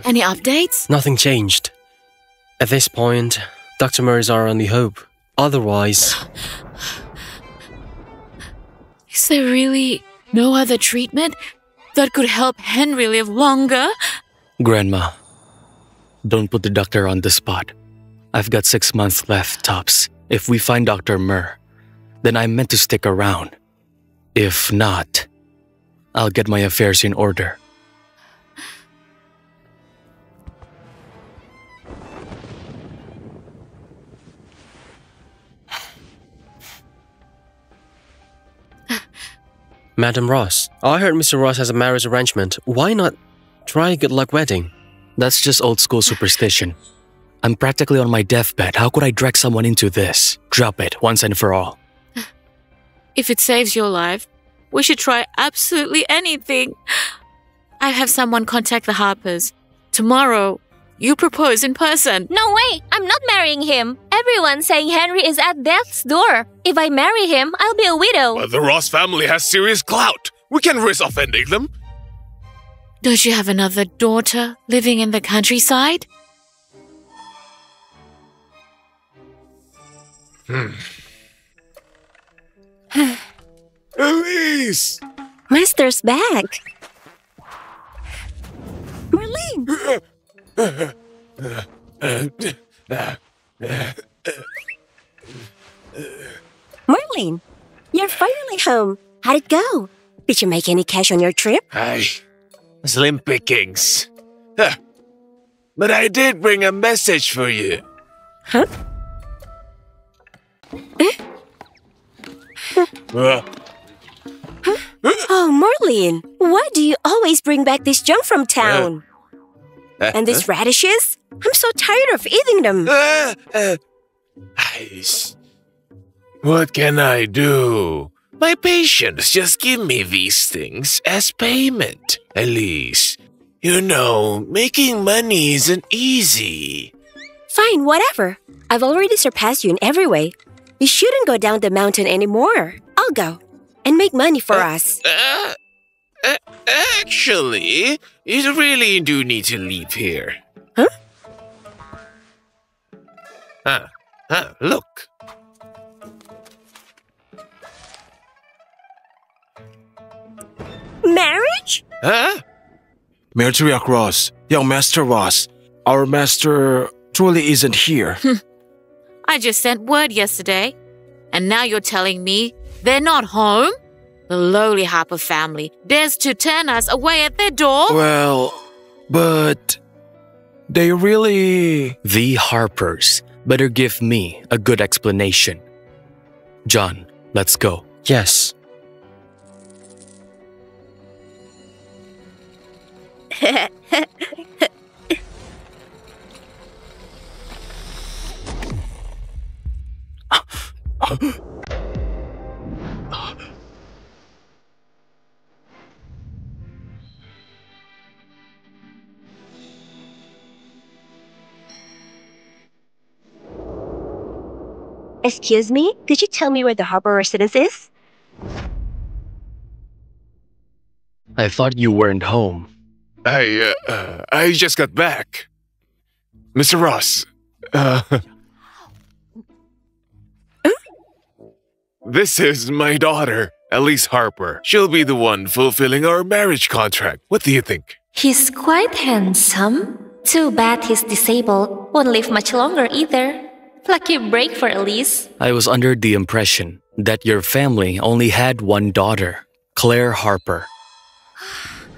Any updates? Nothing changed. At this point, Dr. Murray is our only hope. Otherwise... Is there really no other treatment that could help Henry live longer? Grandma, don't put the doctor on the spot. I've got 6 months left, tops. If we find Dr. Murr, then I'm meant to stick around. If not, I'll get my affairs in order. Madam Ross, I heard Mr. Ross has a marriage arrangement. Why not try a good luck wedding? That's just old school superstition. I'm practically on my deathbed. How could I drag someone into this? Drop it once and for all. If it saves your life, we should try absolutely anything. I have someone contact the Harpers. Tomorrow, you propose in person. No way! I'm not marrying him. Everyone's saying Henry is at death's door. If I marry him, I'll be a widow. But the Ross family has serious clout. We can risk offending them. Don't you have another daughter living in the countryside? Elise! Master's back. Marlene! Marlene, you're finally home. How'd it go? Did you make any cash on your trip? Aye, slim pickings. Huh. But I did bring a message for you. Huh? Oh, Marlene, why do you always bring back this junk from town? And these radishes? I'm so tired of eating them. What can I do? My patients just give me these things as payment. Elise, you know, making money isn't easy. Fine, whatever. I've already surpassed you in every way. You shouldn't go down the mountain anymore. I'll go and make money for us. Actually, you really do need to leave here. Huh? Look. Marriage? Huh? Matriarch Ross, young Master Ross, our master truly isn't here. I just sent word yesterday, and now you're telling me they're not home? The lowly Harper family dares to turn us away at their door? Well, but they really... The Harpers better give me a good explanation. John, let's go. Yes. Excuse me? Could you tell me where the Harper residence is? I thought you weren't home. I just got back. Mr. Ross, this is my daughter, Elise Harper. She'll be the one fulfilling our marriage contract. What do you think? He's quite handsome. Too bad he's disabled. Won't live much longer either. Lucky break for Elise. I was under the impression that your family only had one daughter, Claire Harper.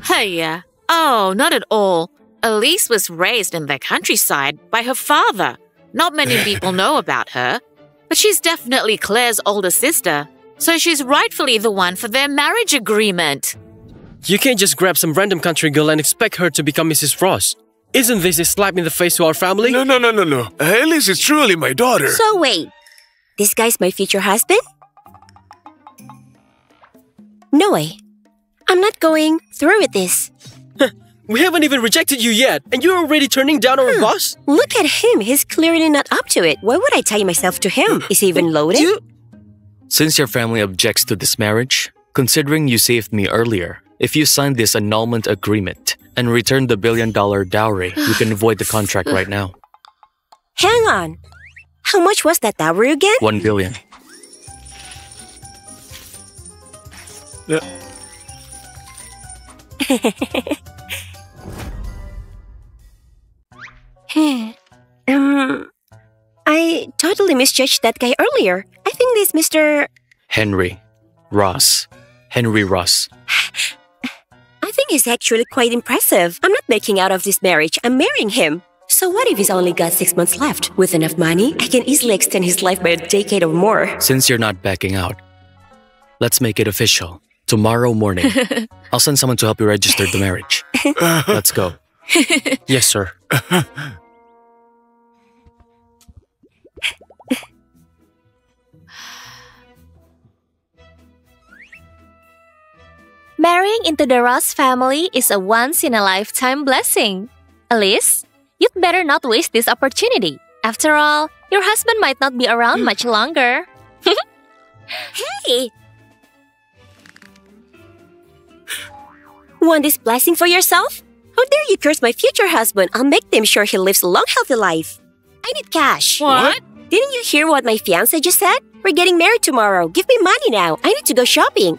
Hey, oh, not at all. Elise was raised in the countryside by her father. Not many people know about her, but she's definitely Claire's older sister, so she's rightfully the one for their marriage agreement. You can't just grab some random country girl and expect her to become Mrs. Ross. Isn't this a slap in the face to our family? No. Elise is truly my daughter. So wait, this guy's my future husband? No way. I'm not going through with this. We haven't even rejected you yet, and you're already turning down our boss? Look at him. He's clearly not up to it. Why would I tie myself to him? Is he even loaded? Since your family objects to this marriage, considering you saved me earlier, if you sign this annulment agreement, and return the $1 billion dowry, you can avoid the contract right now. Hang on. How much was that dowry again? $1 billion. I totally misjudged that guy earlier. I think this Mr. Henry Ross. Henry Ross. I think he's actually quite impressive. I'm not backing out of this marriage. I'm marrying him. So what if he's only got 6 months left? With enough money, I can easily extend his life by a decade or more. Since you're not backing out, let's make it official. Tomorrow morning, I'll send someone to help you register the marriage. Let's go. Yes, sir. Marrying into the Ross family is a once-in-a-lifetime blessing. Elise, you'd better not waste this opportunity. After all, your husband might not be around much longer. Hey! Want this blessing for yourself? How dare you curse my future husband? I'll make them sure he lives a long, healthy life. I need cash. What? Didn't you hear what my fiancé just said? We're getting married tomorrow. Give me money now. I need to go shopping.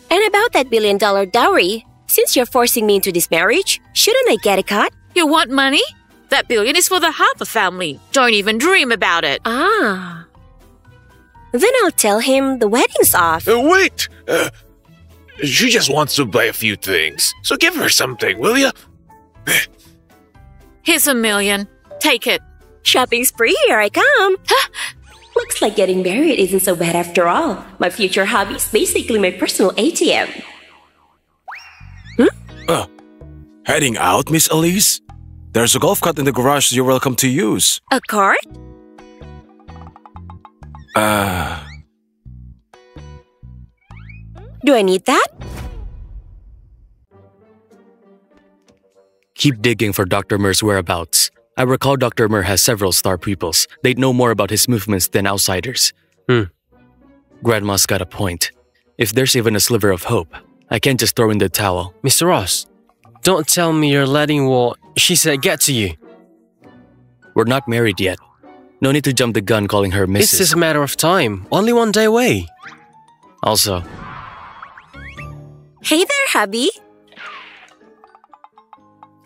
And about that $1 billion dowry, since you're forcing me into this marriage, shouldn't I get a cut? You want money? That billion is for the Harper family. Don't even dream about it. Ah. Then I'll tell him the wedding's off. Wait! She just wants to buy a few things, so give her something, will you? Here's $1 million. Take it. Shopping spree, here I come. Looks like getting married isn't so bad after all. My future hobby is basically my personal ATM. Heading out, Miss Elise? There's a golf cart in the garage you're welcome to use. A cart? Do I need that? Keep digging for Dr. Mur's whereabouts. I recall Dr. Mur has several star pupils. They'd know more about his movements than outsiders. Grandma's got a point. If there's even a sliver of hope, I can't just throw in the towel. Mr. Ross, don't tell me you're letting what she said get to you. We're not married yet. No need to jump the gun calling her Mrs. It's just a matter of time. Only one day away. Also, Hey there, hubby.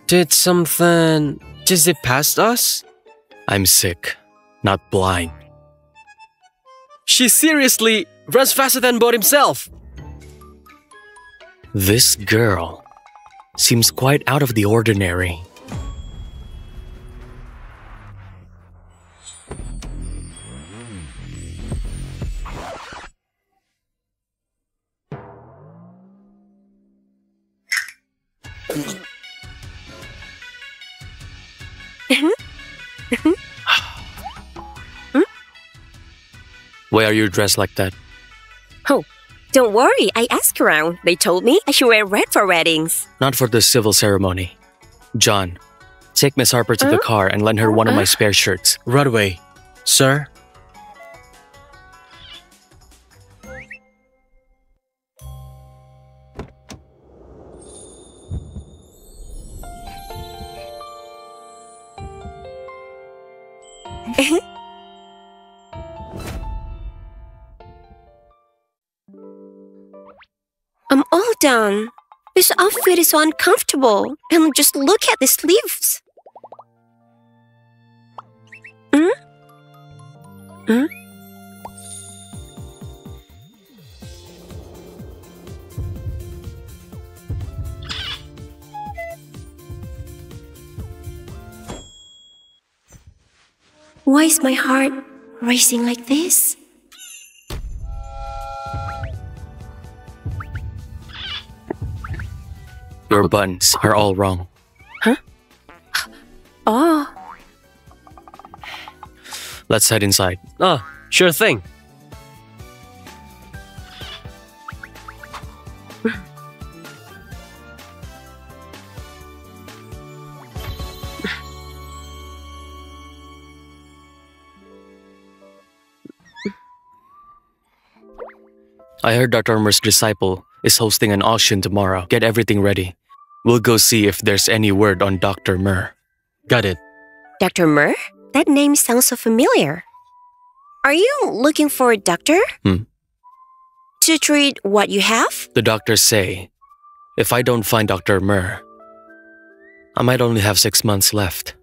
Did something just zip past us? I'm sick, not blind. She seriously runs faster than Bod himself. This girl seems quite out of the ordinary. Why are you dressed like that? Oh, don't worry. I asked around. They told me I should wear red for weddings. Not for the civil ceremony. John, take Miss Harper to the car and lend her one of my spare shirts. Right away. Sir? I'm all done. This outfit is so uncomfortable. And just look at the sleeves. Why is my heart racing like this? Your buttons are all wrong. Huh? Oh. Let's head inside. Oh, sure thing. I heard Dr. Mur's disciple is hosting an auction tomorrow. Get everything ready. We'll go see if there's any word on Dr. Murr. Got it. Dr. Murr? That name sounds so familiar. Are you looking for a doctor? To treat what you have? The doctors say, if I don't find Dr. Murr, I might only have 6 months left.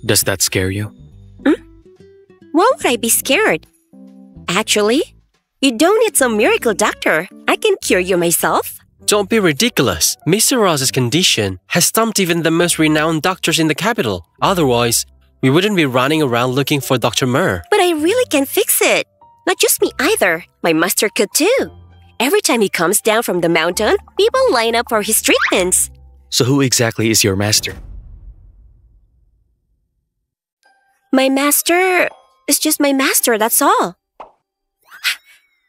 Does that scare you? Why would I be scared? Actually, you don't need some miracle doctor. I can cure you myself. Don't be ridiculous. Mr. Ross's condition has stumped even the most renowned doctors in the capital. Otherwise, we wouldn't be running around looking for Dr. Murr. But I really can fix it. Not just me either. My master could too. Every time he comes down from the mountain, people line up for his treatments. So who exactly is your master? My master is just my master, that's all.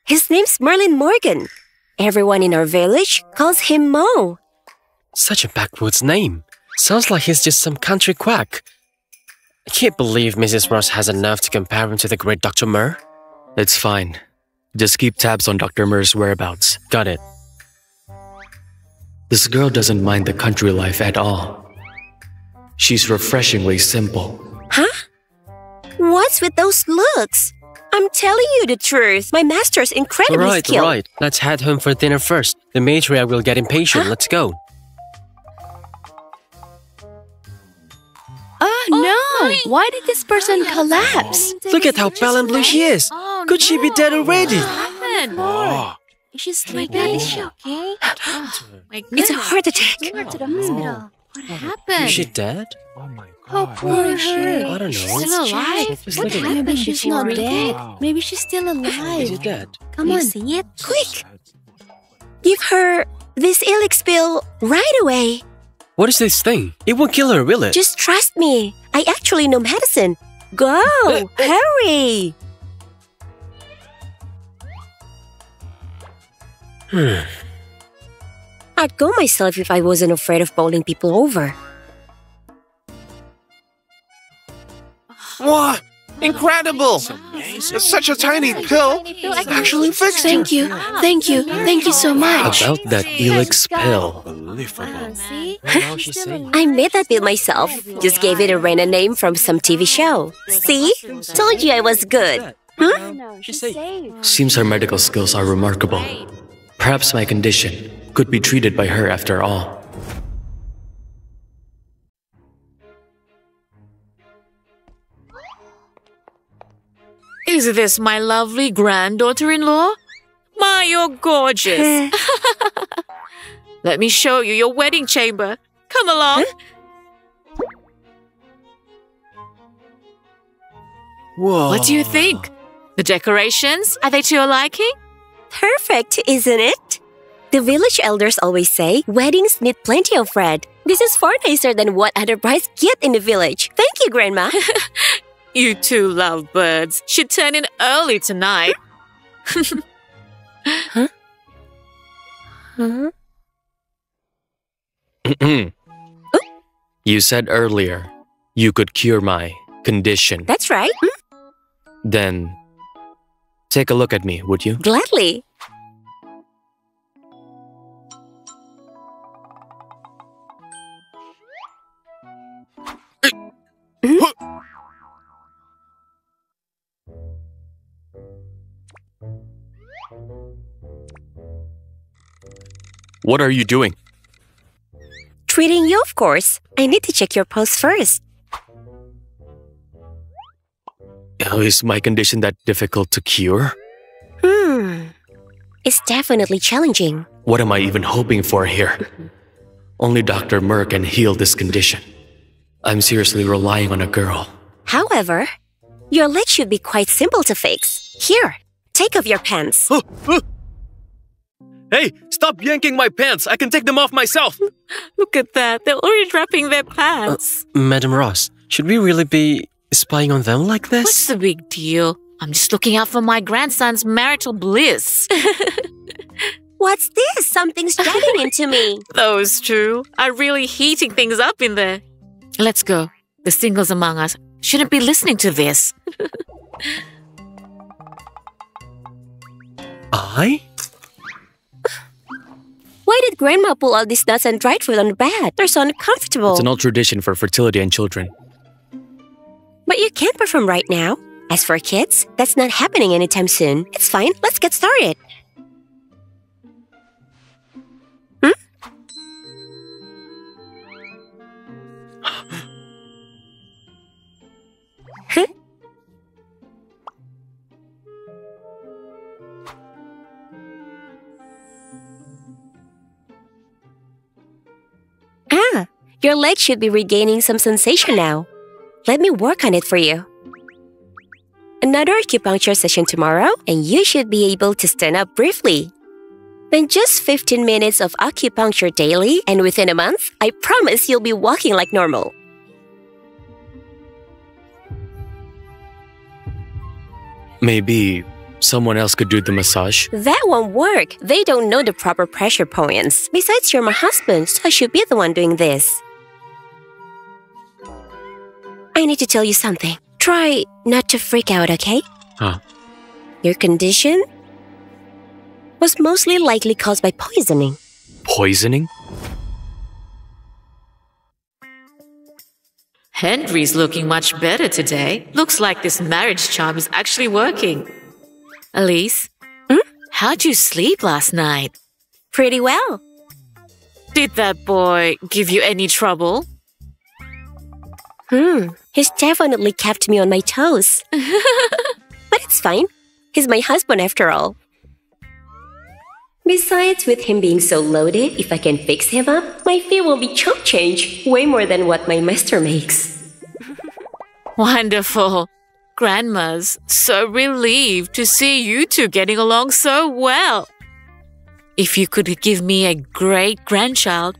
His name's Merlin Morgan. Everyone in our village calls him Mo. Such a backwoods name. Sounds like he's just some country quack. I can't believe Mrs. Ross has enough to compare him to the great Dr. Murr. It's fine. Just keep tabs on Dr. Murr's whereabouts. Got it. This girl doesn't mind the country life at all. She's refreshingly simple. Huh? What's with those looks? I'm telling you the truth. My master's incredibly skilled. Right. Let's head home for dinner first. The matriarch will get impatient. Let's go. Oh no! Why did this person collapse? Look at how pale and blue she is. Could she be dead already? Oh, Is she sleeping? Is she okay? It's a heart attack. Take her to the hospital. What happened? Is she dead? oh my Oh, God. poor her. I don't know. Still alive? Just What look at her. happened? She's not dead. Wow. Maybe she's still Is alive. she dead? Come on. See it? Quick! Give her this Elix pill right away. What is this thing? It won't kill her, will it? Just trust me. I actually know medicine. Go! Hurry! I'd go myself if I wasn't afraid of bowling people over. What? Incredible! It's such a tiny pill. It actually fixed her. Thank you. Thank you. Thank you so much. About that Elix pill. Unbelievable. See? Now she's saying. I made that pill myself. Just gave it a random name from some TV show. See? Told you I was good. She's safe. Seems her medical skills are remarkable. Perhaps my condition could be treated by her after all. Is this my lovely granddaughter-in-law? My, you're gorgeous. Let me show you your wedding chamber. Come along. Whoa. What do you think? The decorations, are they to your liking? Perfect, isn't it? The village elders always say weddings need plenty of red. This is far nicer than what other brides get in the village. Thank you, Grandma. You two lovebirds should turn in early tonight. Huh? You said earlier you could cure my condition. That's right. Then take a look at me, would you? Gladly. What are you doing? Treating you, of course. I need to check your pulse first. Is my condition that difficult to cure? It's definitely challenging. What am I even hoping for here? Only Dr. Murr can heal this condition. I'm seriously relying on a girl. However, your leg should be quite simple to fix. Here, take off your pants. Hey, stop yanking my pants! I can take them off myself! Look at that. They're already wrapping their pants. Madam Ross, should we really be spying on them like this? What's the big deal? I'm just looking out for my grandson's marital bliss. What's this? Something's jabbing into me. Those two are really heating things up in there. Let's go. The singles among us shouldn't be listening to this. I? Why did Grandma pull all these nuts and dried fruit on the bed. They're so uncomfortable. It's an old tradition for fertility and children. But you can't perform right now. As for kids, that's not happening anytime soon. It's fine. Let's get started. Your leg should be regaining some sensation now. Let me work on it for you. Another acupuncture session tomorrow, and you should be able to stand up briefly. Then just 15 minutes of acupuncture daily, and within a month, I promise you'll be walking like normal. Maybe someone else could do the massage? That won't work. They don't know the proper pressure points. Besides, you're my husband, so I should be the one doing this. I need to tell you something. Try not to freak out, okay? Huh? Your condition was mostly likely caused by poisoning. Poisoning? Henry's looking much better today. Looks like this marriage charm is actually working. Elise, how'd you sleep last night? Pretty well. Did that boy give you any trouble? He's definitely kept me on my toes. But it's fine. He's my husband after all. Besides, with him being so loaded, if I can fix him up, my fee will be chump change, way more than what my master makes. Wonderful. Grandma's so relieved to see you two getting along so well. If you could give me a great-grandchild,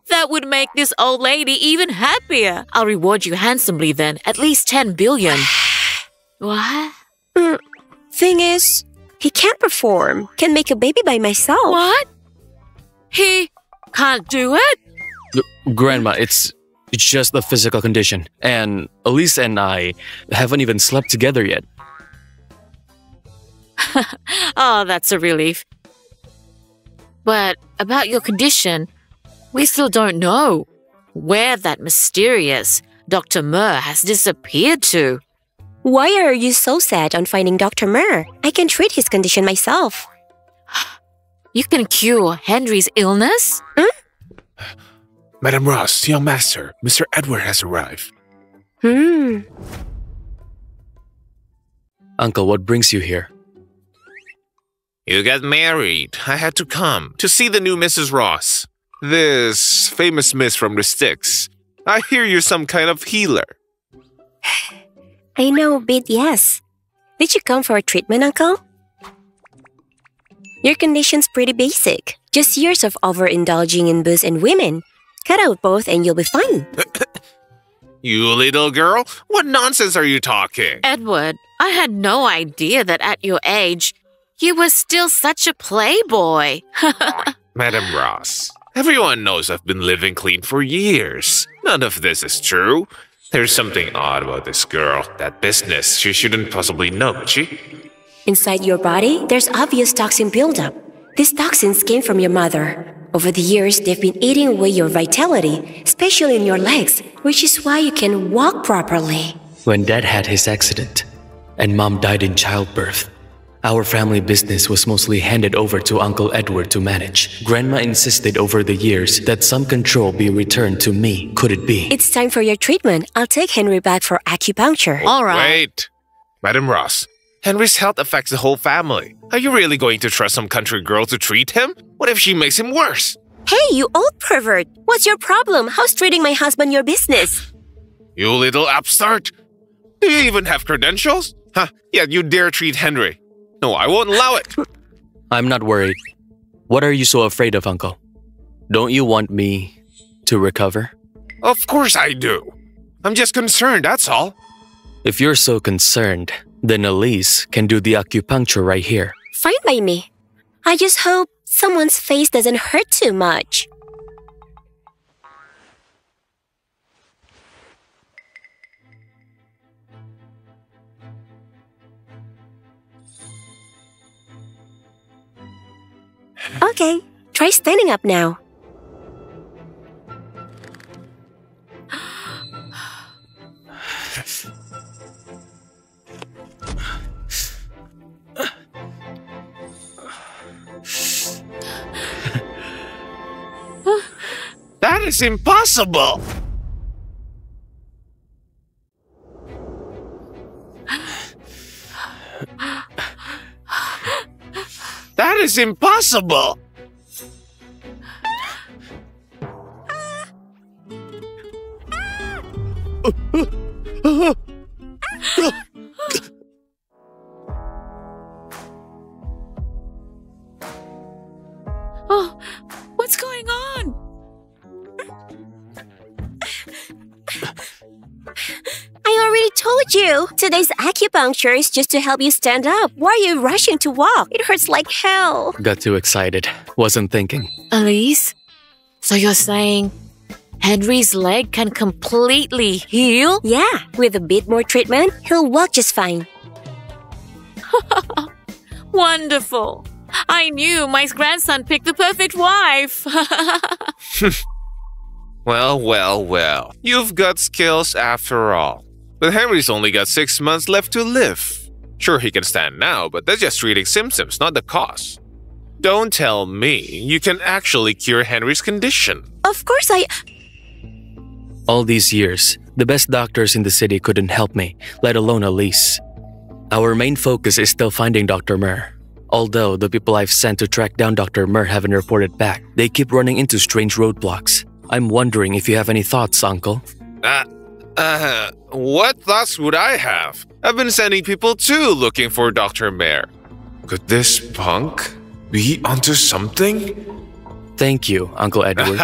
that would make this old lady even happier. I'll reward you handsomely then, at least 10 billion. What? Thing is, he can't perform. Can make a baby by myself. What? He can't do it? Grandma, it's just a physical condition. And Elise and I haven't even slept together yet. Oh, that's a relief. But about your condition, we still don't know where that mysterious Dr. Murr has disappeared to. Why are you so sad on finding Dr. Murr? I can treat his condition myself. You can cure Henry's illness? Madam Ross, young master, Mr. Edward has arrived. Uncle, what brings you here? You got married. I had to come to see the new Mrs. Ross. This famous miss from the sticks. I hear you're some kind of healer. I know a bit, yes. Did you come for a treatment, Uncle? Your condition's pretty basic. Just years of overindulging in booze and women. Cut out both and you'll be fine. You little girl, what nonsense are you talking? Edward, I had no idea that at your age, you were still such a playboy. Madam Ross, everyone knows I've been living clean for years. None of this is true. There's something odd about this girl. That business, she shouldn't possibly know, but she... Inside your body, there's obvious toxin buildup. These toxins came from your mother. Over the years, they've been eating away your vitality, especially in your legs, which is why you can walk properly. When Dad had his accident and Mom died in childbirth, our family business was mostly handed over to Uncle Edward to manage. Grandma insisted over the years that some control be returned to me. Could it be? It's time for your treatment. I'll take Henry back for acupuncture. All right. Wait. Madam Ross, Henry's health affects the whole family. Are you really going to trust some country girl to treat him? What if she makes him worse? Hey, you old pervert! What's your problem? How's treating my husband your business? You little upstart! Do you even have credentials? Huh? Yet you dare treat Henry. No, I won't allow it. I'm not worried. What are you so afraid of, Uncle? Don't you want me to recover? Of course I do. I'm just concerned, that's all. If you're so concerned, then Elise can do the acupuncture right here. Fine by me. I just hope someone's face doesn't hurt too much. Okay, Try standing up now. That is impossible! That is impossible! Oh, what's going on? I already told you. Today's acupuncture is just to help you stand up. Why are you rushing to walk? It hurts like hell. Got too excited. Wasn't thinking. Elise? So you're saying Henry's leg can completely heal? Yeah, with a bit more treatment, he'll walk just fine. Wonderful. I knew my grandson picked the perfect wife. Well. You've got skills after all. But Henry's only got 6 months left to live. Sure, he can stand now, but that's just treating symptoms, not the cause. Don't tell me you can actually cure Henry's condition. Of course All these years, the best doctors in the city couldn't help me, let alone Elise. Our main focus is still finding Dr. Murr. Although the people I've sent to track down Dr. Murr haven't reported back, they keep running into strange roadblocks. I'm wondering if you have any thoughts, Uncle. What thoughts would I have? I've been sending people too looking for Dr. Murr. Could this punk be onto something? Thank you, Uncle Edward.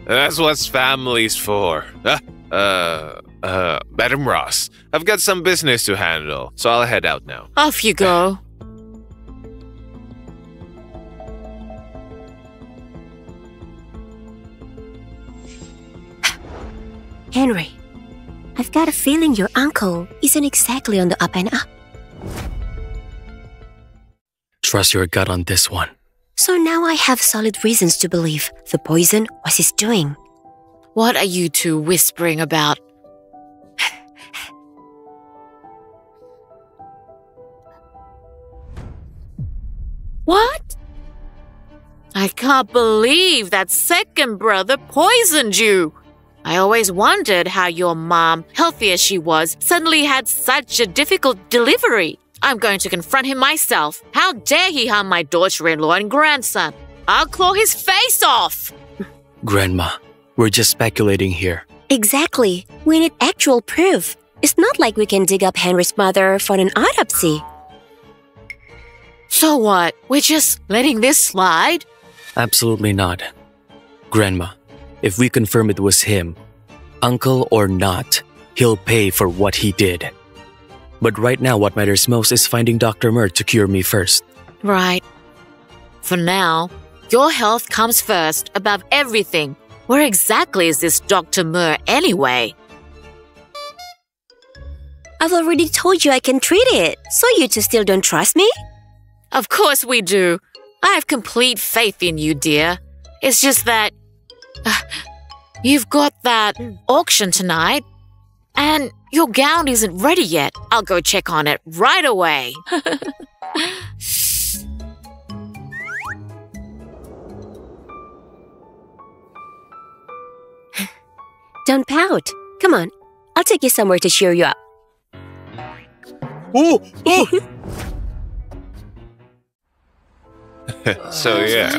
That's what family's for. Madam Ross, I've got some business to handle, so I'll head out now. Off you go. Henry, I've got a feeling your uncle isn't exactly on the up and up. Trust your gut on this one. So now I have solid reasons to believe the poison was his doing. What are you two whispering about? What? I can't believe that second brother poisoned you. I always wondered how your mom, healthy as she was, suddenly had such a difficult delivery. I'm going to confront him myself. How dare he harm my daughter-in-law and grandson? I'll claw his face off. Grandma, we're just speculating here. Exactly. We need actual proof. It's not like we can dig up Henry's mother for an autopsy. So what? We're just letting this slide? Absolutely not. Grandma, if we confirm it was him, uncle or not, he'll pay for what he did. But right now, what matters most is finding Dr. Murr to cure me first. Right. For now, your health comes first above everything. Where exactly is this Dr. Murr anyway? I've already told you I can treat it, so you two still don't trust me? Of course we do. I have complete faith in you, dear. It's just that you've got that auction tonight, and your gown isn't ready yet. I'll go check on it right away. Don't pout. Come on, I'll take you somewhere to cheer you up. So yeah.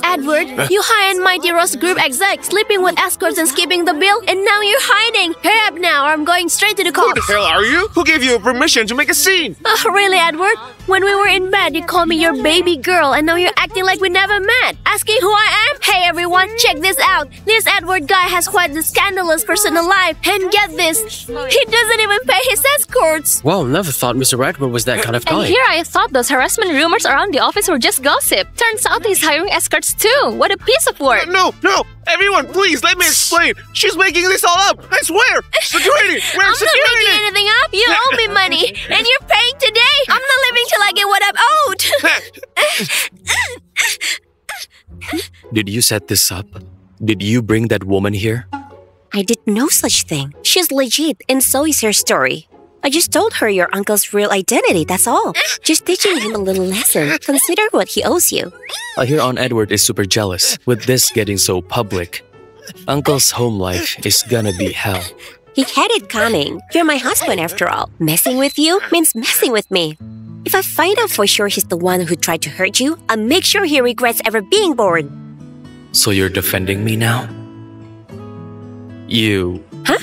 Edward, you hired Mighty Ross Group exec, sleeping with escorts and skipping the bill, and now you're hiding. Hurry up now, or I'm going straight to the Who the cops. hell are you? Who gave you permission to make a scene? Really, Edward? When we were in bed, you called me your baby girl, and now you're acting like we never met. Asking who I am? Hey everyone, check this out. This Edward guy has quite the scandalous personal life. And get this, he doesn't even pay his escorts. Wow, never thought Mr. Edward was that kind of And guy. here I thought those harassment rumors around the office were just gossip. Turns out he's hiring escorts too. What a piece of work. No! Everyone, please, let me explain. She's making this all up. I swear. Security! I'm Where's not security? making anything up. You owe me money, and you're paying today. I'm not leaving till I get what I'm owed. Did you set this up? Did you bring that woman here? I did no such thing. She's legit, and so is her story. I just told her your uncle's real identity, that's all. Just teaching him a little lesson. Consider what he owes you. I hear Aunt Edward is super jealous with this getting so public. Uncle's home life is gonna be hell. He had it coming. You're my husband after all. Messing with you means messing with me. If I find out for sure he's the one who tried to hurt you, I'll make sure he regrets ever being born. So you're defending me now? You... Huh?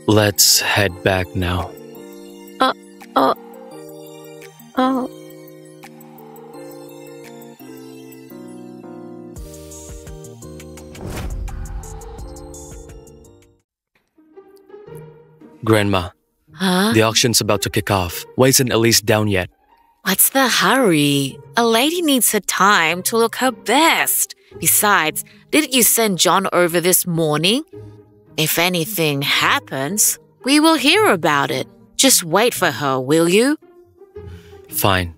Let's head back now. Oh. Grandma, Huh? the auction's about to kick off. Why isn't Elise down yet? What's the hurry? A lady needs her time to look her best. Besides, didn't you send John over this morning? If anything happens, we will hear about it. Just wait for her, will you? Fine.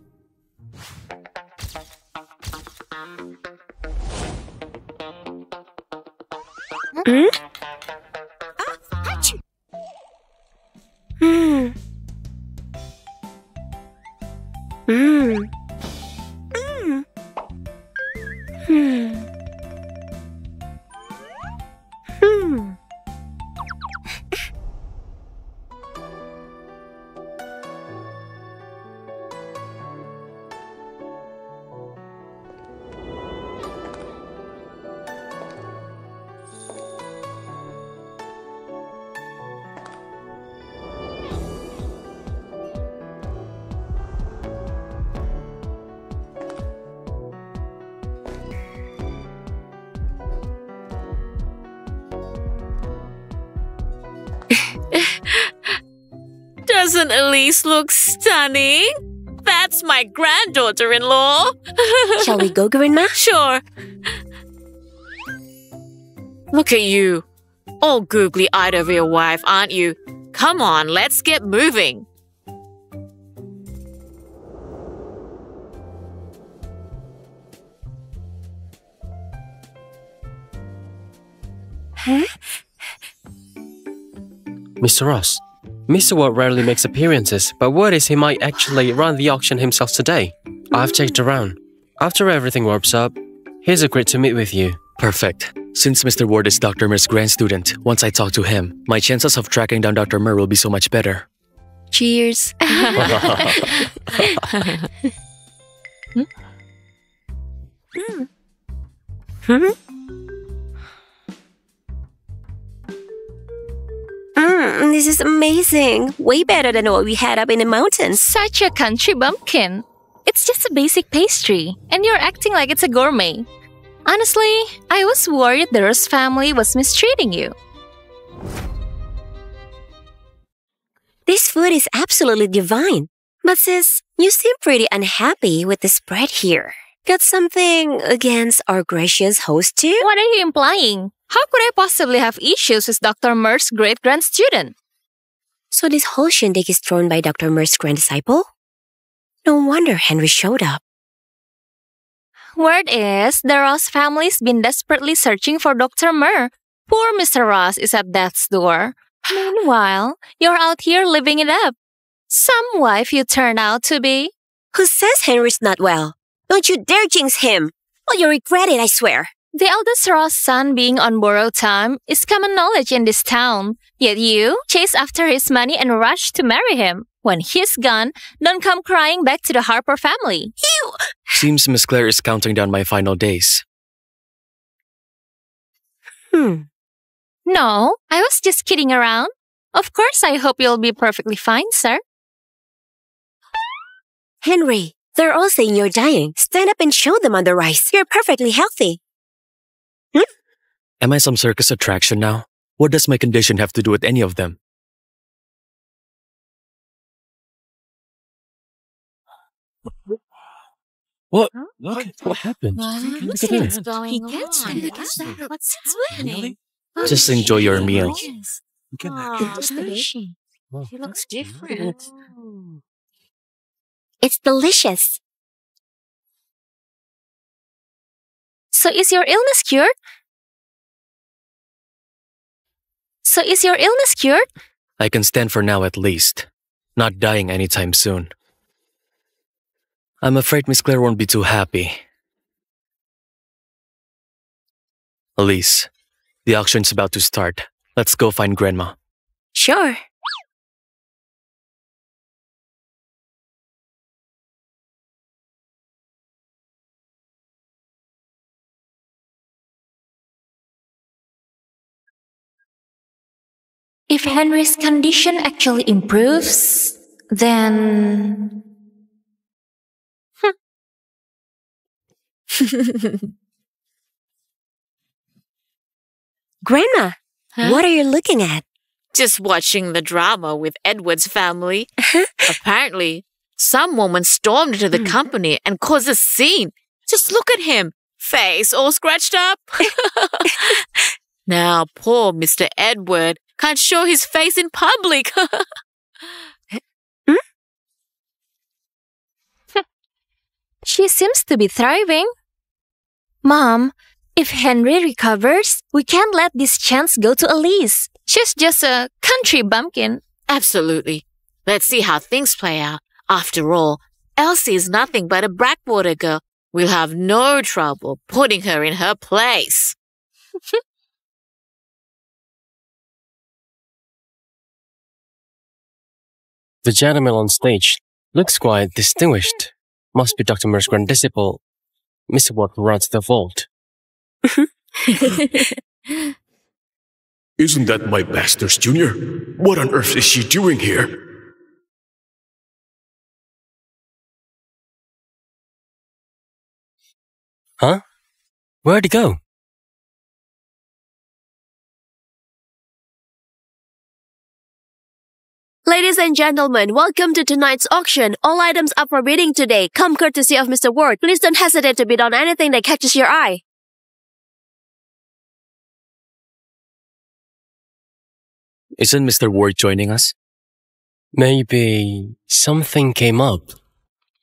Doesn't Elise look stunning? That's my granddaughter-in-law. Shall we go, Grandma? Sure. Look at you. All googly-eyed over your wife, aren't you? Come on, let's get moving. Mr. Ross, Mr. Ward rarely makes appearances, but word is he might actually run the auction himself today. I've checked around. After everything warms up, he's agreed to meet with you. Perfect. Since Mr. Ward is Dr. Mer's grand student, once I talk to him, my chances of tracking down Dr. Mer will be so much better. Cheers. This is amazing. Way better than what we had up in the mountains. Such a country bumpkin. It's just a basic pastry, and you're acting like it's a gourmet. Honestly, I was worried the Ross family was mistreating you. This food is absolutely divine. But sis, you seem pretty unhappy with the spread here. Got something against our gracious host too? What are you implying? How could I possibly have issues with Dr. Mer's great-grand student? So this whole shindig is thrown by Dr. Mer's grand disciple? No wonder Henry showed up. Word is, the Ross family's been desperately searching for Dr. Mer. Poor Mr. Ross is at death's door. Meanwhile, you're out here living it up. Some wife you turned out to be. Who says Henry's not well? Don't you dare jinx him. Well, you regret it, I swear. The eldest Ross son being on borrowed time is common knowledge in this town. Yet you chase after his money and rush to marry him. When he's gone, don't come crying back to the Harper family. You! Seems Miss Claire is counting down my final days. No, I was just kidding around. Of course, I hope you'll be perfectly fine, sir. Henry, they're all saying you're dying. Stand up and show them on the rise. You're perfectly healthy. Am I some circus attraction now? What does my condition have to do with any of them? What? What happened? What's Look at that. going on? What's happening? Just enjoy your meal. She looks different. It's delicious. So is your illness cured? I can stand for now at least. Not dying anytime soon. I'm afraid Miss Claire won't be too happy. Elise, the auction's about to start. Let's go find Grandma. Sure. If Henry's condition actually improves, then... Grandma, what are you looking at? Just watching the drama with Edward's family. Apparently, some woman stormed into the company and caused a scene. Just look at him. Face all scratched up. Now, poor Mr. Edward can't show his face in public. She seems to be thriving. Mom, if Henry recovers, we can't let this chance go to Elise. She's just a country bumpkin. Absolutely. Let's see how things play out. After all, Elsie is nothing but a backwater girl. We'll have no trouble putting her in her place. The gentleman on stage looks quite distinguished. Must be Dr. Murr's grand disciple, Mr. Ward, who runs the vault. Isn't that my Masters Junior? What on earth is she doing here? Huh? Where'd he go? Ladies and gentlemen, welcome to tonight's auction. All items up for bidding today. Come courtesy of Mr. Ward. Please don't hesitate to bid on anything that catches your eye. Isn't Mr. Ward joining us? Maybe something came up.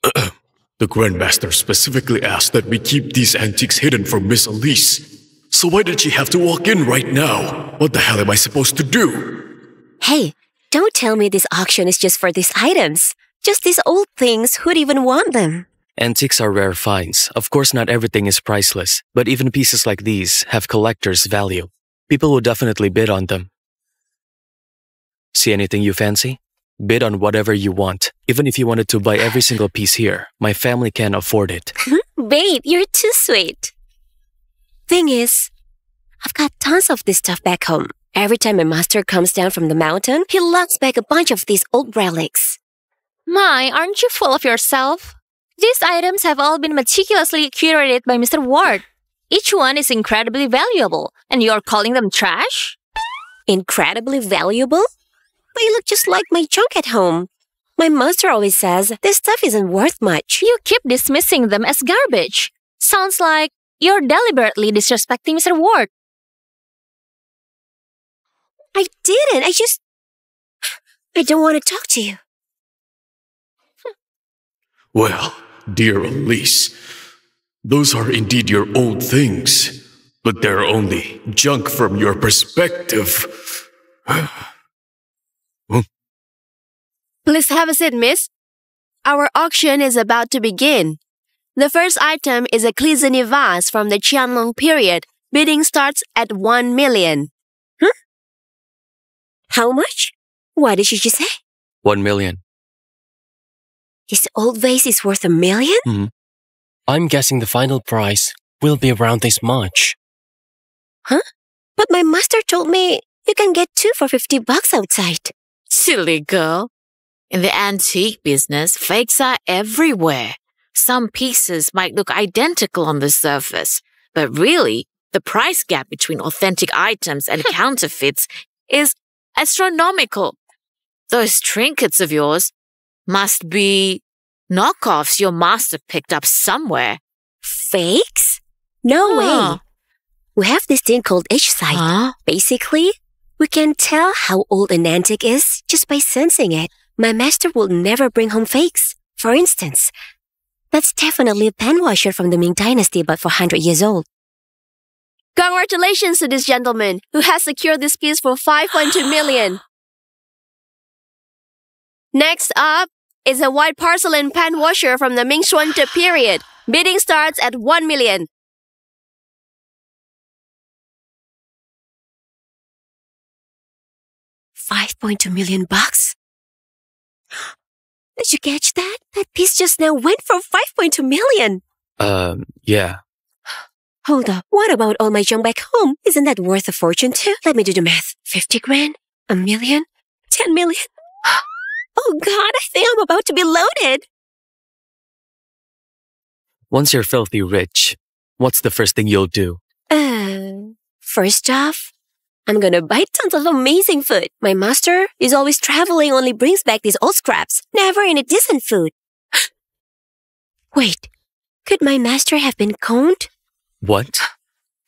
The Grandmaster specifically asked that we keep these antiques hidden from Miss Elise. So why did she have to walk in right now? What the hell am I supposed to do? Hey, don't tell me this auction is just for these items. Just these old things, who'd even want them? Antiques are rare finds. Of course, not everything is priceless, but even pieces like these have collector's value. People will definitely bid on them. See anything you fancy? Bid on whatever you want. Even if you wanted to buy every single piece here, my family can afford it. Babe, you're too sweet. Thing is, I've got tons of this stuff back home. Every time my master comes down from the mountain, he lugs back a bunch of these old relics. My, aren't you full of yourself? These items have all been meticulously curated by Mr. Ward. Each one is incredibly valuable, and you're calling them trash? Incredibly valuable? They look just like my junk at home. My master always says this stuff isn't worth much. You keep dismissing them as garbage. Sounds like you're deliberately disrespecting Mr. Ward. I didn't. I don't want to talk to you. Well, dear Elise, those are indeed your old things, but they're only junk from your perspective. Please have a seat, miss. Our auction is about to begin. The first item is a Clisony vase from the Qianlong period. Bidding starts at 1 million. How much? What did you just say? 1 million. This old vase is worth $1 million? Mm-hmm. I'm guessing the final price will be around this much. Huh? But my master told me you can get 2 for $50 outside. Silly girl. In the antique business, fakes are everywhere. Some pieces might look identical on the surface, but really, the price gap between authentic items and counterfeits is astronomical. Those trinkets of yours must be Knockoffs your master picked up somewhere. Fakes? No way. We have this thing called H-site. Huh? Basically, we can tell how old an antique is just by sensing it. My master will never bring home fakes. For instance, that's definitely a pen washer from the Ming Dynasty about 400 years old. Congratulations to this gentleman who has secured this piece for 5.2 million. Next up is a white porcelain pen washer from the Ming Xuanzhi period. Bidding starts at 1 million. $5.2 million? Did you catch that? That piece just now went for 5.2 million. Yeah. Hold up. What about all my junk back home? Isn't that worth a fortune too? Let me do the math. 50 grand? A million? 10 million? Oh God, I think I'm about to be loaded. Once you're filthy rich, what's the first thing you'll do? First off, I'm gonna buy tons of amazing food. My master is always traveling, only brings back these old scraps. Never any decent food. Wait, could my master have been coned? What?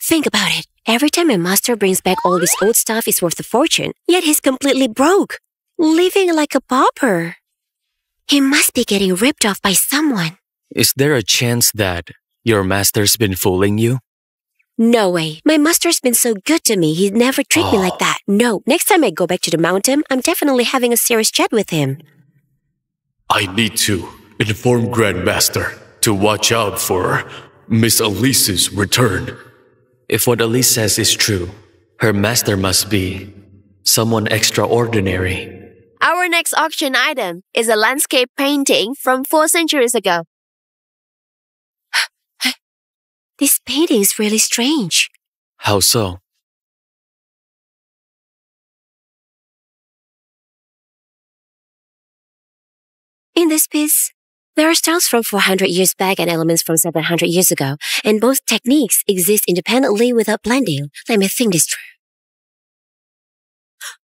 Think about it. Every time my master brings back all this old stuff is worth a fortune, yet he's completely broke, living like a pauper. He must be getting ripped off by someone. Is there a chance that your master's been fooling you? No way. My master's been so good to me, he'd never treat me like that. No, next time I go back to the mountain, I'm definitely having a serious chat with him. I need to inform Grandmaster to watch out for Miss Elise's return. If what Elise says is true, her master must be someone extraordinary. Our next auction item is a landscape painting from 4 centuries ago. This painting is really strange. How so? In this piece, there are styles from 400 years back and elements from 700 years ago, and both techniques exist independently without blending. Let me think this through.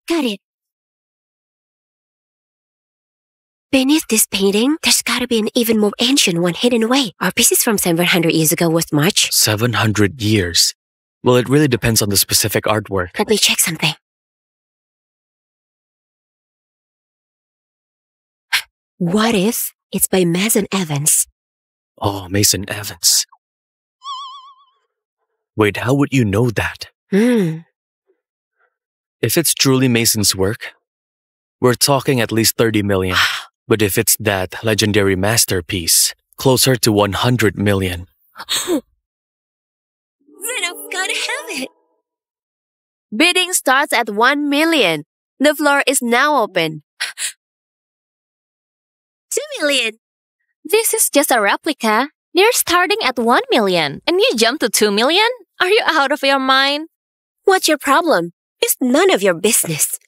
Got it. Beneath this painting, there's gotta be an even more ancient one hidden away. Are pieces from 700 years ago worth much? 700 years? Well, it really depends on the specific artwork. Let me check something. What if it's by Mason Evans? Oh, Mason Evans. Wait, how would you know that? If it's truly Mason's work, we're talking at least 30 million. But if it's that legendary masterpiece, closer to 100 million. Then I've gotta have it. Bidding starts at 1 million. The floor is now open. 2 million. This is just a replica. They're starting at 1 million, and you jump to 2 million? Are you out of your mind? What's your problem? It's none of your business.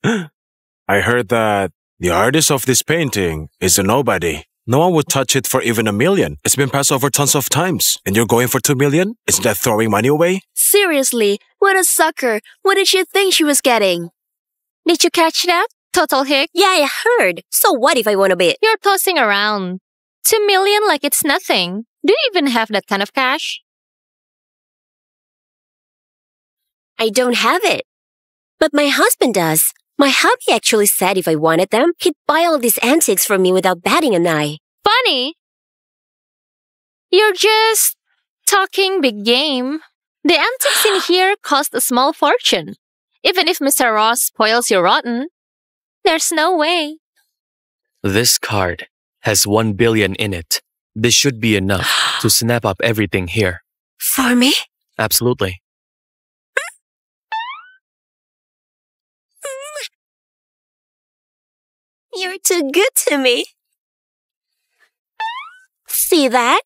I heard that the artist of this painting is a nobody. No one would touch it for even $1 million. It's been passed over tons of times. And you're going for $2 million? Isn't that throwing money away? Seriously, what a sucker. What did she think she was getting? Did you catch that? Total hick. Yeah, I heard. So what if I want a bit? You're tossing around 2 million like it's nothing. Do you even have that kind of cash? I don't have it. But my husband does. My hubby actually said if I wanted them, he'd buy all these antiques for me without batting an eye. Funny. You're just talking big game. The antiques in here cost a small fortune. Even if Mr. Ross spoils you rotten, there's no way. This card has 1 billion in it. This should be enough to snap up everything here. For me? Absolutely. You're too good to me. See that?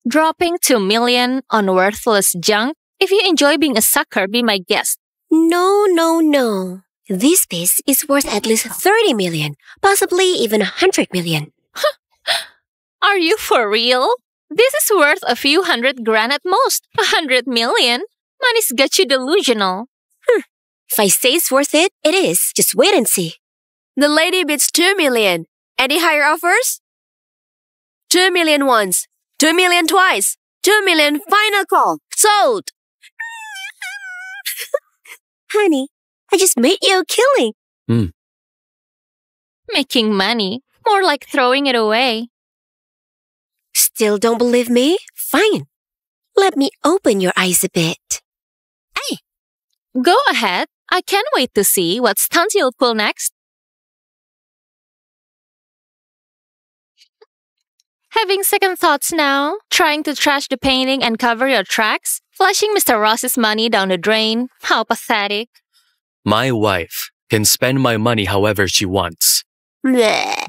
Dropping 2 million on worthless junk? If you enjoy being a sucker, be my guest. No. This piece is worth at least 30 million, possibly even 100 million. Are you for real? This is worth a few $100 grand at most. 100 million? Money's got you delusional. If I say it's worth it, it is. Just wait and see. The lady bids 2 million. Any higher offers? 2 million once. 2 million twice. 2 million final call. Sold. Honey, I just made you a killing. Making money. More like throwing it away. Still don't believe me? Fine. Let me open your eyes a bit. Go ahead. I can't wait to see what stunts you'll pull next. Having second thoughts now? Trying to trash the painting and cover your tracks? Flushing Mr. Ross's money down the drain? How pathetic. My wife can spend my money however she wants. Blech.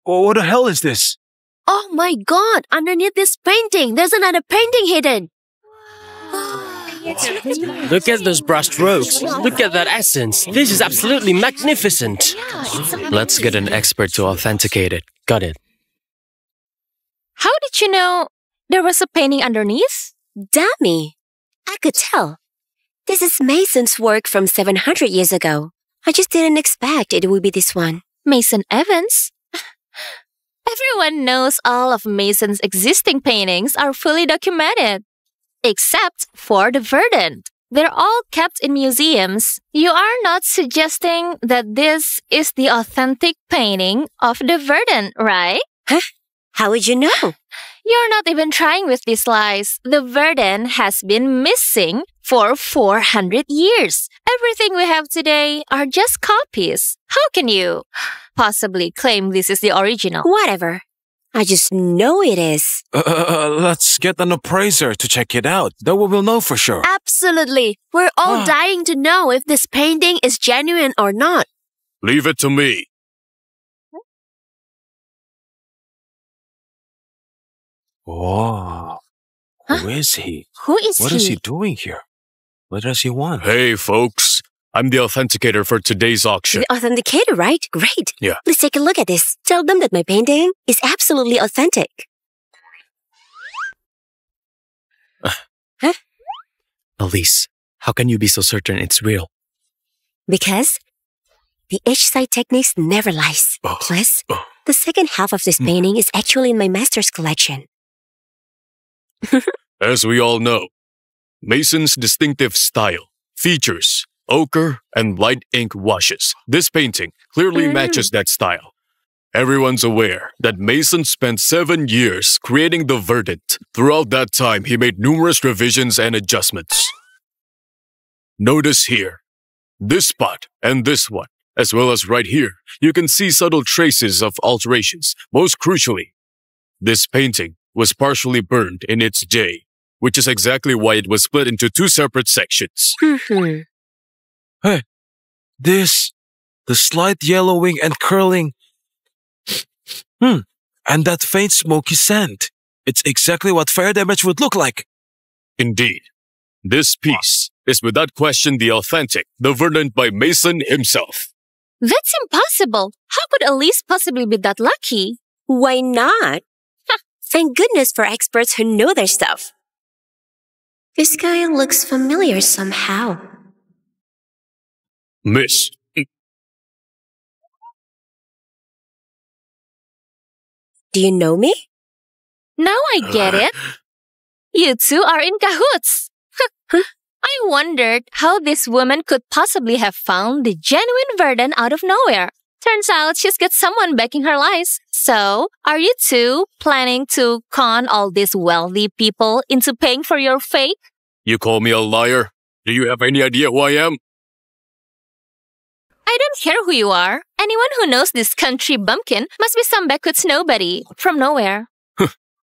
What the hell is this? Oh my god! Underneath this painting, there's another painting hidden. Look at those brush strokes. Look at that essence. This is absolutely magnificent. Let's get an expert to authenticate it. Got it. How did you know there was a painting underneath? Dummy. I could tell. This is Mason's work from 700 years ago. I just didn't expect it would be this one. Mason Evans? Everyone knows all of Mason's existing paintings are fully documented. Except for the Verdant. They're all kept in museums. You are not suggesting that this is the authentic painting of the Verdant, right? Huh? How would you know? You're not even trying with these lies. The Verdant has been missing for 400 years. Everything we have today are just copies. How can you possibly claim this is the original? Whatever. I just know it is. Let's get an appraiser to check it out. Then we will know for sure. Absolutely. We're all dying to know if this painting is genuine or not. Leave it to me. Oh, who is he? Who is What is he doing here? What does he want? Hey, folks. I'm the authenticator for today's auction. The authenticator, right? Great. Yeah. Let's take a look at this. Tell them that my painting is absolutely authentic. Huh? Elise, how can you be so certain it's real? Because the H-side techniques never lies. Plus, the second half of this painting is actually in my master's collection. As we all know, Mason's distinctive style features ochre and light ink washes. This painting clearly matches that style. Everyone's aware that Mason spent 7 years creating the Verdant. Throughout that time, he made numerous revisions and adjustments. Notice here, this spot and this one, as well as right here, you can see subtle traces of alterations. Most crucially, this painting was partially burned in its day, which is exactly why it was split into 2 separate sections. Hey, the slight yellowing and curling. And that faint smoky scent. It's exactly what fire damage would look like. Indeed, this piece is without question the authentic, the Verdant by Mason himself. That's impossible. How could Elise possibly be that lucky? Why not? Thank goodness for experts who know their stuff. This guy looks familiar somehow. Miss, Do you know me? Now I get it. You two are in cahoots. I wondered how this woman could possibly have found the genuine Verdant out of nowhere. Turns out she's got someone backing her lies. So, are you two planning to con all these wealthy people into paying for your fake? you call me a liar? Do you have any idea who I am? I don't care who you are. Anyone who knows this country bumpkin must be some backwoods nobody from nowhere.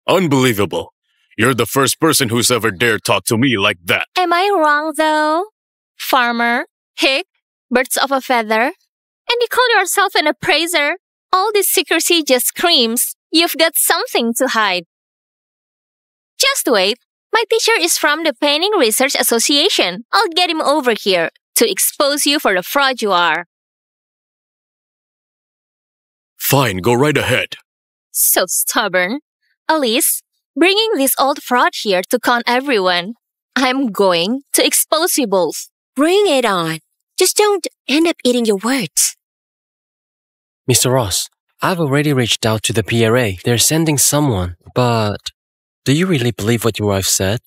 Unbelievable. You're the first person who's ever dared talk to me like that. Am I wrong, though? Farmer, Hick, birds of a feather. And you call yourself an appraiser? All this secrecy just screams you've got something to hide. Just wait. My teacher is from the Painting Research Association. I'll get him over here to expose you for the fraud you are. Fine, go right ahead. So stubborn. Elise, bringing this old fraud here to con everyone. I'm going to expose you both. Bring it on. Just don't end up eating your words. Mr. Ross, I've already reached out to the PRA. They're sending someone, but do you really believe what your wife said?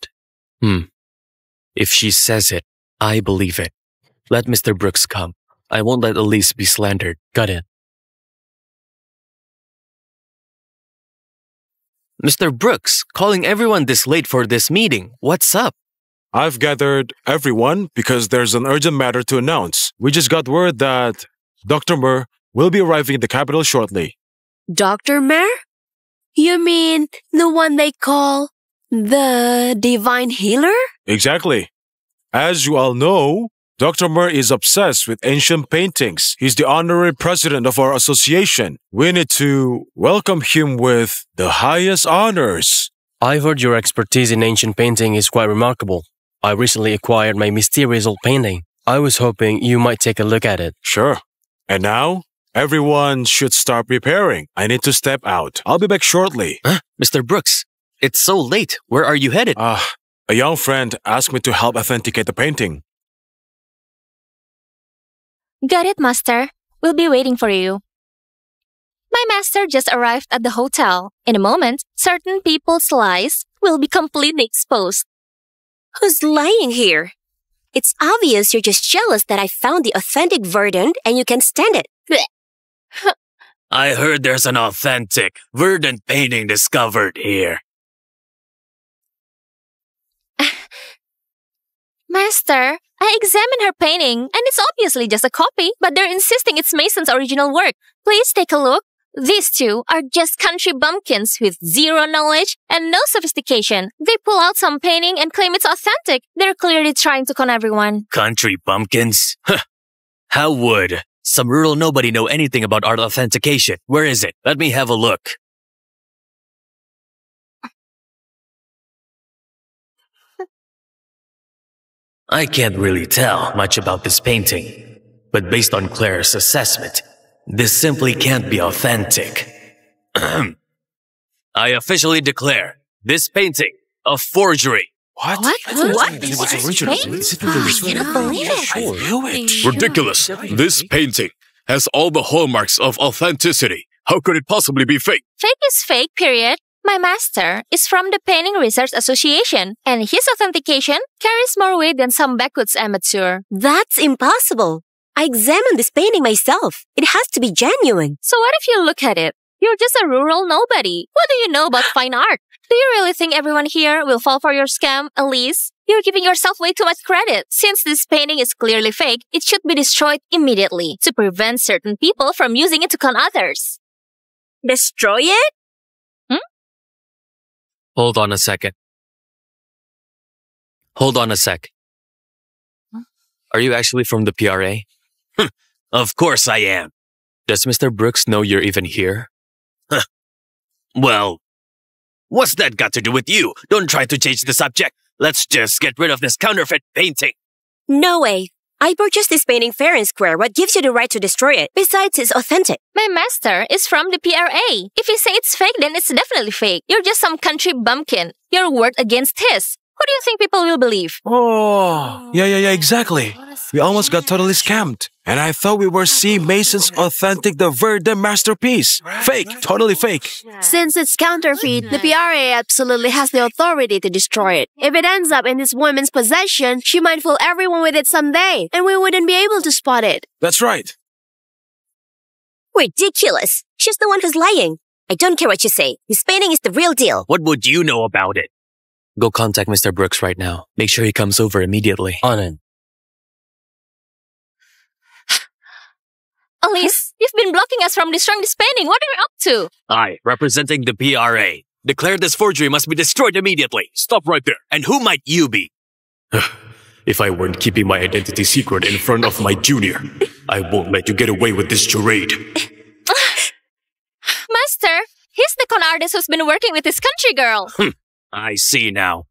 If she says it, I believe it. Let Mr. Brooks come. I won't let Elise be slandered. Got it. Mr. Brooks, calling everyone this late for this meeting. What's up? I've gathered everyone because there's an urgent matter to announce. We just got word that Dr. Murr will be arriving in the capital shortly. Dr. Mare? You mean the one they call the Divine Healer? Exactly. As you all know, Dr. Murr is obsessed with ancient paintings. He's the honorary president of our association. We need to welcome him with the highest honors. I've heard your expertise in ancient painting is quite remarkable. I recently acquired my mysterious old painting. I was hoping you might take a look at it. Sure. And now, everyone should start preparing. I need to step out. I'll be back shortly. Huh? Mr. Brooks, it's so late. Where are you headed? A young friend asked me to help authenticate the painting. Got it, Master. We'll be waiting for you. My master just arrived at the hotel. In a moment, certain people's lies will be completely exposed. Who's lying here? It's obvious you're just jealous that I found the authentic verdant and you can stand it. I heard there's an authentic, verdant painting discovered here. Master, I examined her painting and it's obviously just a copy, but they're insisting it's Mason's original work. Please take a look. These two are just country bumpkins with zero knowledge and no sophistication. They pull out some painting and claim it's authentic. They're clearly trying to con everyone. Country bumpkins? Huh. How would some rural nobody know anything about art authentication? Where is it? Let me have a look. I can't really tell much about this painting, but based on Claire's assessment, this simply can't be authentic. I officially declare this painting a forgery. What? It was original. I cannot believe it. I knew it. Ridiculous. This painting has all the hallmarks of authenticity. How could it possibly be fake? Fake is fake, period. My master is from the Painting Research Association, and his authentication carries more weight than some backwoods amateur. That's impossible. I examined this painting myself. It has to be genuine. So what if you look at it? You're just a rural nobody. What do you know about fine art? Do you really think everyone here will fall for your scam, Elise? You're giving yourself way too much credit. Since this painting is clearly fake, it should be destroyed immediately to prevent certain people from using it to con others. Destroy it? Hold on a second. Hold on a sec. Are you actually from the PRA? Of course I am. Does Mr. Brooks know you're even here? Well, what's that got to do with you? Don't try to change the subject. Let's just get rid of this counterfeit painting. No way. I purchased this painting fair and square. What gives you the right to destroy it? Besides, it's authentic. My master is from the PRA. If you say it's fake, then it's definitely fake. You're just some country bumpkin. Your word against his. Who do you think people will believe? Oh, yeah, exactly. We almost got totally scammed. And I thought we were seeing Mason's authentic the Verdant masterpiece. Fake, totally fake. Since it's counterfeit, the PRA absolutely has the authority to destroy it. If it ends up in this woman's possession, she might fool everyone with it someday, and we wouldn't be able to spot it. That's right. Ridiculous. She's the one who's lying. I don't care what you say. This painting is the real deal. What would you know about it? Go contact Mr. Brooks right now. Make sure he comes over immediately. On it. Elise, you've been blocking us from destroying this painting. What are you up to? I, representing the PRA, declare this forgery must be destroyed immediately. Stop right there. And who might you be? If I weren't keeping my identity secret in front of my junior, I won't let you get away with this charade. Master, he's the con artist who's been working with this country girl. I see now.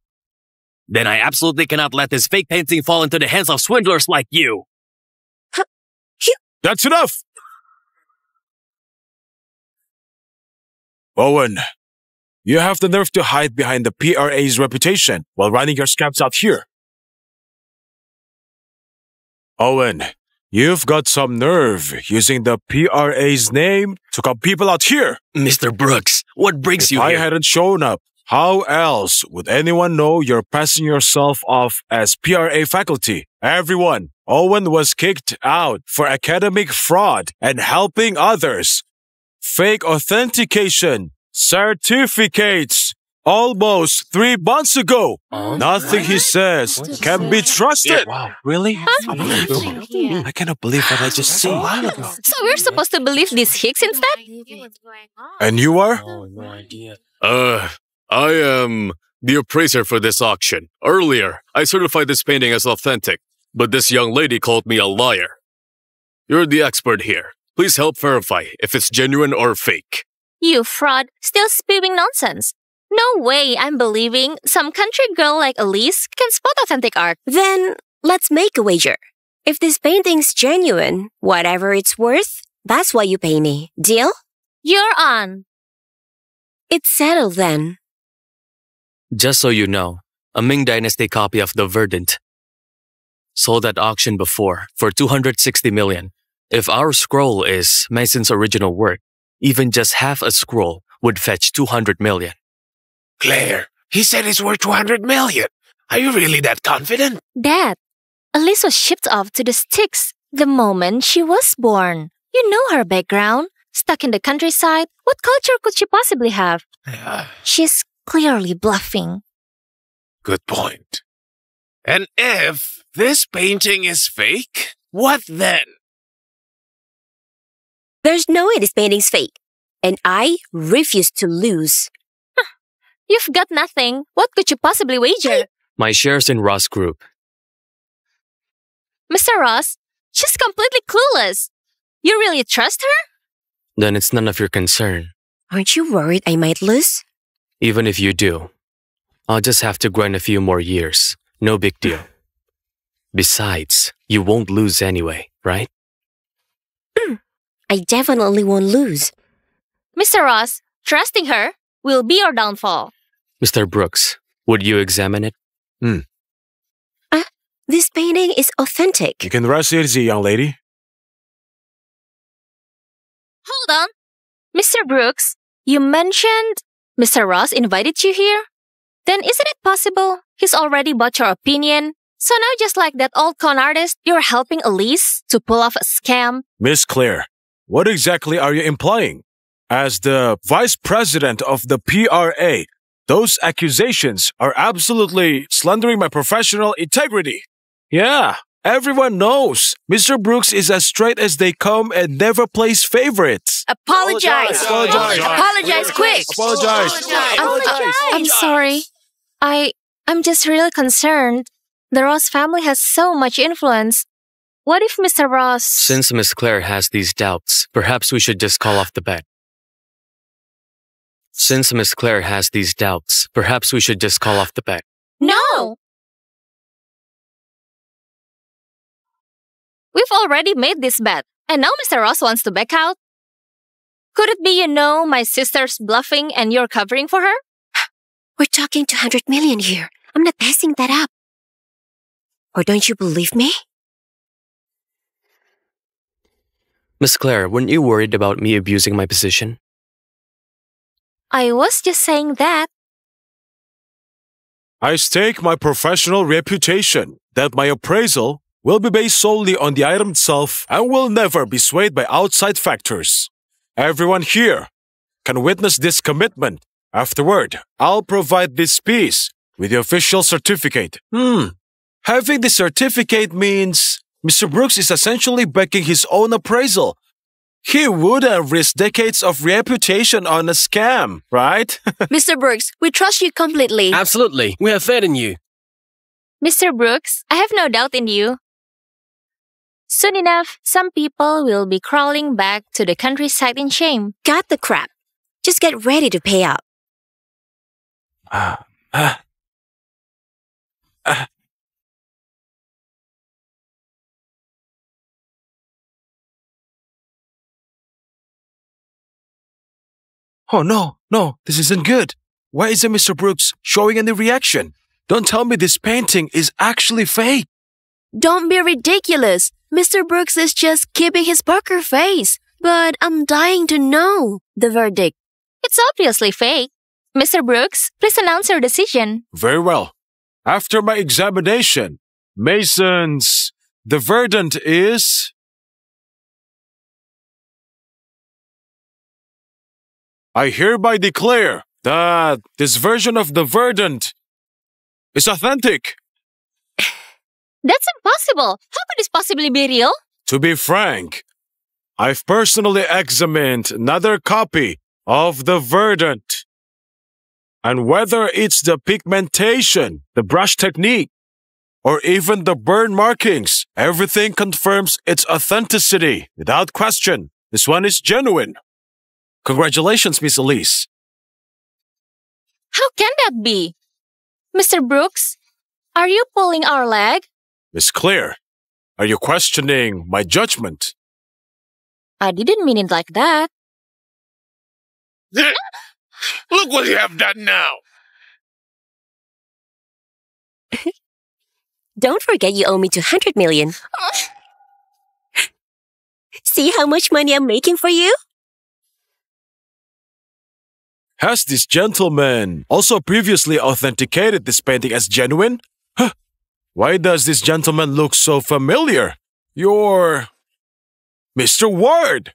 Then I absolutely cannot let this fake painting fall into the hands of swindlers like you. That's enough! Owen, you have the nerve to hide behind the PRA's reputation while running your scams out here. Owen, you've got some nerve using the PRA's name to call people out here. Mr. Brooks, what brings you If I here? hadn't shown up, how else would anyone know you're passing yourself off as PRA faculty? Everyone, Owen was kicked out for academic fraud and helping others. Fake authentication, certificates, almost 3 months ago. Nothing he says can be trusted. Wow, really? I cannot believe what I just seen. So we're supposed to believe this Hicks instead? And you are? Oh, no idea. I am the appraiser for this auction. Earlier, I certified this painting as authentic, but this young lady called me a liar. You're the expert here. Please help verify if it's genuine or fake. You fraud, still spewing nonsense. No way I'm believing some country girl like Elise can spot authentic art. Then let's make a wager. If this painting's genuine, whatever it's worth, that's what you pay me. Deal? You're on. It's settled then. Just so you know, a Ming Dynasty copy of The Verdant sold at auction before for 260 million. If our scroll is Mason's original work, even just half a scroll would fetch 200 million. Claire, he said it's worth 200 million. Are you really that confident? Dad, Elise was shipped off to the sticks the moment she was born. You know her background. Stuck in the countryside, what culture could she possibly have? She's clearly bluffing. Good point. And if this painting is fake, what then? There's no way this painting's fake. And I refuse to lose. You've got nothing. What could you possibly wager? My shares in Ross Group. Mr. Ross, she's completely clueless. You really trust her? Then it's none of your concern. Aren't you worried I might lose? Even if you do, I'll just have to grind a few more years. No big deal. Besides, you won't lose anyway, right? I definitely won't lose. Mr. Ross, trusting her will be your downfall. Mr. Brooks, would you examine it? This painting is authentic. You can rest easy, young lady. Hold on. Mr. Brooks, you mentioned Mr. Ross invited you here? Then isn't it possible he's already bought your opinion? So now just like that old con artist, you're helping Elise to pull off a scam? Miss Claire, what exactly are you implying? As the vice president of the PRA, those accusations are absolutely slandering my professional integrity. Yeah, everyone knows Mr. Brooks is as straight as they come and never plays favorites. Apologize. Apologize. Apologize quick. Apologize. I'm sorry. I'm just really concerned. The Ross family has so much influence. What if Mr. Ross... Since Miss Claire has these doubts, perhaps we should just call off the bet. Since Miss Claire has these doubts, perhaps we should just call off the bet. No! We've already made this bet, and now Mr. Ross wants to back out? Could it be my sister's bluffing and you're covering for her? We're talking 200 million here. I'm not passing that up. Or don't you believe me? Miss Claire, weren't you worried about me abusing my position? I was just saying that. I stake my professional reputation that my appraisal will be based solely on the item itself and will never be swayed by outside factors. Everyone here can witness this commitment. Afterward, I'll provide this piece with the official certificate. Having the certificate means Mr. Brooks is essentially backing his own appraisal. He wouldn't risk decades of reputation on a scam, right? Mr. Brooks, we trust you completely. Absolutely. We have faith in you. Mr. Brooks, I have no doubt in you. Soon enough, some people will be crawling back to the countryside in shame. Got the crap. Just get ready to pay up. Oh no, this isn't good. Why isn't Mr. Brooks showing any reaction? Don't tell me this painting is actually fake. Don't be ridiculous. Mr. Brooks is just keeping his poker face. But I'm dying to know the verdict. It's obviously fake. Mr. Brooks, please announce your decision. Very well. After my examination, Mason's... the verdict is... I hereby declare that this version of the verdict is authentic. That's impossible. How could this possibly be real? To be frank, I've personally examined another copy of the verdict. And whether it's the pigmentation, the brush technique, or even the burn markings, everything confirms its authenticity. Without question, this one is genuine. Congratulations, Miss Elise. How can that be? Mr. Brooks, are you pulling our leg? Miss Claire, are you questioning my judgment? I didn't mean it like that. Look what you have done now. Don't forget you owe me 200 million. See how much money I'm making for you? Has this gentleman also previously authenticated this painting as genuine? Huh. Why does this gentleman look so familiar? You're... Mr. Ward!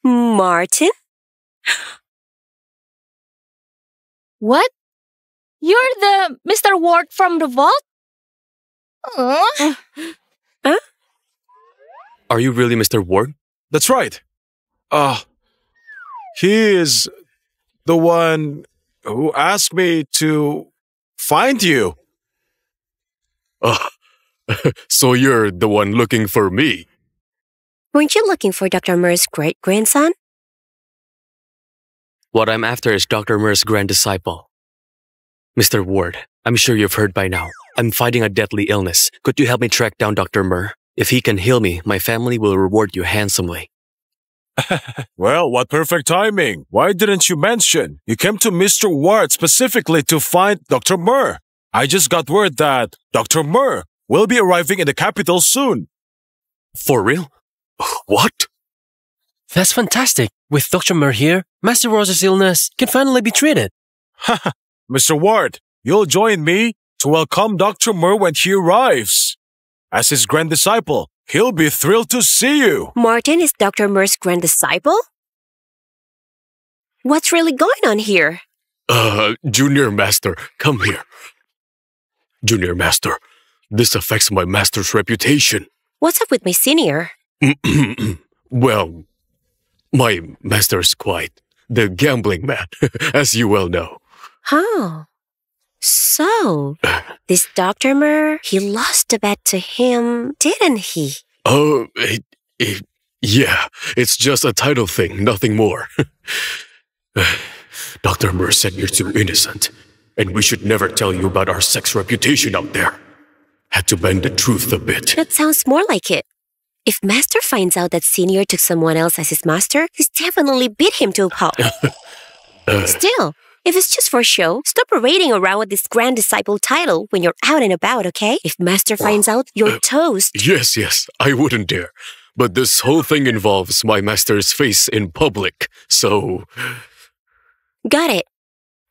Martin? What? You're the Mr. Ward from the vault? Huh? Are you really Mr. Ward? That's right. He is the one who asked me to find you. So you're the one looking for me? Weren't you looking for Dr. Murr's great-grandson? What I'm after is Dr. Murr's grand disciple. Mr. Ward, I'm sure you've heard by now. I'm fighting a deadly illness. Could you help me track down Dr. Murr? If he can heal me, my family will reward you handsomely. Well, what perfect timing. Why didn't you mention? You came to Mr. Ward specifically to find Dr. Murr. I just got word that Dr. Murr will be arriving in the capital soon. For real? What? That's fantastic. With Dr. Murr here, Master Rose's illness can finally be treated. Mr. Ward, you'll join me to welcome Dr. Murr when he arrives. As his grand disciple, he'll be thrilled to see you. Martin is Dr. Murr's grand disciple? What's really going on here? Junior Master, come here. Junior Master, this affects my master's reputation. What's up with my senior? Well, my master's quite the gambling man, as you well know. Oh. So, this Dr. Murr, he lost a bet to him, didn't he? Oh, yeah, it's just a title thing, nothing more. Dr. Murr said you're too innocent, and we should never tell you about our sex reputation out there. Had to bend the truth a bit. That sounds more like it. If Master finds out that Senior took someone else as his master, he's definitely beat him to a pulp. Still, if it's just for show, stop parading around with this grand disciple title when you're out and about, okay? If Master finds out, you're toast. Yes, I wouldn't dare. But this whole thing involves my master's face in public, so... Got it.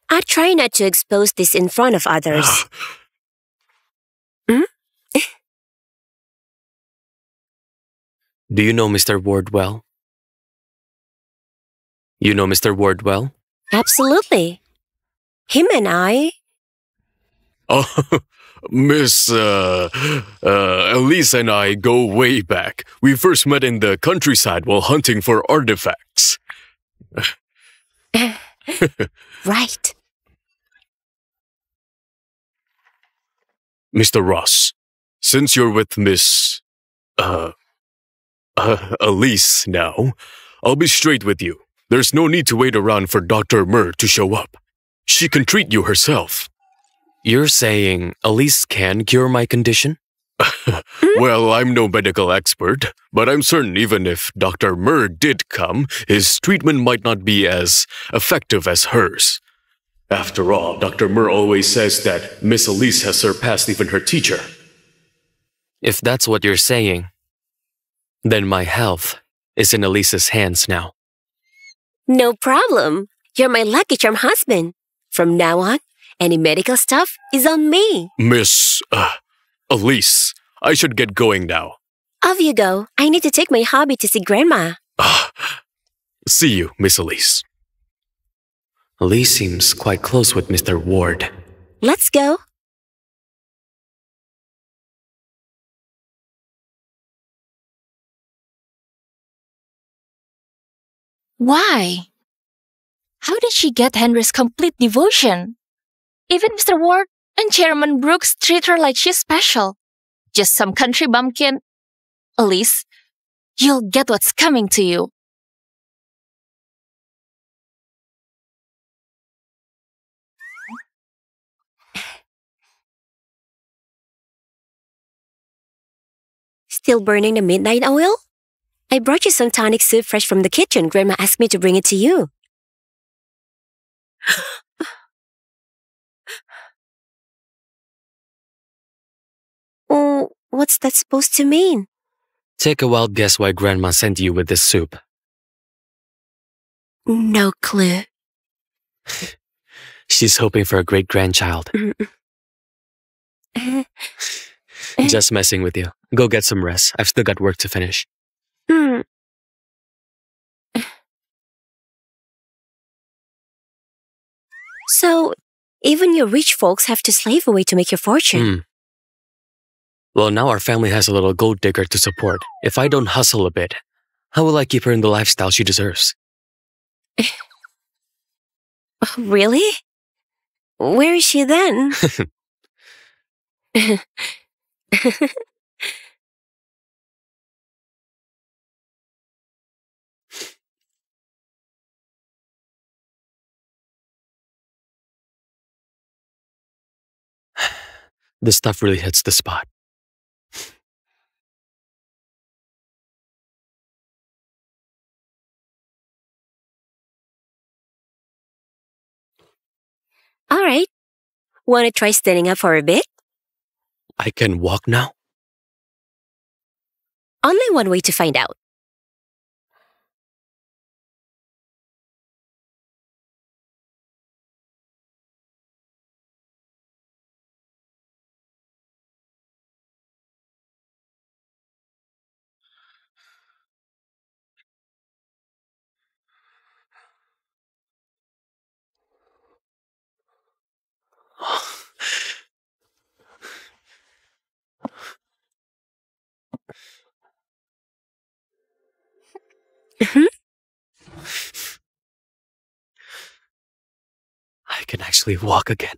I try not to expose this in front of others. Do you know Mr. Ward well? You know Mr. Ward well? Absolutely. Him and I... Oh, Miss Elise and I go way back. We first met in the countryside while hunting for artifacts. Right. Mr. Ross, since you're with Miss... Elise now, I'll be straight with you. There's no need to wait around for Dr. Murr to show up. She can treat you herself. You're saying Elise can cure my condition? Well, I'm no medical expert, but I'm certain even if Dr. Murr did come, his treatment might not be as effective as hers. After all, Dr. Murr always says that Miss Elise has surpassed even her teacher. If that's what you're saying, then my health is in Elise's hands now. No problem. You're my lucky charm husband. From now on, any medical stuff is on me. Miss... Elise, I should get going now. Off you go. I need to take my hobby to see Grandma. See you, Miss Elise. Elise seems quite close with Mr. Ward. Let's go. Why? How did she get Henry's complete devotion? Even Mr. Ward and Chairman Brooks treat her like she's special. Just some country bumpkin. Elise, you'll get what's coming to you. Still burning the midnight oil? I brought you some tonic soup fresh from the kitchen. Grandma asked me to bring it to you. Oh, what's that supposed to mean? Take a wild guess why Grandma sent you with this soup. No clue. She's hoping for a great-grandchild. Just messing with you. Go get some rest. I've still got work to finish. So, even your rich folks have to slave away to make your fortune. Well, now our family has a little gold digger to support. If I don't hustle a bit, how will I keep her in the lifestyle she deserves? Really? Where is she then? This stuff really hits the spot. All right. Want to try standing up for a bit? I can walk now? Only one way to find out. I can actually walk again.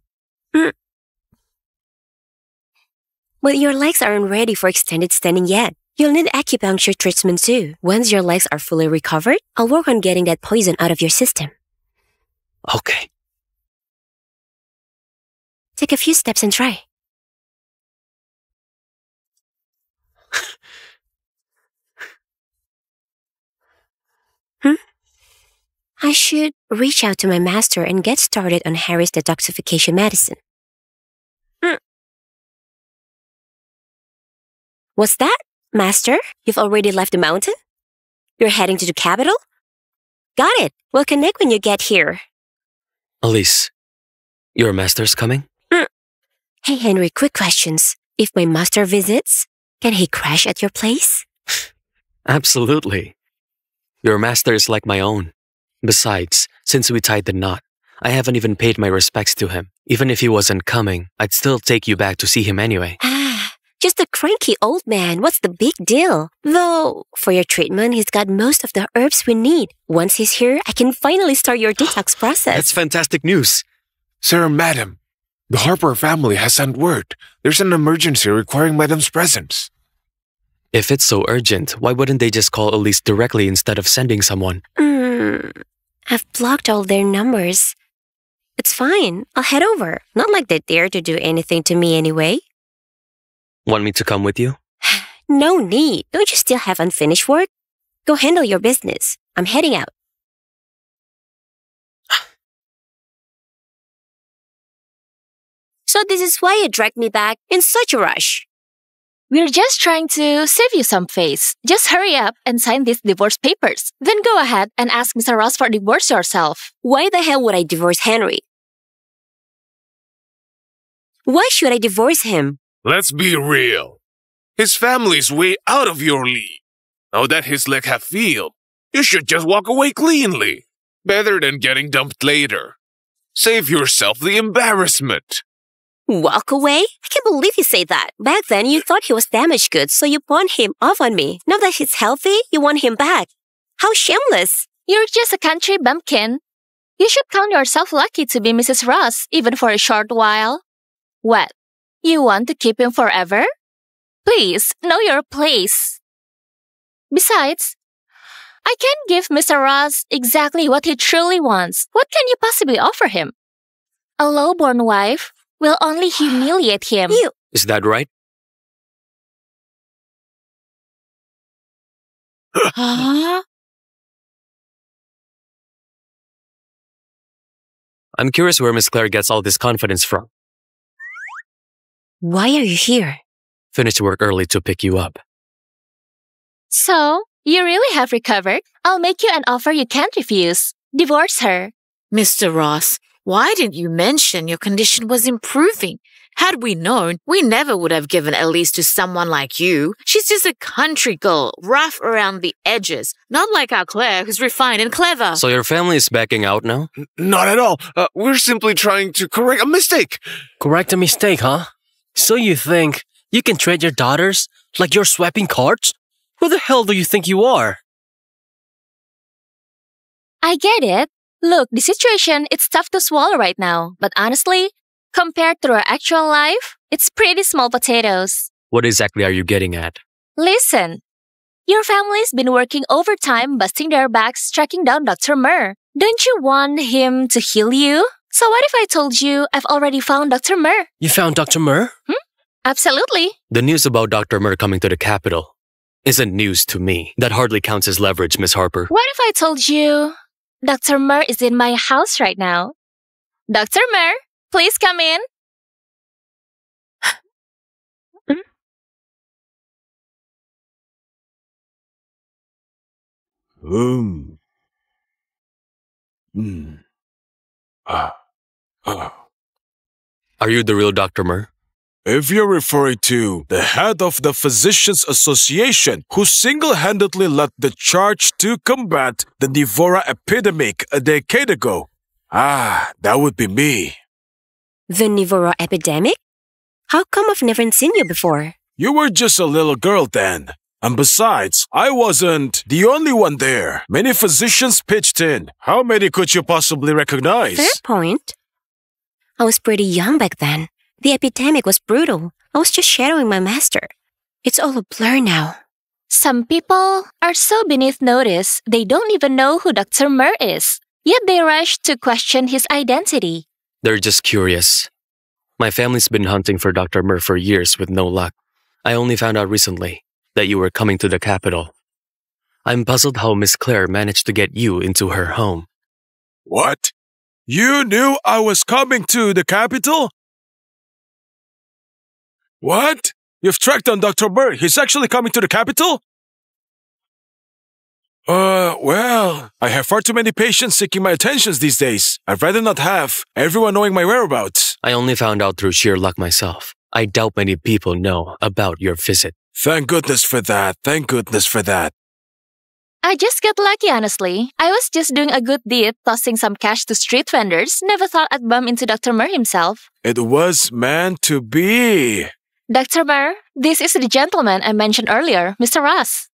But your legs aren't ready for extended standing yet. You'll need acupuncture treatment too. Once your legs are fully recovered, I'll work on getting that poison out of your system. Okay. Take a few steps and try. I should reach out to my master and get started on Harry's detoxification medicine. What's that, Master? You've already left the mountain? You're heading to the capital? Got it. We'll connect when you get here. Elise, your master's coming? Hey, Henry, quick questions. If my master visits, can he crash at your place? Absolutely. Your master is like my own. Besides, since we tied the knot, I haven't even paid my respects to him. Even if he wasn't coming, I'd still take you back to see him anyway. Just a cranky old man. What's the big deal? Though, for your treatment, he's got most of the herbs we need. Once he's here, I can finally start your detox process. That's fantastic news. Sir, madam, The Harper family has sent word. There's an emergency requiring Madam's presence. If it's so urgent, why wouldn't they just call Elise directly instead of sending someone? I've blocked all their numbers. It's fine. I'll head over. Not like they dare to do anything to me anyway. Want me to come with you? No need. Don't you still have unfinished work? Go handle your business. I'm heading out. So this is why you dragged me back in such a rush. We're just trying to save you some face. Just hurry up and sign these divorce papers. Then go ahead and ask Mr. Ross for divorce yourself. Why the hell would I divorce Henry? Why should I divorce him? Let's be real. His family's way out of your league. Now that his leg have healed, you should just walk away cleanly. Better than getting dumped later. Save yourself the embarrassment. Walk away? I can't believe you say that. Back then, you thought he was damaged goods, so you pawned him off on me. Now that he's healthy, you want him back. How shameless. You're just a country bumpkin. You should count yourself lucky to be Mrs. Ross, even for a short while. What? You want to keep him forever? Please, know your place. Besides, I can't give Mr. Ross exactly what he truly wants. What can you possibly offer him? A low-born wife will only humiliate him. Is that right? Huh? I'm curious where Miss Claire gets all this confidence from. Why are you here? Finished work early to pick you up. So, you really have recovered? I'll make you an offer you can't refuse. Divorce her. Mr. Ross, why didn't you mention your condition was improving? Had we known, we never would have given Elise to someone like you. She's just a country girl, rough around the edges. Not like our Claire, who's refined and clever. So your family is backing out now? Not at all. We're simply trying to correct a mistake. Correct a mistake, huh? So you think you can trade your daughters like you're swapping cards? Who the hell do you think you are? I get it. Look, the situation, it's tough to swallow right now. But honestly, compared to our actual life, it's pretty small potatoes. What exactly are you getting at? Listen, your family's been working overtime, busting their backs, tracking down Dr. Murr. Don't you want him to heal you? So what if I told you I've already found Dr. Murr? You found Dr. Murr? Absolutely. The news about Dr. Murr coming to the capital isn't news to me. That hardly counts as leverage, Miss Harper. What if I told you Dr. Murr is in my house right now? Dr. Murr, please come in. Are you the real Dr. Murr? If you're referring to the head of the Physicians Association who single-handedly led the charge to combat the Nivora epidemic a decade ago, that would be me. The Nivora epidemic? How come I've never seen you before? You were just a little girl then. And besides, I wasn't the only one there. Many physicians pitched in. How many could you possibly recognize? Fair point. I was pretty young back then. The epidemic was brutal. I was just shadowing my master. It's all a blur now. Some people are so beneath notice, they don't even know who Dr. Murr is. Yet they rush to question his identity. They're just curious. My family's been hunting for Dr. Murr for years with no luck. I only found out recently that you were coming to the capital. I'm puzzled how Miss Claire managed to get you into her home. What? You knew I was coming to the capital? What? You've tracked down Dr. Murr. He's actually coming to the capital? Well, I have far too many patients seeking my attentions these days. I'd rather not have everyone knowing my whereabouts. I only found out through sheer luck myself. I doubt many people know about your visit. Thank goodness for that. Thank goodness for that. I just got lucky, honestly. I was just doing a good deed, tossing some cash to street vendors. Never thought I'd bump into Dr. Murr himself. It was meant to be. Dr. Murr, this is the gentleman I mentioned earlier, Mr. Ross.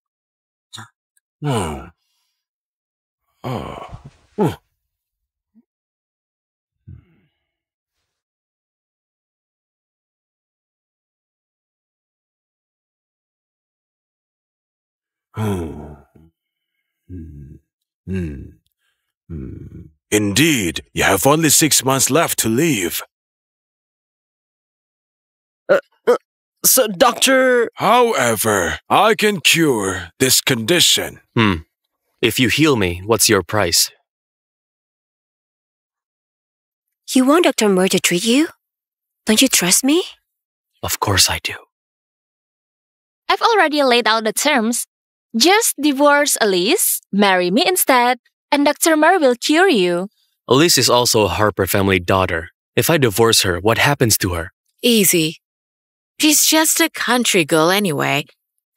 Hmm. Hmm. Hmm. Hmm. Indeed, you have only 6 months left to leave. So, Doctor... However, I can cure this condition. If you heal me, what's your price? You want Dr. Moore to treat you? Don't you trust me? Of course I do. I've already laid out the terms. Just divorce Elise, marry me instead, and Dr. Moore will cure you. Elise is also a Harper family daughter. If I divorce her, what happens to her? Easy. She's just a country girl anyway.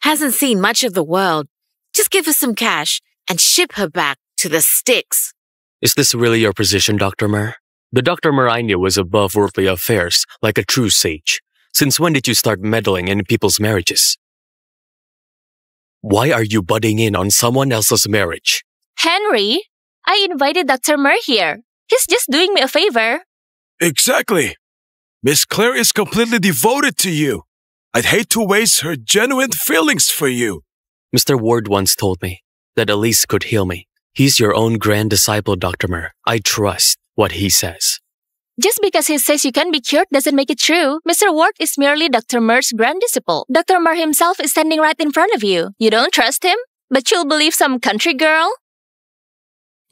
Hasn't seen much of the world. Just give her some cash and ship her back to the sticks. Is this really your position, Dr. Mer? The Dr. Mer I knew was above worldly affairs, like a true sage. Since when did you start meddling in people's marriages? Why are you butting in on someone else's marriage? Henry, I invited Dr. Moore here. He's just doing me a favor. Exactly. Miss Claire is completely devoted to you. I'd hate to waste her genuine feelings for you. Mr. Ward once told me that Elise could heal me. He's your own grand disciple, Dr. Mer. I trust what he says. Just because he says you can be cured doesn't make it true. Mr. Ward is merely Dr. Moor's grand disciple. Dr. Moore himself is standing right in front of you. You don't trust him? But you'll believe some country girl?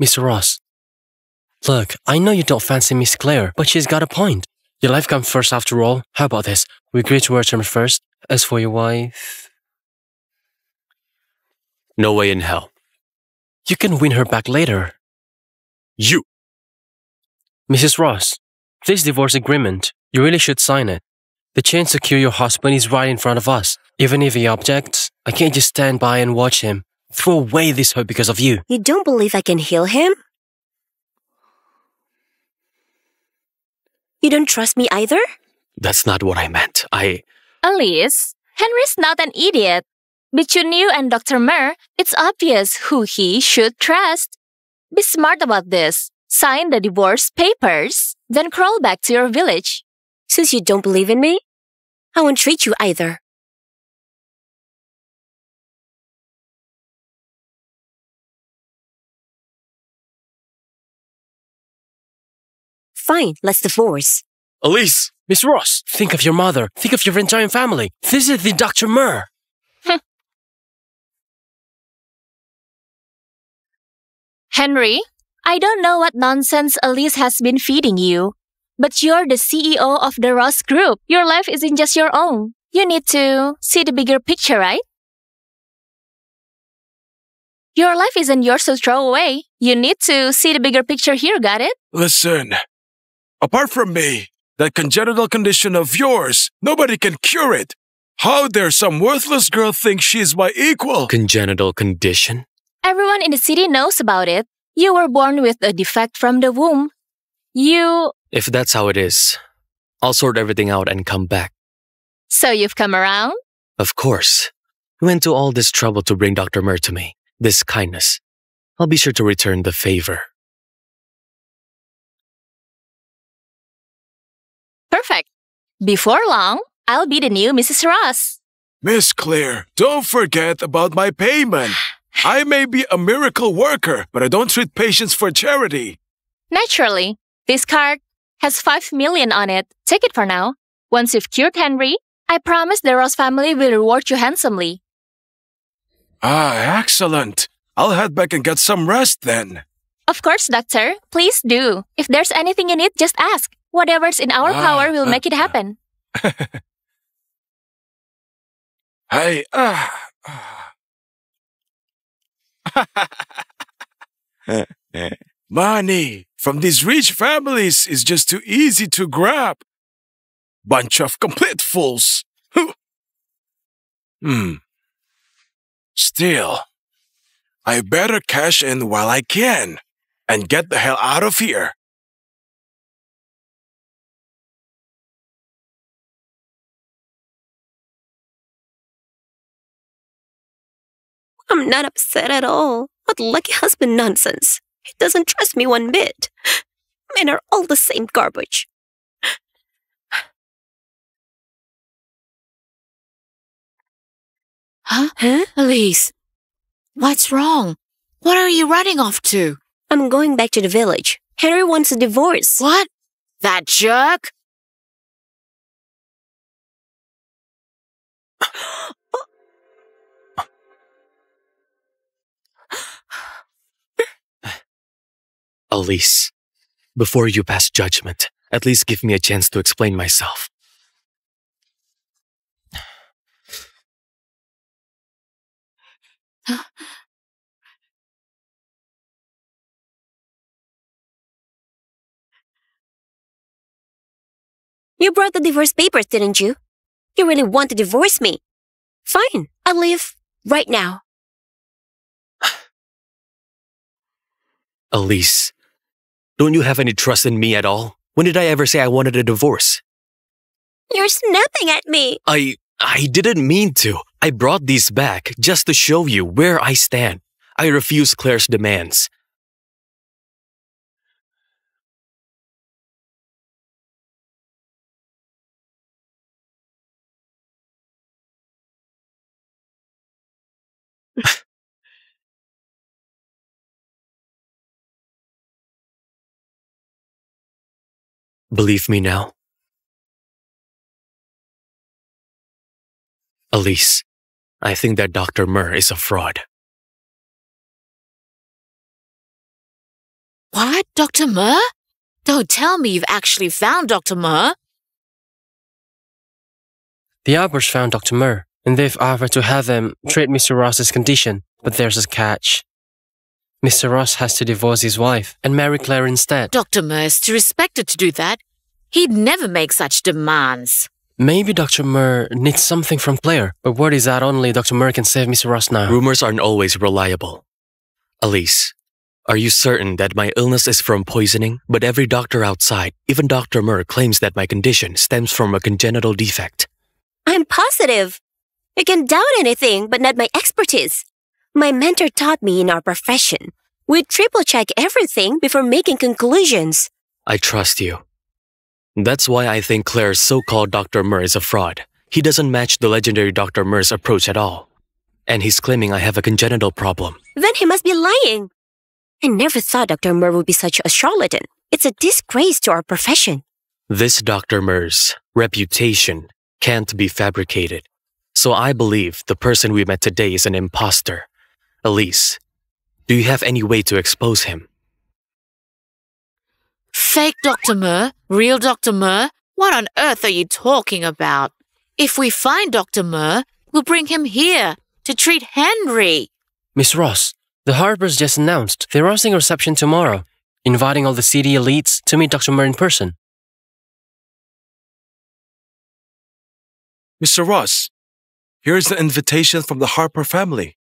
Mr. Ross, look, I know you don't fancy Miss Claire, but she's got a point. Your life comes first after all. How about this? We agree to our terms first. As for your wife... No way in hell. You can win her back later. You! Mrs. Ross, this divorce agreement, you really should sign it. The chance to cure your husband is right in front of us. Even if he objects, I can't just stand by and watch him throw away this hope because of you. You don't believe I can heal him? You don't trust me either? That's not what I meant. Elise, Henry's not an idiot. Between you and Dr. Moore, it's obvious who he should trust. Be smart about this. Sign the divorce papers, then crawl back to your village. Since you don't believe in me, I won't treat you either. Fine, let's divorce. Elise! Miss Ross, think of your mother. Think of your entire family. This is the Dr. Moore. Henry, I don't know what nonsense Elise has been feeding you, but you're the CEO of the Ross Group. Your life isn't just your own. You need to see the bigger picture, right? Your life isn't yours to throw away. You need to see the bigger picture here, got it? Listen, apart from me, that congenital condition of yours, nobody can cure it. How dare some worthless girl think she's my equal? Congenital condition? Everyone in the city knows about it. You were born with a defect from the womb. If that's how it is, I'll sort everything out and come back. So you've come around? Of course. You went to all this trouble to bring Dr. Mer to me. This kindness. I'll be sure to return the favor. Perfect. Before long, I'll be the new Mrs. Ross. Miss Claire, don't forget about my payment. I may be a miracle worker, but I don't treat patients for charity. Naturally. This card has 5 million on it. Take it for now. Once you've cured Henry, I promise the Ross family will reward you handsomely. Ah, excellent. I'll head back and get some rest then. Of course, doctor. Please do. If there's anything you need, just ask. Whatever's in our power will make it happen. Hey, money from these rich families is just too easy to grab. Bunch of complete fools. Still, I better cash in while I can and get the hell out of here. I'm not upset at all. What lucky husband nonsense. He doesn't trust me one bit. Men are all the same garbage. Huh? Elise, What's wrong? What are you running off to? I'm going back to the village. Henry wants a divorce. What? That jerk? Elise, before you pass judgment, at least give me a chance to explain myself. You brought the divorce papers, didn't you? You really want to divorce me. Fine, I'll leave right now. Elise, don't you have any trust in me at all? When did I ever say I wanted a divorce? You're snapping at me. I didn't mean to. I brought these back just to show you where I stand. I refuse Claire's demands. Believe me now? Elise, I think that Dr. Murr is a fraud. What? Dr. Murr? Don't tell me you've actually found Dr. Murr. The Harpers found Dr. Murr, and they've offered to have him treat Mr. Ross's condition, but there's a catch. Mr. Ross has to divorce his wife and marry Claire instead. Dr. Murr's too respected to do that. He'd never make such demands. Maybe Dr. Murr needs something from Claire, but word is that only Dr. Murr can save Mr. Ross now. Rumors aren't always reliable. Elise, are you certain that my illness is from poisoning? But every doctor outside, even Dr. Murr, claims that my condition stems from a congenital defect. I'm positive. You can doubt anything, but not my expertise. My mentor taught me in our profession. We triple-check everything before making conclusions. I trust you. That's why I think Claire's so-called Dr. Murr is a fraud. He doesn't match the legendary Dr. Murr's approach at all. And he's claiming I have a congenital problem. Then he must be lying. I never thought Dr. Murr would be such a charlatan. It's a disgrace to our profession. This Dr. Murr's reputation can't be fabricated. So I believe the person we met today is an imposter. Elise, do you have any way to expose him? Fake Dr. Murr? Real Dr. Murr? What on earth are you talking about? If we find Dr. Murr, we'll bring him here to treat Henry. Miss Ross, the Harpers just announced they're hosting a reception tomorrow, inviting all the city elites to meet Dr. Murr in person. Mr. Ross, here's the invitation from the Harper family.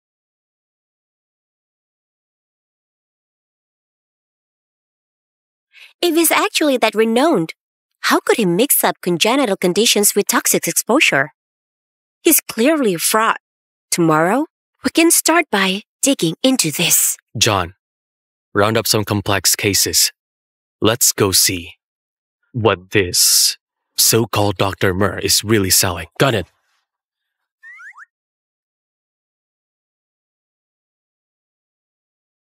If he's actually that renowned, how could he mix up congenital conditions with toxic exposure? He's clearly a fraud. Tomorrow, we can start by digging into this. John, round up some complex cases. Let's go see what this so-called Dr. Murr is really selling. Got it.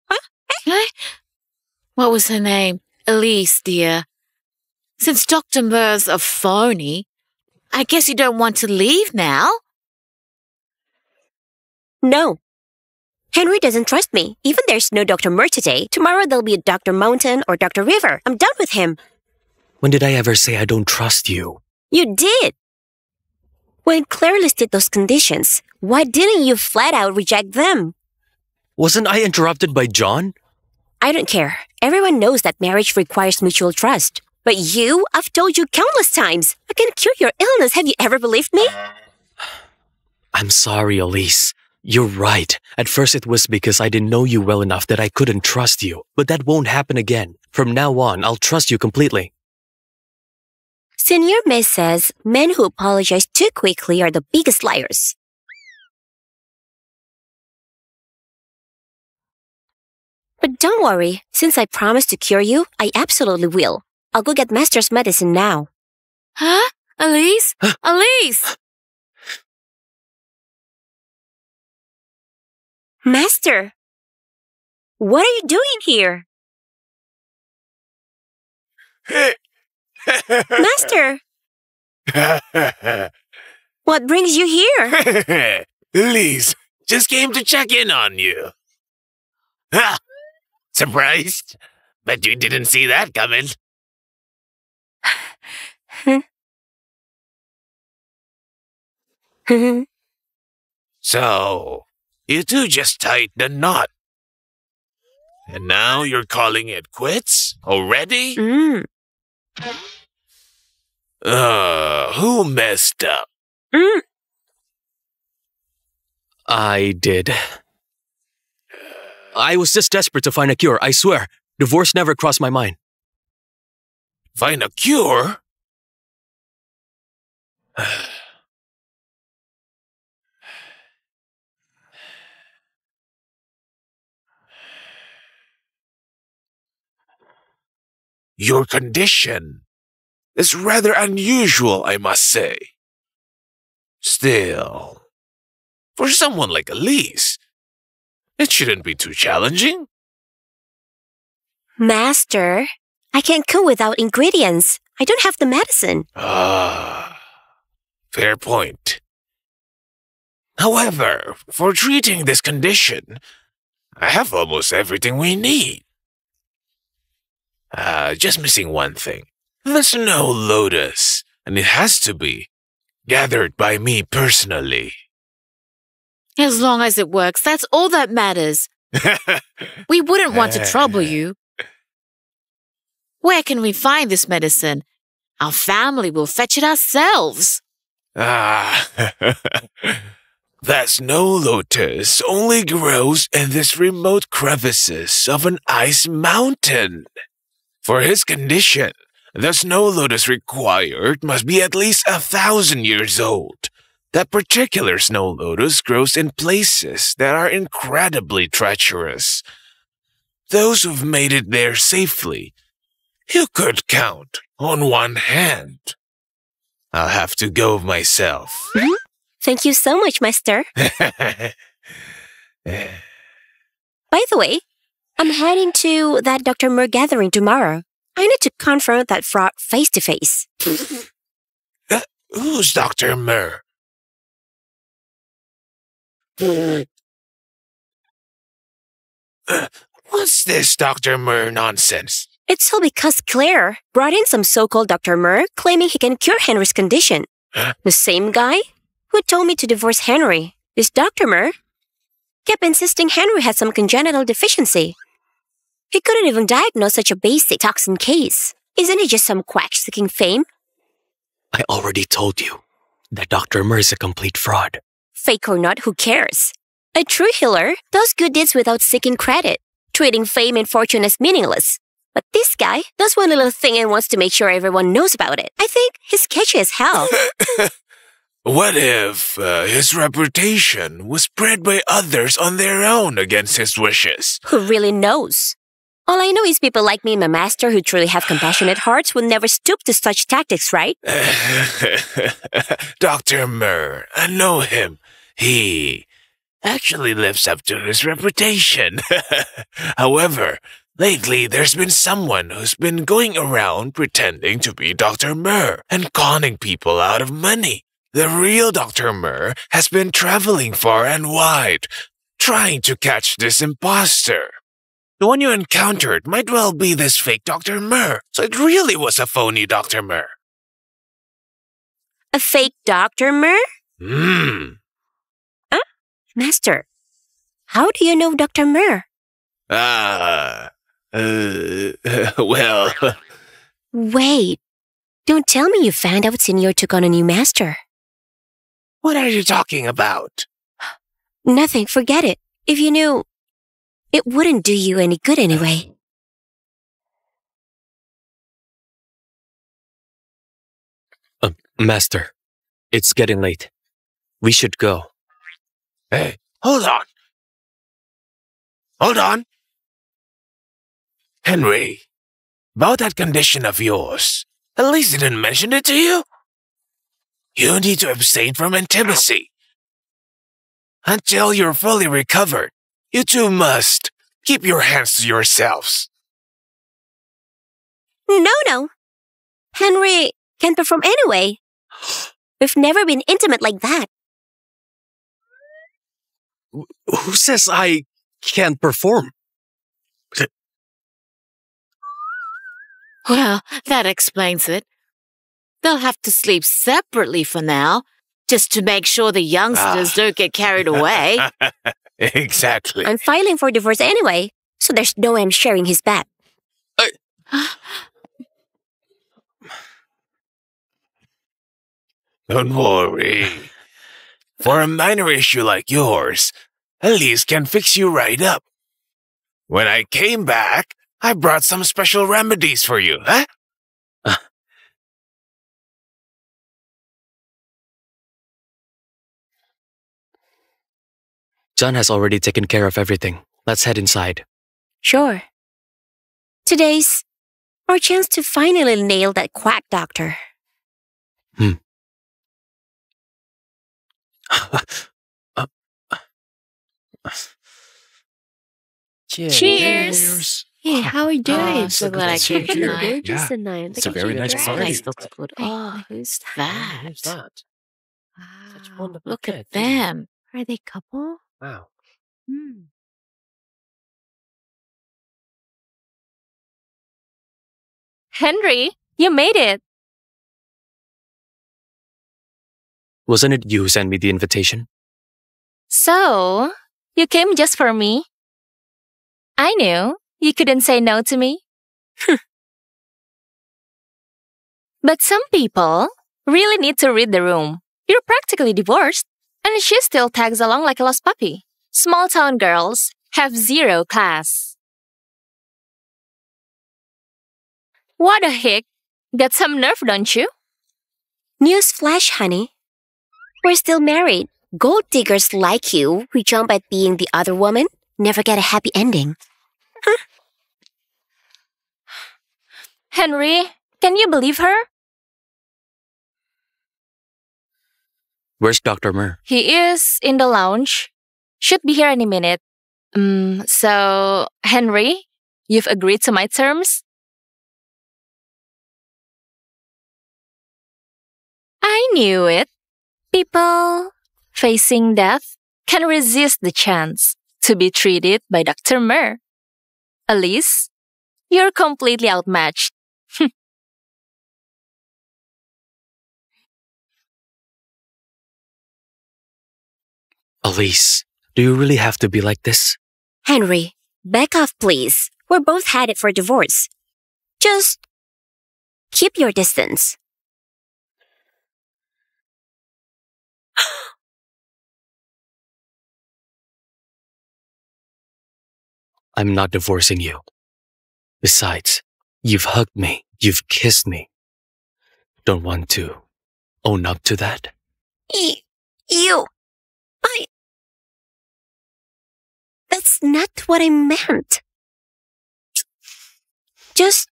Huh? What was her name? Elise, dear. Since Dr. Murr's a phony, I guess you don't want to leave now? No. Henry doesn't trust me. Even there's no Dr. Murr today. Tomorrow there'll be a Dr. Mountain or Dr. River. I'm done with him. When did I ever say I don't trust you? You did. When Claire listed those conditions, why didn't you flat out reject them? Wasn't I interrupted by John? I don't care. Everyone knows that marriage requires mutual trust. But you, I've told you countless times, I can cure your illness. Have you ever believed me? I'm sorry, Elise. You're right. At first it was because I didn't know you well enough that I couldn't trust you. But that won't happen again. From now on, I'll trust you completely. Senior Miss says men who apologize too quickly are the biggest liars. But don't worry, since I promised to cure you, I absolutely will. I'll go get Master's medicine now. Huh? Elise? Elise! Master, what are you doing here? Master, what brings you here? Elise, just came to check in on you. Ha! Surprised? Bet you didn't see that coming. So, you two just tied the knot. And now you're calling it quits? Already? Who messed up? I did. I was just desperate to find a cure, I swear. Divorce never crossed my mind. Find a cure? Your condition is rather unusual, I must say. Still, for someone like Elise, it shouldn't be too challenging. Master, I can't cook without ingredients. I don't have the medicine. Fair point. However, for treating this condition, I have almost everything we need. Just missing one thing. The snow lotus, and it has to be gathered by me personally. As long as it works, that's all that matters. We wouldn't want to trouble you. Where can we find this medicine? Our family will fetch it ourselves. That snow lotus only grows in this remote crevices of an ice mountain. For his condition, the snow lotus required must be at least 1,000 years old. That particular snow lotus grows in places that are incredibly treacherous. Those who've made it there safely, you could count on one hand. I'll have to go myself. Thank you so much, Master. By the way, I'm heading to that Dr. Mer gathering tomorrow. I need to confront that fraud face to face. Who's Dr. Mer? What's this Dr. Mer nonsense? It's all because Claire brought in some so-called Dr. Mer claiming he can cure Henry's condition. The same guy who told me to divorce Henry. This Dr. Mer kept insisting Henry had some congenital deficiency. He couldn't even diagnose such a basic toxin case. Isn't he just some quack seeking fame? I already told you that Dr. Mer is a complete fraud. Fake or not, who cares? A true healer does good deeds without seeking credit, treating fame and fortune as meaningless. But this guy does one little thing and wants to make sure everyone knows about it. I think he's sketchy as hell. What if his reputation was spread by others on their own against his wishes? Who really knows? All I know is people like me and my master who truly have compassionate hearts will never stoop to such tactics, right? Dr. Mer, I know him. He actually lives up to his reputation. However, lately there's been someone who's been going around pretending to be Dr. Mer and conning people out of money. The real Dr. Mer has been traveling far and wide, trying to catch this imposter. The one you encountered might well be this fake Dr. Mer, so it really was a phony Dr. Mer. A fake Dr. Mer? Master, how do you know Dr. Mer? Well... Wait, don't tell me you found out Senior took on a new master. What are you talking about? Nothing, forget it. If you knew, it wouldn't do you any good anyway. Master, it's getting late. We should go. Hey, hold on. Hold on. Henry, about that condition of yours, Elise didn't mention it to you? You need to abstain from intimacy until you're fully recovered. You two must keep your hands to yourselves. No. Henry can perform anyway. We've never been intimate like that. Who says I can't perform? Well, that explains it. They'll have to sleep separately for now, just to make sure the youngsters don't get carried away. Exactly. I'm filing for divorce anyway, so there's no way I'm sharing his bed. Don't worry. For a minor issue like yours, Elise can fix you right up. When I came back, I brought some special remedies for you, huh? John has already taken care of everything. Let's head inside. Sure. Today's our chance to finally nail that quack doctor. Cheers. Hey, how are you doing? So glad I came You're tonight. gorgeous tonight. It's a very nice party. Nice looks good. Oh, who's that? Who's that? Such Wow. wonderful Look kids, at isn't it? them. Are they couple? Wow. Hmm. Henry, you made it. Wasn't it you who sent me the invitation? So, you came just for me? I knew you couldn't say no to me. But some people really need to read the room. You're practically divorced, and she still tags along like a lost puppy. Small town girls have zero class. What the heck? Got some nerve, don't you? Newsflash, honey. We're still married. Gold diggers like you who jump at being the other woman never get a happy ending. Henry, can you believe her? Where's Dr. Mer? He is in the lounge. Should be here any minute. So, Henry, you've agreed to my terms? I knew it. People facing death can resist the chance to be treated by Dr. Mer. Elise, you're completely outmatched. Elise, do you really have to be like this? Henry, back off, please. We're both headed for divorce. Just keep your distance. I'm not divorcing you. Besides, you've hugged me, you've kissed me. Don't want to own up to that? You. That's not what I meant. Just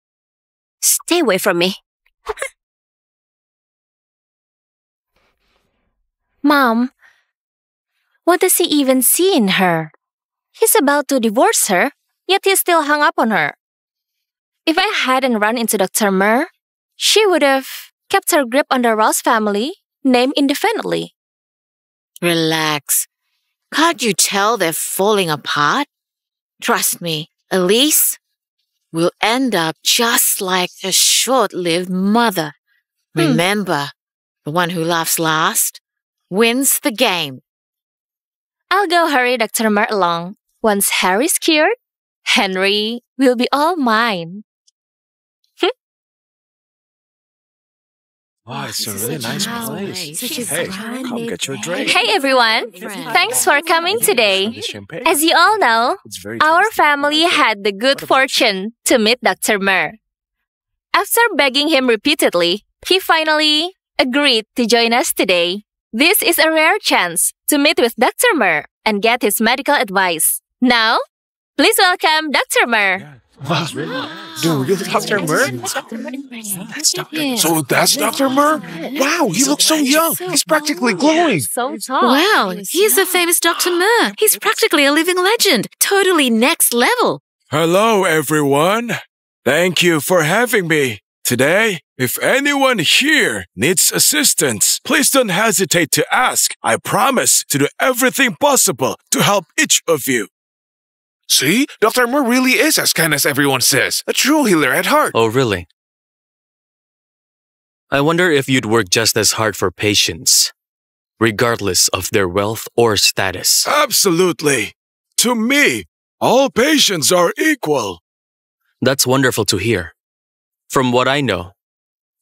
stay away from me. Mom, what does he even see in her? He's about to divorce her, yet he's still hung up on her. If I hadn't run into Dr. Mer, she would have kept her grip on the Ross family name indefinitely. Relax. Can't you tell they're falling apart? Trust me, Elise will end up just like a short-lived mother. Remember, the one who laughs last wins the game. I'll go hurry Dr. Mer along. Once Harry's cured, Henry will be all mine. Wow, it's a really nice place. Such a Hey, grand come get your drink. Hey everyone! Thanks for coming today. This champagne. As you all know, It's very our tasty. family had the good fortune to meet Dr. Mer. After begging him repeatedly, he finally agreed to join us today. This is a rare chance to meet with Dr. Mer and get his medical advice. Now, please welcome Dr. Mer. Yeah. Wow. Dude, you're Dr. Mur? So that's Dr. Mur? Wow, he looks so young. He's practically glowing. So tall. Wow, he's the famous Dr. Mur. He's practically a living legend. Totally next level. Hello, everyone. Thank you for having me. Today, if anyone here needs assistance, please don't hesitate to ask. I promise to do everything possible to help each of you. See? Dr. Mur really is as kind as everyone says. A true healer at heart. Oh, really? I wonder if you'd work just as hard for patients, regardless of their wealth or status. Absolutely. To me, all patients are equal. That's wonderful to hear. From what I know,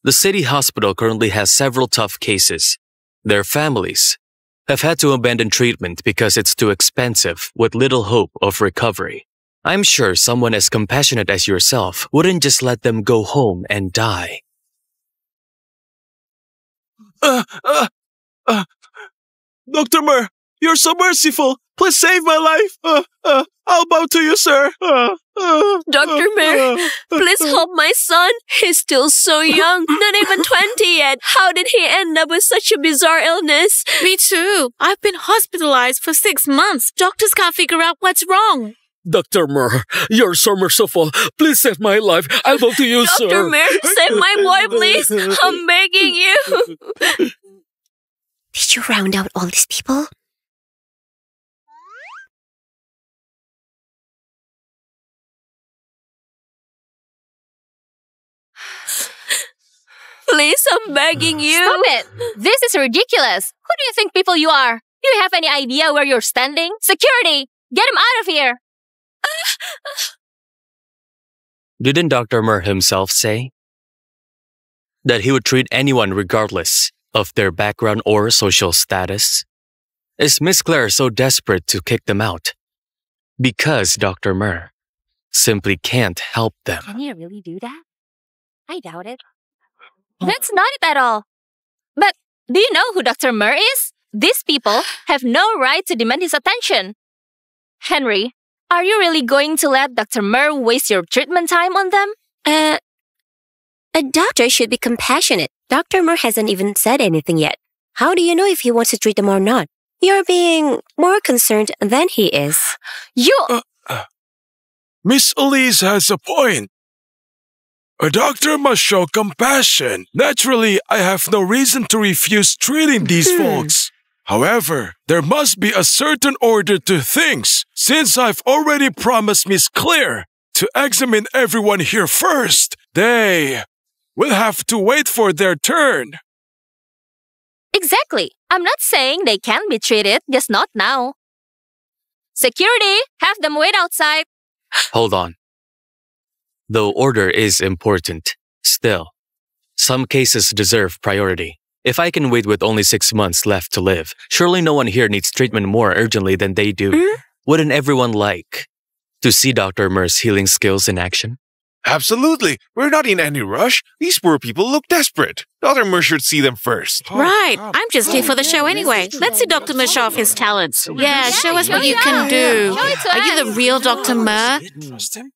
the city hospital currently has several tough cases. Their families have had to abandon treatment because it's too expensive with little hope of recovery. I'm sure someone as compassionate as yourself wouldn't just let them go home and die. Dr. Mur, you're so merciful. Please save my life. I'll bow to you, sir. Dr. Mur, please help my son. He's still so young, not even 20 yet. How did he end up with such a bizarre illness? Me too. I've been hospitalized for 6 months. Doctors can't figure out what's wrong. Dr. Mur, you're so merciful. Please save my life. I'll bow to you, sir. Dr. Mur, save my boy, please. I'm begging you. Did you round out all these people? Please, I'm begging you. Stop it! This is ridiculous. Who do you think people you are? Do you have any idea where you're standing? Security! Get him out of here! Didn't Dr. Mur himself say that he would treat anyone regardless of their background or social status? Is Miss Claire so desperate to kick them out? Because Dr. Mur simply can't help them. Can you really do that? I doubt it. That's not it at all. But do you know who Dr. Mur is? These people have no right to demand his attention. Henry, are you really going to let Dr. Mur waste your treatment time on them? A doctor should be compassionate. Dr. Mur hasn't even said anything yet. How do you know if he wants to treat them or not? You're being more concerned than he is. Miss Elise has a point. A doctor must show compassion. Naturally, I have no reason to refuse treating these folks. However, there must be a certain order to things, since I've already promised Miss Claire to examine everyone here first. They will have to wait for their turn. Exactly. I'm not saying they can be treated, just not now. Security, have them wait outside. Hold on. Though order is important, still, some cases deserve priority. If I can wait with only 6 months left to live, surely no one here needs treatment more urgently than they do. Wouldn't everyone like to see Dr. Mur's healing skills in action? Absolutely. We're not in any rush. These poor people look desperate. Dr. Mur should see them first. Right. I'm just here for the show anyway. Let's see Dr. Mur show off his talents. Yeah, show us what you can do. Show it to Are you us. the real Dr. Mur? Trust him?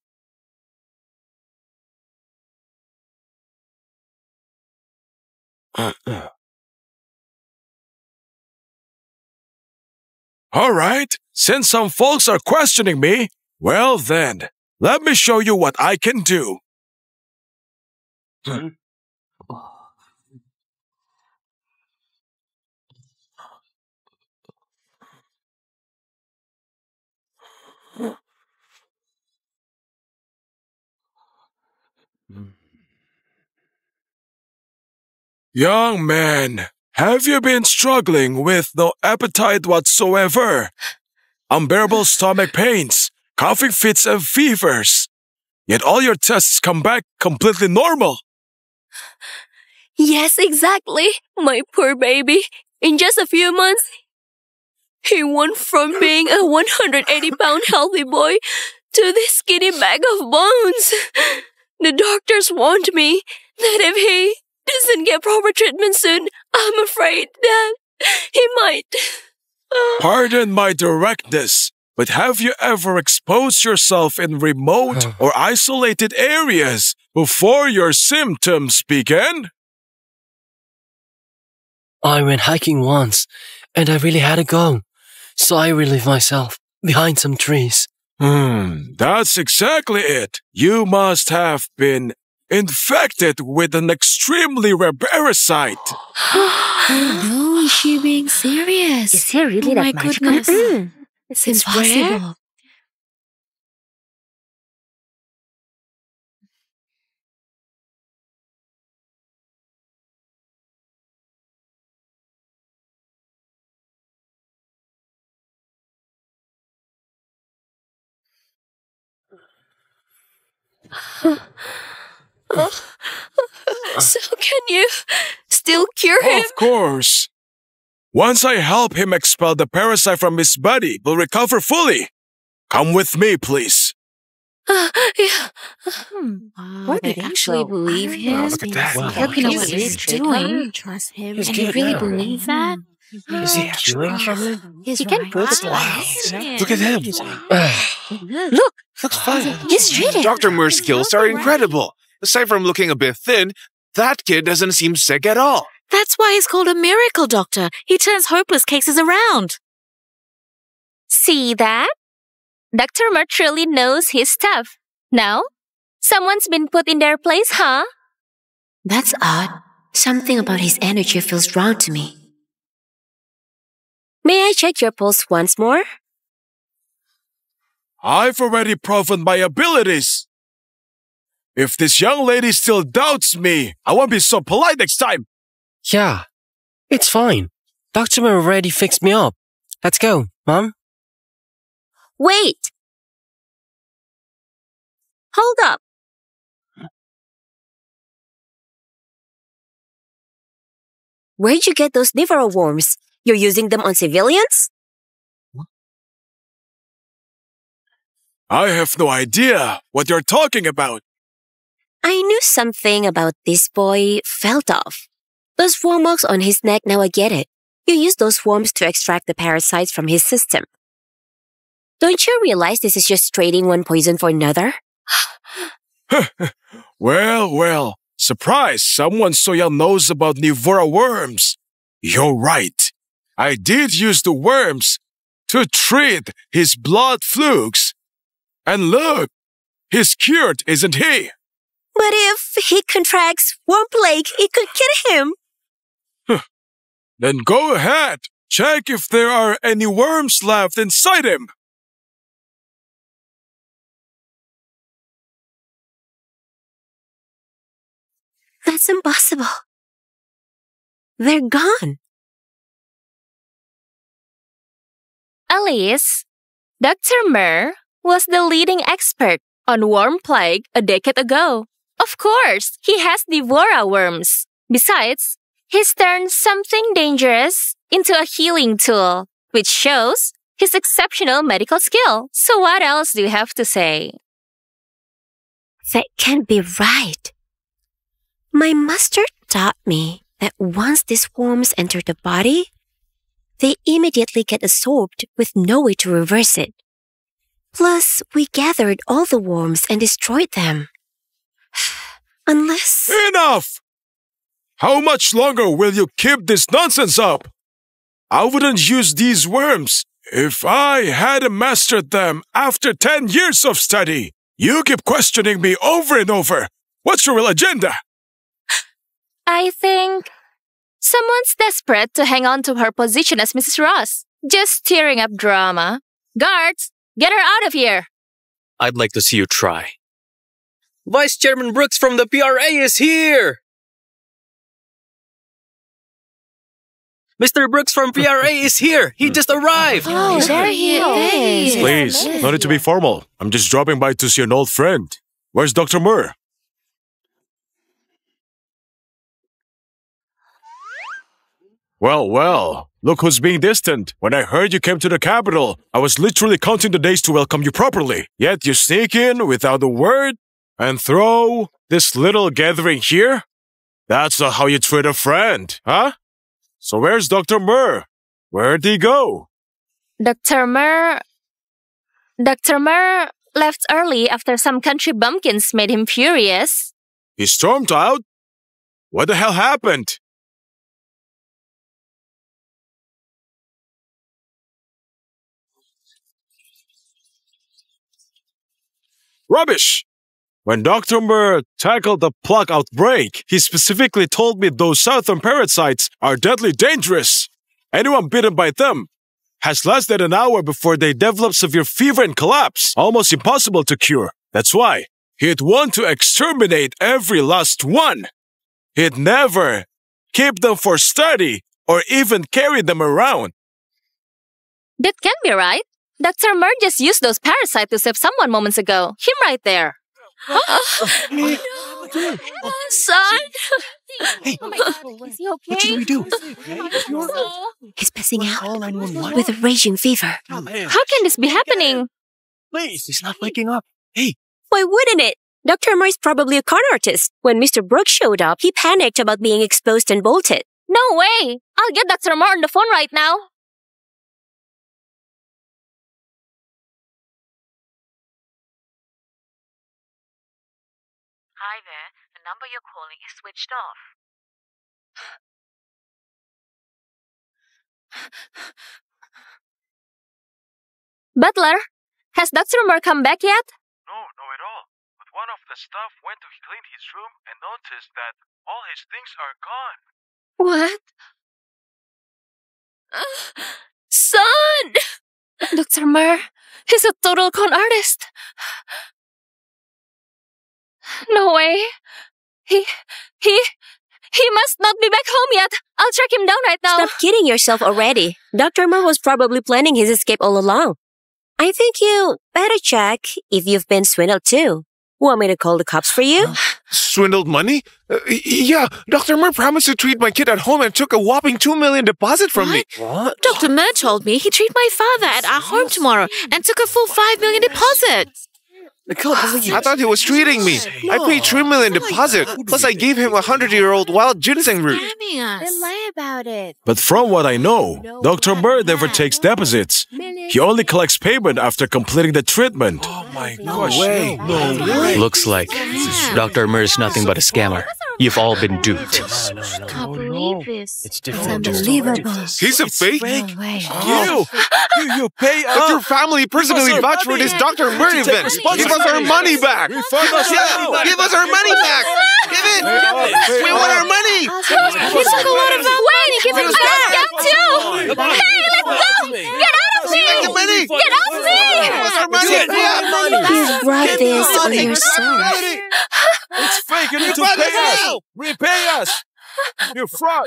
All right, since some folks are questioning me, well then, let me show you what I can do. Young man, have you been struggling with no appetite whatsoever? Unbearable stomach pains, coughing fits and fevers. Yet all your tests come back completely normal. Yes, exactly. My poor baby. In just a few months, he went from being a 180-pound healthy boy to this skinny bag of bones. The doctors warned me that if he doesn't get proper treatment soon, I'm afraid that he might. Pardon my directness, But have you ever exposed yourself in remote or isolated areas before your symptoms began? I went hiking once, and I really had to go. So I relieved myself behind some trees. That's exactly it. You must have been infected with an extremely rare parasite. No, is she being serious? Is he really that my magical? goodness. It's It's impossible. So can you still cure him? Of course. Once I help him expel the parasite from his body, he'll recover fully. Come with me, please. Yeah. Where did they he actually go? believe him? Look at that. Wow. Wow. Look at what He's he's legit. doing. Trust him. He's And good you really now. believe that? Is he curing from it? He's He can prove it. Wow. Look at him. Look, Looks fine. he's treated. Dr. Moor's skills are incredible. Aside from looking a bit thin, that kid doesn't seem sick at all. That's why he's called a miracle doctor. He turns hopeless cases around. See that? Dr. Mert truly knows his stuff. Now, someone's been put in their place, huh? That's odd. Something about his energy feels wrong to me. May I check your pulse once more? I've already proven my abilities. If this young lady still doubts me, I won't be so polite next time. Yeah, it's fine. Dr. Mer already fixed me up. Let's go, Mom. Wait! Hold up. Where'd you get those devourer worms? You're using them on civilians? I have no idea what you're talking about. I knew something about this boy felt off. Those worm marks on his neck, now I get it. You use those worms to extract the parasites from his system. Don't you realize this is just trading one poison for another? Well, surprise, someone so young knows about Nivora worms. You're right. I did use the worms to treat his blood flukes. And look, he's cured, isn't he? But if he contracts worm plague, it could kill him. Then go ahead. Check if there are any worms left inside him. That's impossible. They're gone. Elise, Dr. Mer was the leading expert on worm plague a decade ago. Of course, he has devourer worms. Besides, he's turned something dangerous into a healing tool, which shows his exceptional medical skill. So what else do you have to say? That can't be right. My master taught me that once these worms enter the body, they immediately get absorbed with no way to reverse it. Plus, we gathered all the worms and destroyed them. Unless... Enough! How much longer will you keep this nonsense up? I wouldn't use these worms if I had mastered them after 10 years of study. You keep questioning me over and over. What's your real agenda? I think someone's desperate to hang on to her position as Mrs. Ross, just stirring up drama. Guards, get her out of here! I'd like to see you try. Vice Chairman Brooks from the PRA is here! Mr. Brooks from PRA is here! He just arrived! Oh, there he is. Please, no need to be formal. I'm just dropping by to see an old friend. Where's Dr. Moore? Well, look who's being distant. When I heard you came to the capital, I was literally counting the days to welcome you properly. Yet you sneak in without a word and throw this little gathering here? That's not how you treat a friend, huh? So where's Dr. Moore? Where'd he go? Dr. Mer Dr. Mer left early after some country bumpkins made him furious. He stormed out? What the hell happened? Rubbish! When Dr. Mer tackled the plague outbreak, he specifically told me those southern parasites are deadly dangerous. Anyone bitten by them has less than an hour before they develop severe fever and collapse, almost impossible to cure. That's why he'd want to exterminate every last one. He'd never keep them for study or even carry them around. That can't be right. Dr. Mer just used those parasites to save someone moments ago. Him right there. Son! Hey, Oh my God, is he okay? what should we do? He's passing out with a raging fever. How can this be happening? Please, he's not waking up. Hey, Why wouldn't it? Dr. Moore is probably a con artist. When Mr. Brooks showed up, he panicked about being exposed and bolted. No way! I'll get Dr. Mer on the phone right now. Hi there. The number you're calling is switched off. Butler, has Dr. Mer come back yet? No, no at all. But one of the staff went to clean his room and noticed that all his things are gone. What? Son! Dr. Mer, he's a total con artist. No way. He must not be back home yet. I'll track him down right now. Stop kidding yourself already. Dr. Moore was probably planning his escape all along. I think you better check if you've been swindled too. Want me to call the cops for you? Swindled money? Yeah, Dr. Mer promised to treat my kid at home and took a whopping $2 million deposit from me. What? Dr. Mer told me he'd treat my father at our home tomorrow and took a full $5 million deposit. I can't believe I thought he was treating me. I paid $3 million deposit. Plus, I gave him a 100-year-old wild ginseng root. Scamming us. Then lie about it. But from what I know, Dr. Mer never takes deposits. He only collects payment after completing the treatment. Oh my gosh. No way. Looks like Dr. Mer is nothing but a scammer. You've all been duped. Can't believe this. It's different. Unbelievable. He's a fake? No way. You pay But your family personally vouched for this Dr. Mer event. Give us our money back. Give Give us our money back. Give it. We want our money. He took a lot of our money. Give it back. Get too. Hey, let's go. Get out of me. Get money. Get off me. Give us our money. You brought this on yourself. It's fake. You need to pay us. Repay us. You fraud.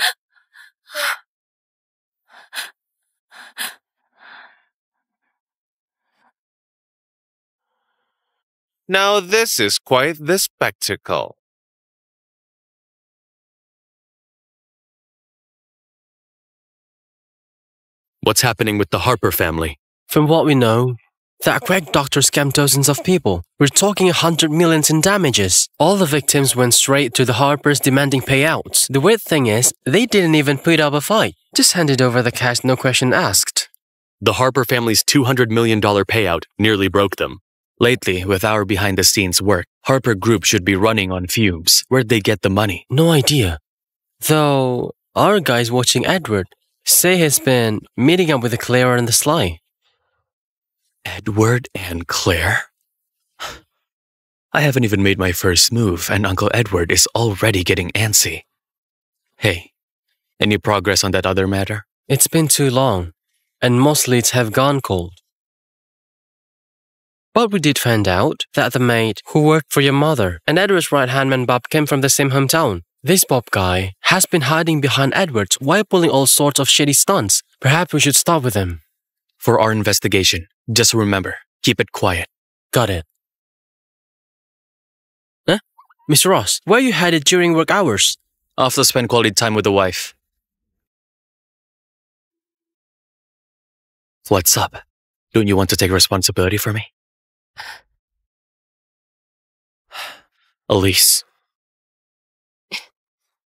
Now this is quite the spectacle. What's happening with the Harper family? From what we know, that quack doctor scammed dozens of people. We're talking 100 million in damages. All the victims went straight to the Harpers demanding payouts. The weird thing is, they didn't even put up a fight. Just handed over the cash, no question asked. The Harper family's $200 million payout nearly broke them. Lately, with our behind-the-scenes work, Harper Group should be running on fumes. Where'd they get the money? No idea. Though, our guys watching Edward say he's been meeting up with Claire on the sly. Edward and Claire? I haven't even made my first move, and Uncle Edward is already getting antsy. Hey, any progress on that other matter? It's been too long, and most leads have gone cold. But we did find out that the maid who worked for your mother and Edward's right-hand man Bob came from the same hometown. This Bob guy has been hiding behind Edward while pulling all sorts of shady stunts. Perhaps we should start with him. For our investigation, just remember, keep it quiet. Got it. Huh? Mr. Ross, where are you headed during work hours? Off to spend quality time with the wife. What's up? Don't you want to take responsibility for me? Elise.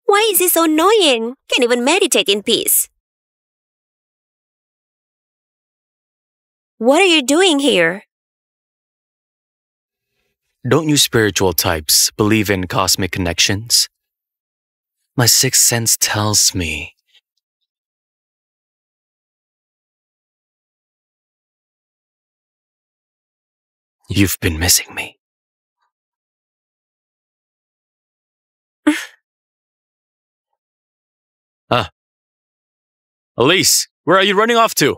Why is he so annoying? Can't even meditate in peace. What are you doing here? Don't you spiritual types believe in cosmic connections? My sixth sense tells me you've been missing me. Elise, where are you running off to?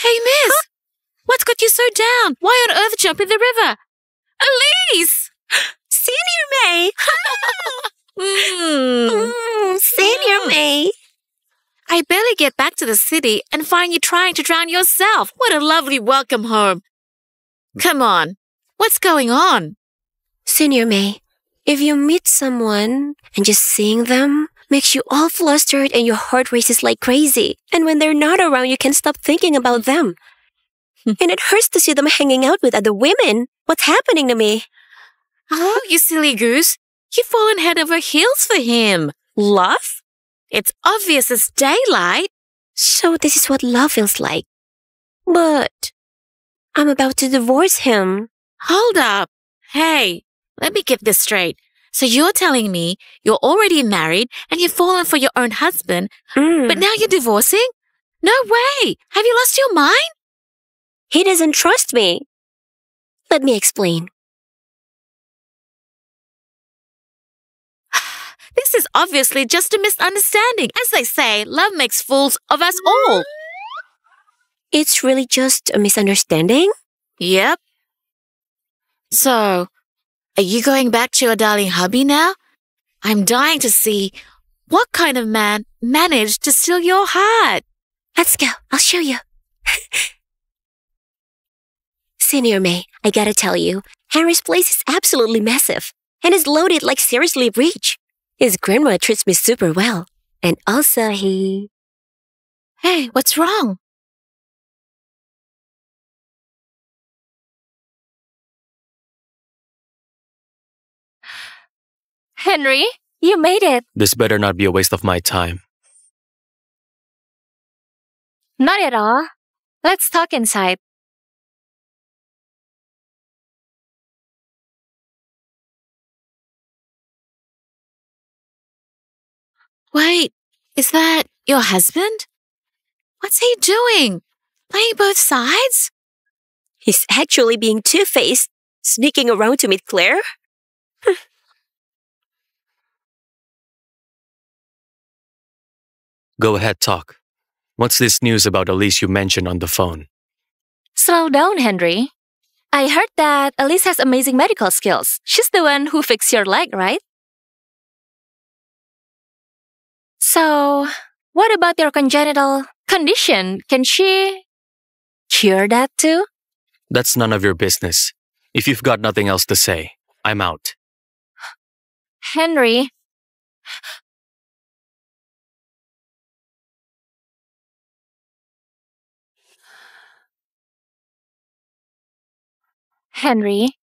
Hey, miss! What's got you so down? Why on earth jump in the river? Elise! Senior May! Senior May! I barely get back to the city and find you trying to drown yourself. What a lovely welcome home. Come on, what's going on? Senior May, if you meet someone and just seeing them makes you all flustered and your heart races like crazy. And when they're not around, you can't stop thinking about them. And it hurts to see them hanging out with other women. What's happening to me? Oh, you silly goose. You've fallen head over heels for him. Love? It's obvious as daylight. So this is what love feels like. But I'm about to divorce him. Hold up. Hey, let me get this straight. So you're telling me you're already married and you've fallen for your own husband, but now you're divorcing? No way. Have you lost your mind? He doesn't trust me. Let me explain. This is obviously just a misunderstanding. As they say, love makes fools of us all. It's really just a misunderstanding? Yep. So, are you going back to your darling hubby now? I'm dying to see what kind of man managed to steal your heart. Let's go. I'll show you. Senior May, I gotta tell you, Henry's place is absolutely massive and is loaded like seriously rich. His grandma treats me super well. And also he... Hey, what's wrong? Henry, you made it. This better not be a waste of my time. Not at all. Let's talk inside. Wait, is that your husband? What's he doing? Playing both sides? He's actually being two-faced, sneaking around to meet Claire. Go ahead, talk. What's this news about Elise you mentioned on the phone? Slow down, Henry. I heard that Elise has amazing medical skills. She's the one who fixed your leg, right? So, what about your congenital condition? Can she cure that too? That's none of your business. If you've got nothing else to say, I'm out. Henry. Henry,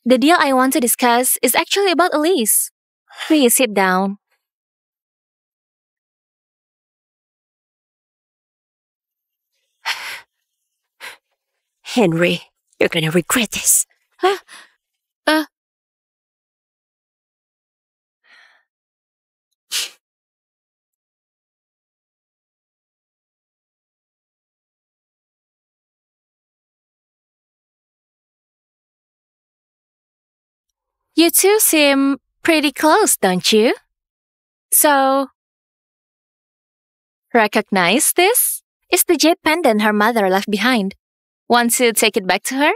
the deal I want to discuss is actually about Elise. Please sit down. Henry, you're gonna regret this. You two seem pretty close, don't you? So, recognize this? It's the jade pendant her mother left behind. Want to take it back to her?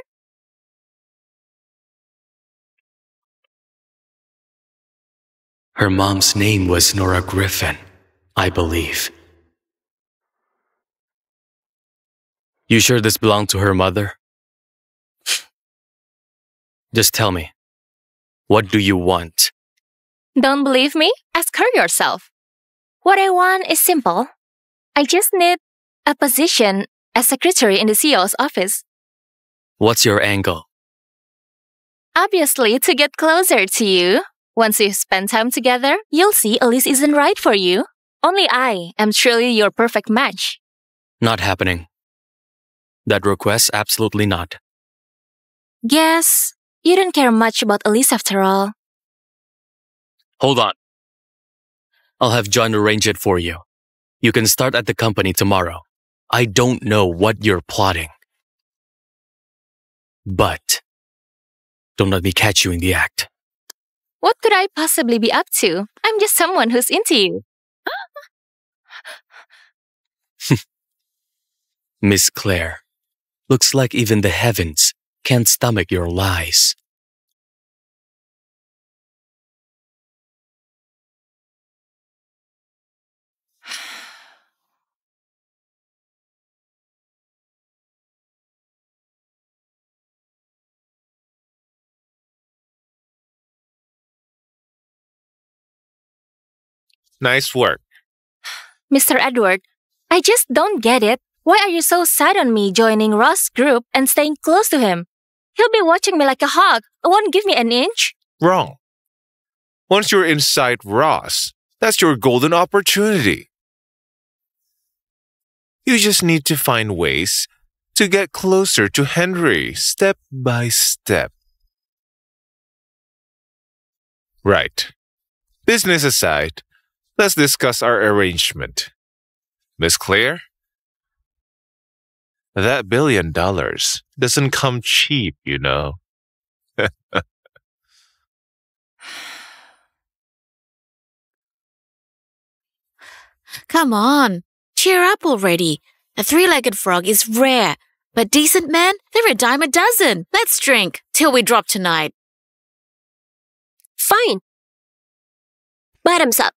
Her mom's name was Nora Griffin, I believe. You sure this belonged to her mother? Just tell me, what do you want? Don't believe me? Ask her yourself. What I want is simple. I just need a position as secretary in the CEO's office. What's your angle? Obviously, to get closer to you. Once you spend time together, you'll see Elise isn't right for you. Only I am truly your perfect match. Not happening. That request, absolutely not. Guess you don't care much about Elise after all. Hold on. I'll have John arrange it for you. You can start at the company tomorrow. I don't know what you're plotting. But don't let me catch you in the act. What could I possibly be up to? I'm just someone who's into you. Miss Claire, looks like even the heavens can't stomach your lies. Nice work. Mr. Edward, I just don't get it. Why are you so sad on me joining Ross' group and staying close to him? He'll be watching me like a hawk. Won't give me an inch. Wrong. Once you're inside Ross, that's your golden opportunity. You just need to find ways to get closer to Henry step by step. Right. Business aside, let's discuss our arrangement. Miss Claire? That $1 billion doesn't come cheap, you know. Come on, cheer up already. A three-legged frog is rare, but decent men, they're a dime a dozen. Let's drink till we drop tonight. Fine. Bottoms up.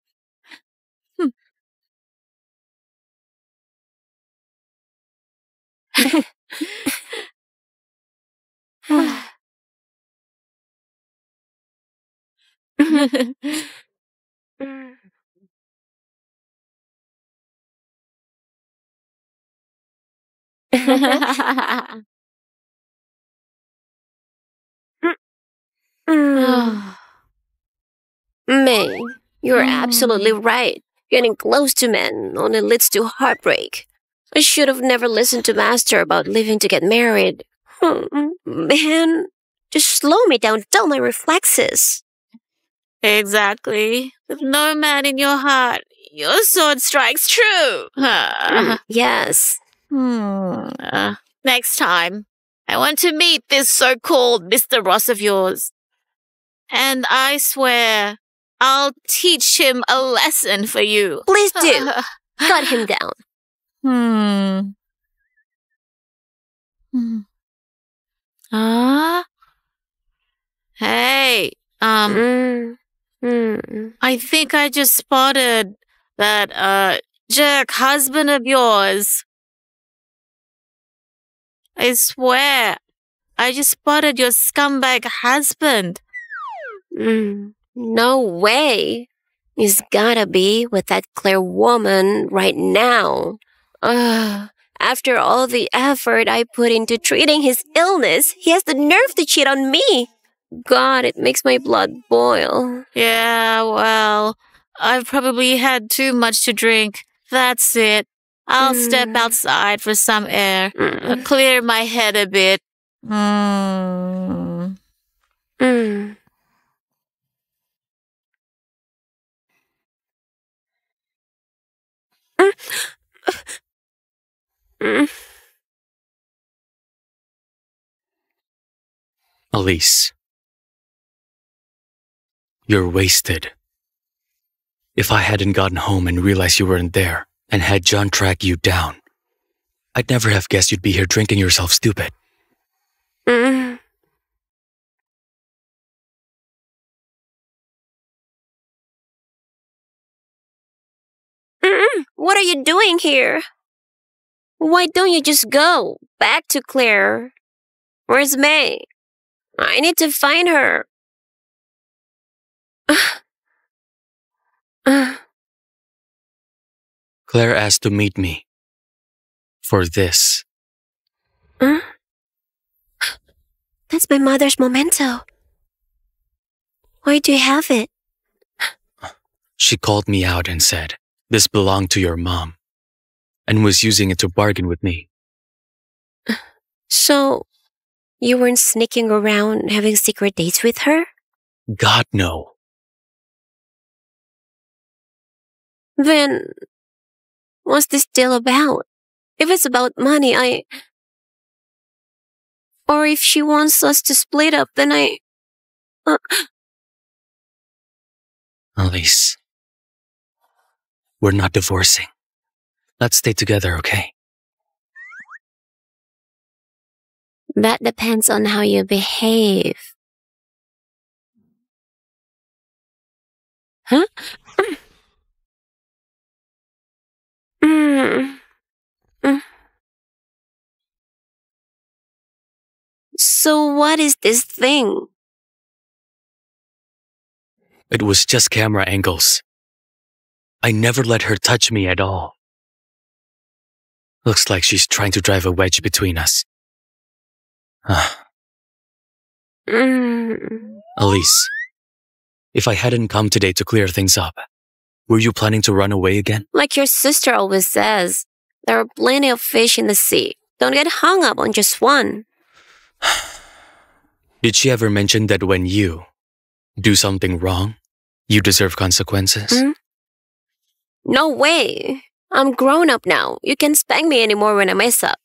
May, you're absolutely right. Getting close to men only leads to heartbreak. I should have never listened to Master about living to get married. Man, just slow me down, dull my reflexes. Exactly. With no man in your heart, your sword strikes true. Yes. Next time, I want to meet this so-called Mr. Ross of yours. And I swear, I'll teach him a lesson for you. Please do. Cut him down. Hey, I think I just spotted that, jerk husband of yours. I swear, I just spotted your scumbag husband. No way. He's gotta be with that Claire woman right now. After all the effort I put into treating his illness, he has the nerve to cheat on me. God, it makes my blood boil. Yeah, well, I've probably had too much to drink. That's it. I'll step outside for some air. Clear my head a bit. Elise, you're wasted. If I hadn't gotten home and realized you weren't there and had John track you down, I'd never have guessed you'd be here drinking yourself stupid. What are you doing here? Why don't you just go back to Claire? Where's May? I need to find her. Claire asked to meet me for this. That's my mother's memento. Why do you have it? She called me out and said, this belonged to your mom, and was using it to bargain with me. So, you weren't sneaking around having secret dates with her? God, no. Then, what's this deal about? If it's about money, Or if she wants us to split up, then Elise, we're not divorcing. Let's stay together, okay? That depends on how you behave. Huh? So what is this thing? It was just camera angles. I never let her touch me at all. Looks like she's trying to drive a wedge between us. Elise, if I hadn't come today to clear things up, were you planning to run away again? Like your sister always says, there are plenty of fish in the sea. Don't get hung up on just one. Did she ever mention that when you do something wrong, you deserve consequences? No way. I'm grown up now. You can't spank me anymore when I mess up.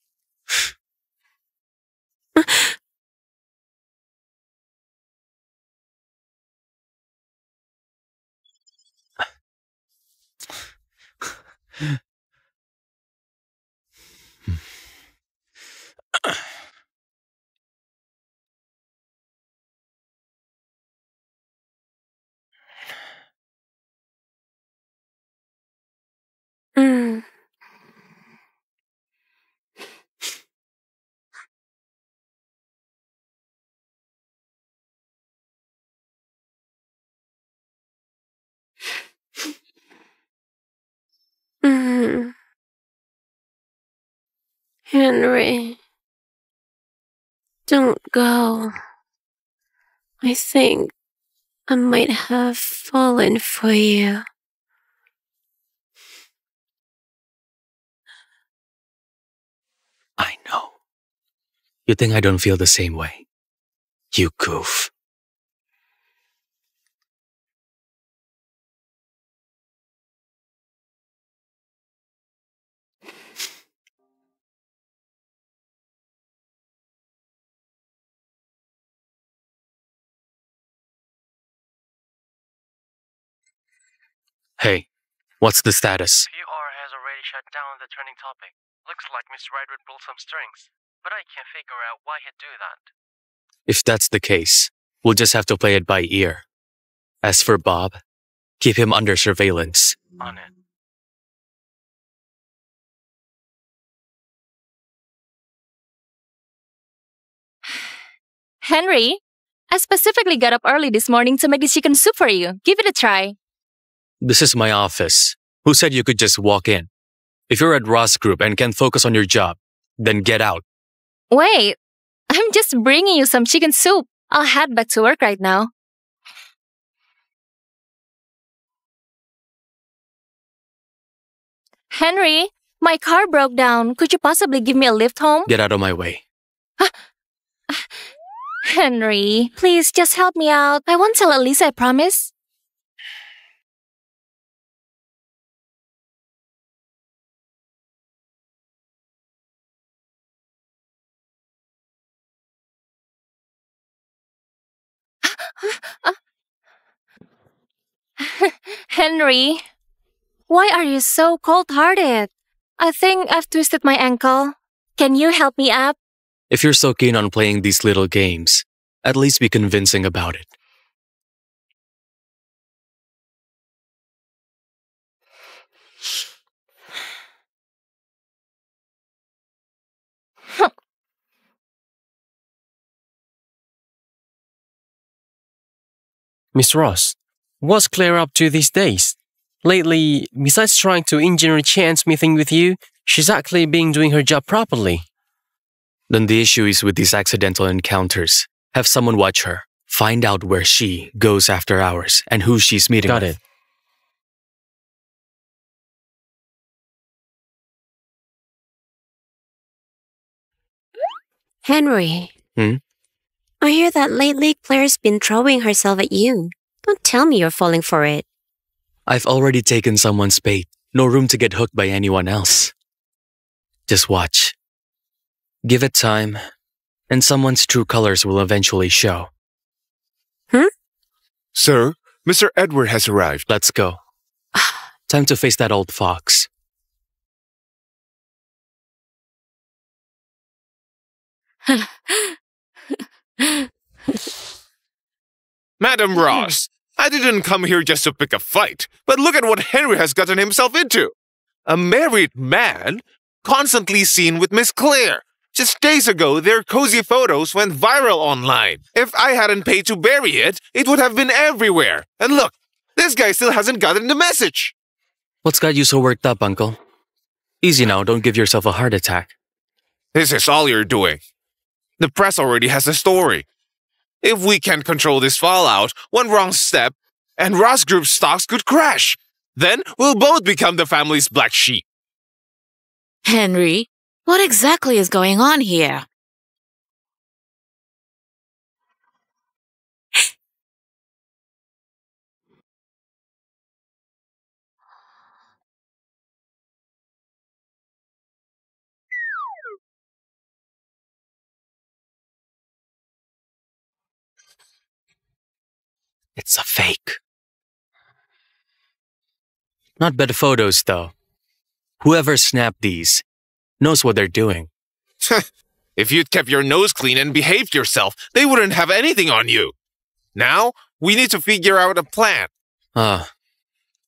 Henry, don't go. I think I might have fallen for you. I know. You think I don't feel the same way? You goof. Hey, what's the status? PR has already shut down the trending topic. Looks like Miss Ryder pulled some strings, but I can't figure out why he'd do that. If that's the case, we'll just have to play it by ear. As for Bob, keep him under surveillance. On it. Henry, I specifically got up early this morning to make this chicken soup for you. Give it a try. This is my office. Who said you could just walk in? If you're at Ross Group and can focus on your job, then get out. Wait, I'm just bringing you some chicken soup. I'll head back to work right now. Henry, my car broke down. Could you possibly give me a lift home? Get out of my way. Henry, please just help me out. I won't tell Elise, I promise. Henry, why are you so cold-hearted? I think I've twisted my ankle. Can you help me up? If you're so keen on playing these little games, at least be convincing about it. Miss Ross, what's Claire up to these days? Lately, besides trying to engineer a chance meeting with you, she's actually been doing her job properly. Then the issue is with these accidental encounters. Have someone watch her. Find out where she goes after hours and who she's meeting Got with. it. Henry. Hmm? I hear that lately Claire's been throwing herself at you. Don't tell me you're falling for it. I've already taken someone's bait. No room to get hooked by anyone else. Just watch. Give it time, and someone's true colors will eventually show. Sir, Mr. Edward has arrived. Let's go. Time to face that old fox. Madam Ross, I didn't come here just to pick a fight, but look at what Henry has gotten himself into. A married man, constantly seen with Miss Claire. Just days ago, their cozy photos went viral online. If I hadn't paid to bury it, it would have been everywhere. And look, this guy still hasn't gotten the message. What's got you so worked up, Uncle? Easy now, don't give yourself a heart attack. This is all you're doing. The press already has the story. If we can't control this fallout, one wrong step, and Ross Group's stocks could crash. Then we'll both become the family's black sheep. Henry, what exactly is going on here? It's a fake. Not bad photos, though. Whoever snapped these knows what they're doing. If you'd kept your nose clean and behaved yourself, they wouldn't have anything on you. Now, we need to figure out a plan.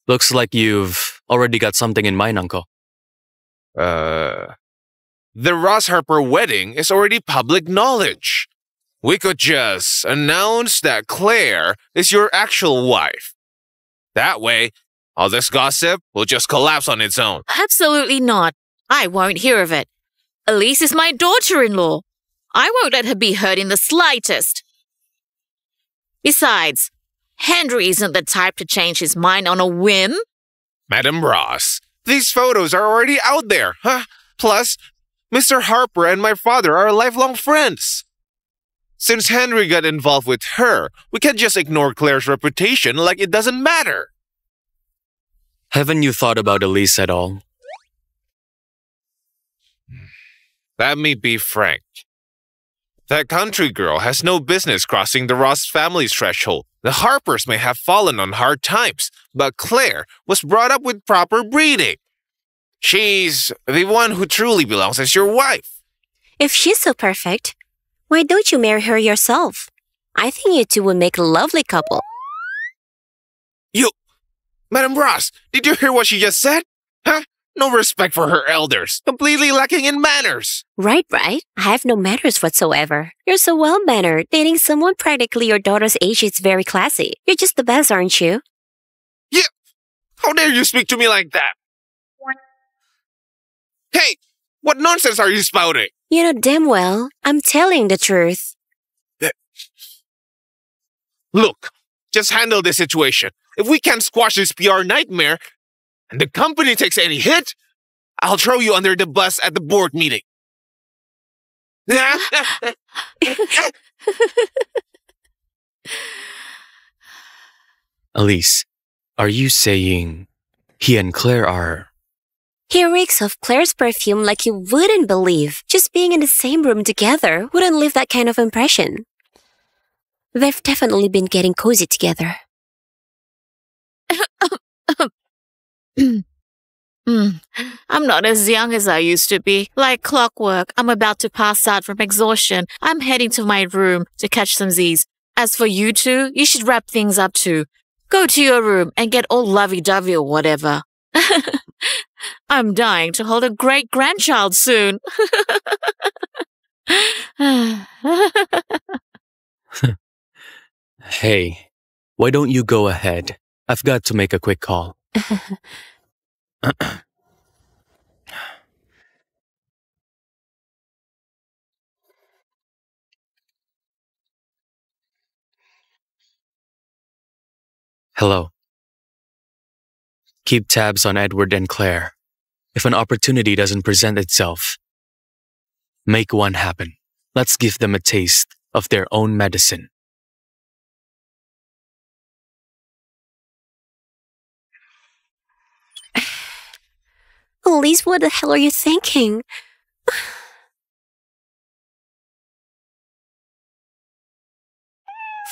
Looks like you've already got something in mind, Uncle. The Ross Harper wedding is already public knowledge. We could just announce that Claire is your actual wife. That way, all this gossip will just collapse on its own. Absolutely not. I won't hear of it. Elise is my daughter-in-law. I won't let her be hurt in the slightest. Besides, Henry isn't the type to change his mind on a whim. Madam Ross, these photos are already out there, huh? Plus, Mr. Harper and my father are lifelong friends. Since Henry got involved with her, we can't just ignore Claire's reputation like it doesn't matter. Haven't you thought about Elise at all? Let me be frank. That country girl has no business crossing the Ross family's threshold. The Harpers may have fallen on hard times, but Claire was brought up with proper breeding. She's the one who truly belongs as your wife. If she's so perfect, why don't you marry her yourself? I think you two would make a lovely couple. Madam Ross, did you hear what she just said? Huh? No respect for her elders. Completely lacking in manners. Right. I have no manners whatsoever. You're so well-mannered. Dating someone practically your daughter's age is very classy. You're just the best, aren't you? Yeah. How dare you speak to me like that? Hey, what nonsense are you spouting? You know damn well, I'm telling the truth. Look, just handle this situation. If we can't squash this PR nightmare, and the company takes any hit, I'll throw you under the bus at the board meeting. Elise, are you saying he and Claire are... He reeks of Claire's perfume like you wouldn't believe. Just being in the same room together wouldn't leave that kind of impression. They've definitely been getting cozy together. I'm not as young as I used to be. Like clockwork, I'm about to pass out from exhaustion. I'm heading to my room to catch some Z's. As for you two, you should wrap things up too. Go to your room and get all lovey-dovey or whatever. I'm dying to hold a great-grandchild soon. Hey, why don't you go ahead? I've got to make a quick call. Hello. Keep tabs on Edward and Claire. If an opportunity doesn't present itself, make one happen. Let's give them a taste of their own medicine. Elise, what the hell are you thinking?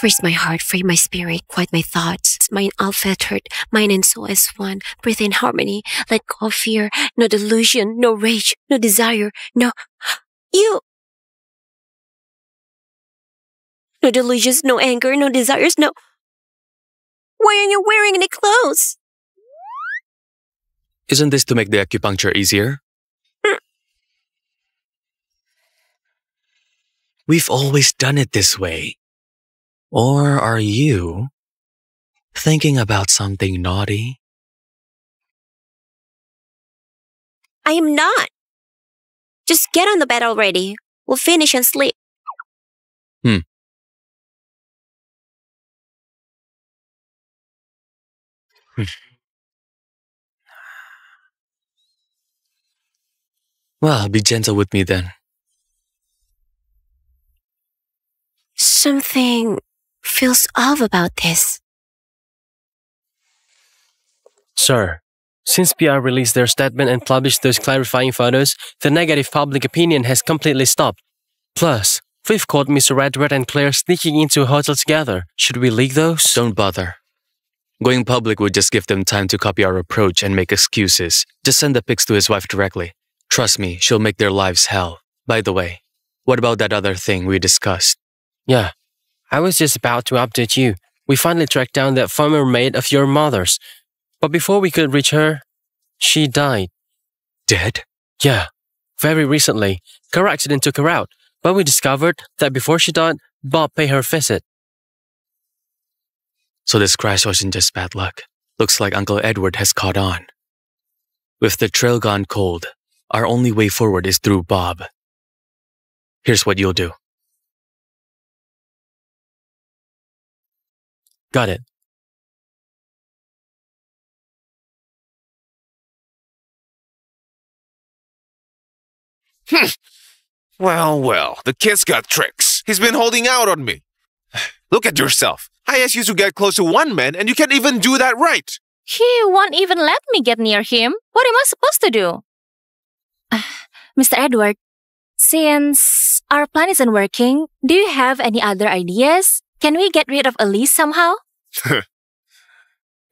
Freeze my heart, free my spirit, quiet my thoughts. Mind unfettered, mind and soul as one. Breathe in harmony, let go of fear. No delusion, no rage, no desire, no... You... No delusions, no anger, no desires, no... Why are you wearing any clothes? Isn't this to make the acupuncture easier? We've always done it this way. Or are you thinking about something naughty? I am not. Just get on the bed already. We'll finish and sleep. Well, be gentle with me then. Something feels off about this. Sir, since PR released their statement and published those clarifying photos, the negative public opinion has completely stopped. Plus, we've caught Mr. Edward and Claire sneaking into a hotel together. Should we leak those? Don't bother. Going public would just give them time to copy our approach and make excuses. Just send the pics to his wife directly. Trust me, she'll make their lives hell. By the way, what about that other thing we discussed? Yeah, I was just about to update you. We finally tracked down that former maid of your mother's. But before we could reach her, she died. Dead? Yeah, very recently. Car accident took her out, but we discovered that before she died, Bob paid her a visit. So this crash wasn't just bad luck. Looks like Uncle Edward has caught on. With the trail gone cold, our only way forward is through Bob. Here's what you'll do. Got it. Well, the kid's got tricks. He's been holding out on me. Look at yourself. I asked you to get close to one man and you can't even do that right. He won't even let me get near him. What am I supposed to do? Mr. Edward, since our plan isn't working, do you have any other ideas? Can we get rid of Elise somehow?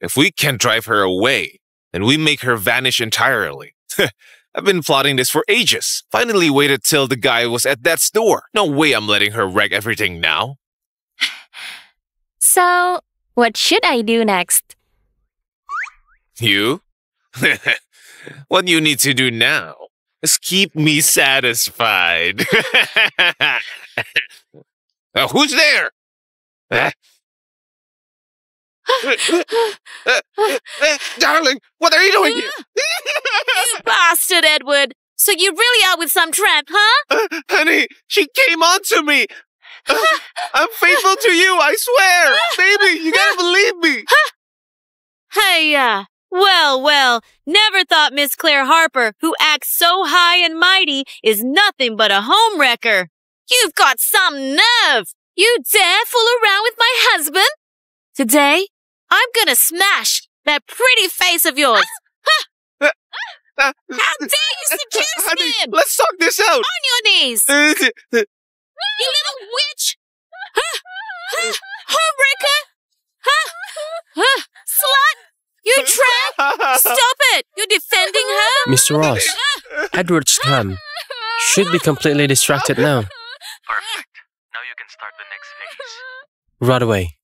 If we can drive her away, then we make her vanish entirely. I've been plotting this for ages. Finally waited till the guy was at that store. No way I'm letting her wreck everything now. So, what should I do next? You? What you need to do now is keep me satisfied. Who's there? Darling, what are you doing here? You bastard, Edward. So you really are with some tramp, huh? Honey, she came on to me. I'm faithful to you, I swear. Baby, you gotta believe me. Hey, well, never thought Miss Claire Harper, who acts so high and mighty, is nothing but a homewrecker. You've got some nerve. You dare fool around with my husband? Today, I'm gonna smash that pretty face of yours. How dare you seduce Honey, him? let's talk this out. On your knees. You little witch. Homewrecker. Slut. You tramp. Stop it. You're defending her. Mr. Ross, Edward's calm. Should be completely distracted now. Perfect. Now you can start the next phase. Right away.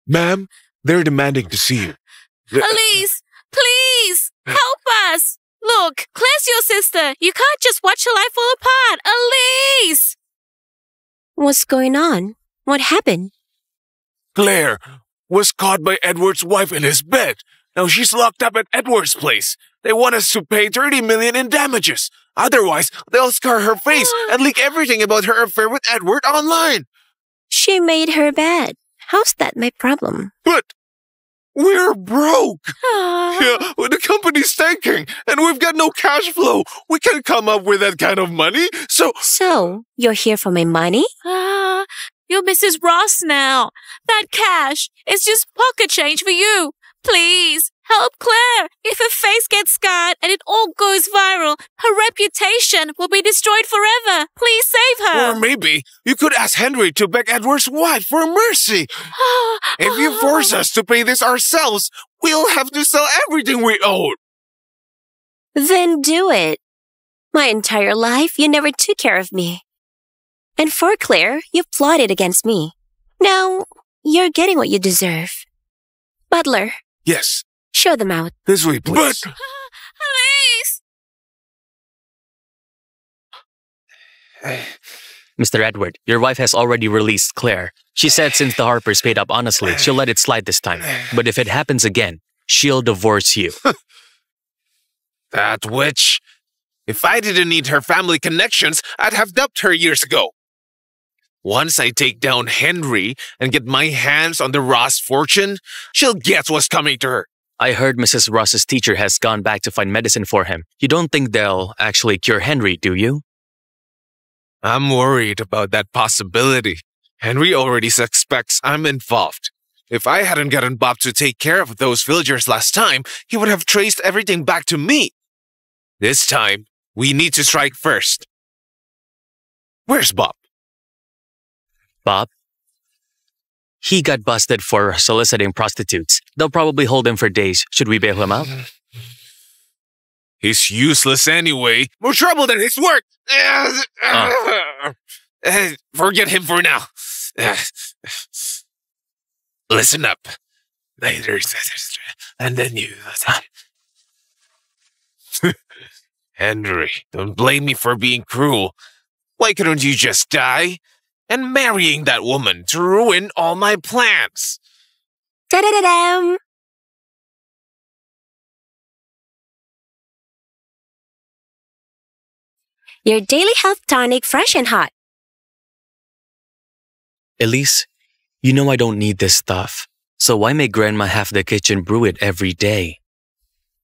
Ma'am, they're demanding to see you. Elise, please, help us. Look, Claire's your sister. You can't just watch her life fall apart. Elise! What's going on? What happened? Claire was caught by Edward's wife in his bed. Now she's locked up at Edward's place. They want us to pay 30 million in damages. Otherwise, they'll scar her face and leak everything about her affair with Edward online. She made her bed. How's that my problem? But we're broke. Yeah, well, the company's tanking, and we've got no cash flow. We can't come up with that kind of money. So, you're here for my money? You're Mrs. Ross now. That cash is just pocket change for you. Please, help Claire. If her face gets scarred and it all goes viral, her reputation will be destroyed forever. Please save her. Or maybe you could ask Henry to beg Edward's wife for mercy. If you force us to pay this ourselves, we'll have to sell everything we own. Then do it. My entire life, you never took care of me. And for Claire, you plotted against me. Now, you're getting what you deserve. Butler. Yes. Show them out. This way, please. Elise! Mr. Edward, your wife has already released Claire. She said since the Harpers paid up honestly, she'll let it slide this time. But if it happens again, she'll divorce you. That witch. If I didn't need her family connections, I'd have dumped her years ago. Once I take down Henry and get my hands on the Ross fortune, she'll guess what's coming to her. I heard Mrs. Ross's teacher has gone back to find medicine for him. You don't think they'll actually cure Henry, do you? I'm worried about that possibility. Henry already suspects I'm involved. If I hadn't gotten Bob to take care of those villagers last time, he would have traced everything back to me. This time, we need to strike first. Where's Bob? Bob? He got busted for soliciting prostitutes. They'll probably hold him for days. Should we bail him out? He's useless anyway. More trouble than his work. Forget him for now. Listen up. Later. And then you... Henry, don't blame me for being cruel. Why couldn't you just die? And marrying that woman to ruin all my plans. Da-da-da-dam! Your daily health tonic, fresh and hot. Elise, you know I don't need this stuff. So why make Grandma have the kitchen brew it every day?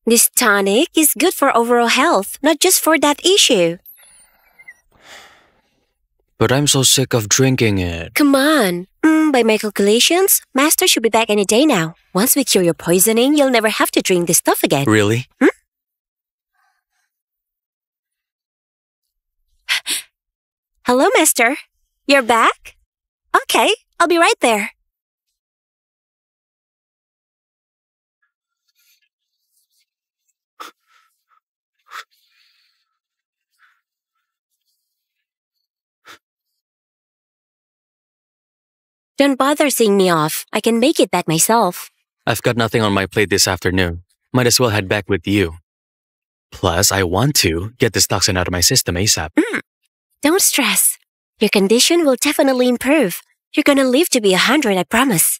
This tonic is good for overall health, not just for that issue. But I'm so sick of drinking it. Come on. By my calculations, Master should be back any day now. Once we cure your poisoning, you'll never have to drink this stuff again. Really? Hello, Master. You're back? Okay, I'll be right there. Don't bother seeing me off. I can make it back myself. I've got nothing on my plate this afternoon. Might as well head back with you. Plus, I want to get this toxin out of my system ASAP. Don't stress. Your condition will definitely improve. You're gonna live to be 100, I promise.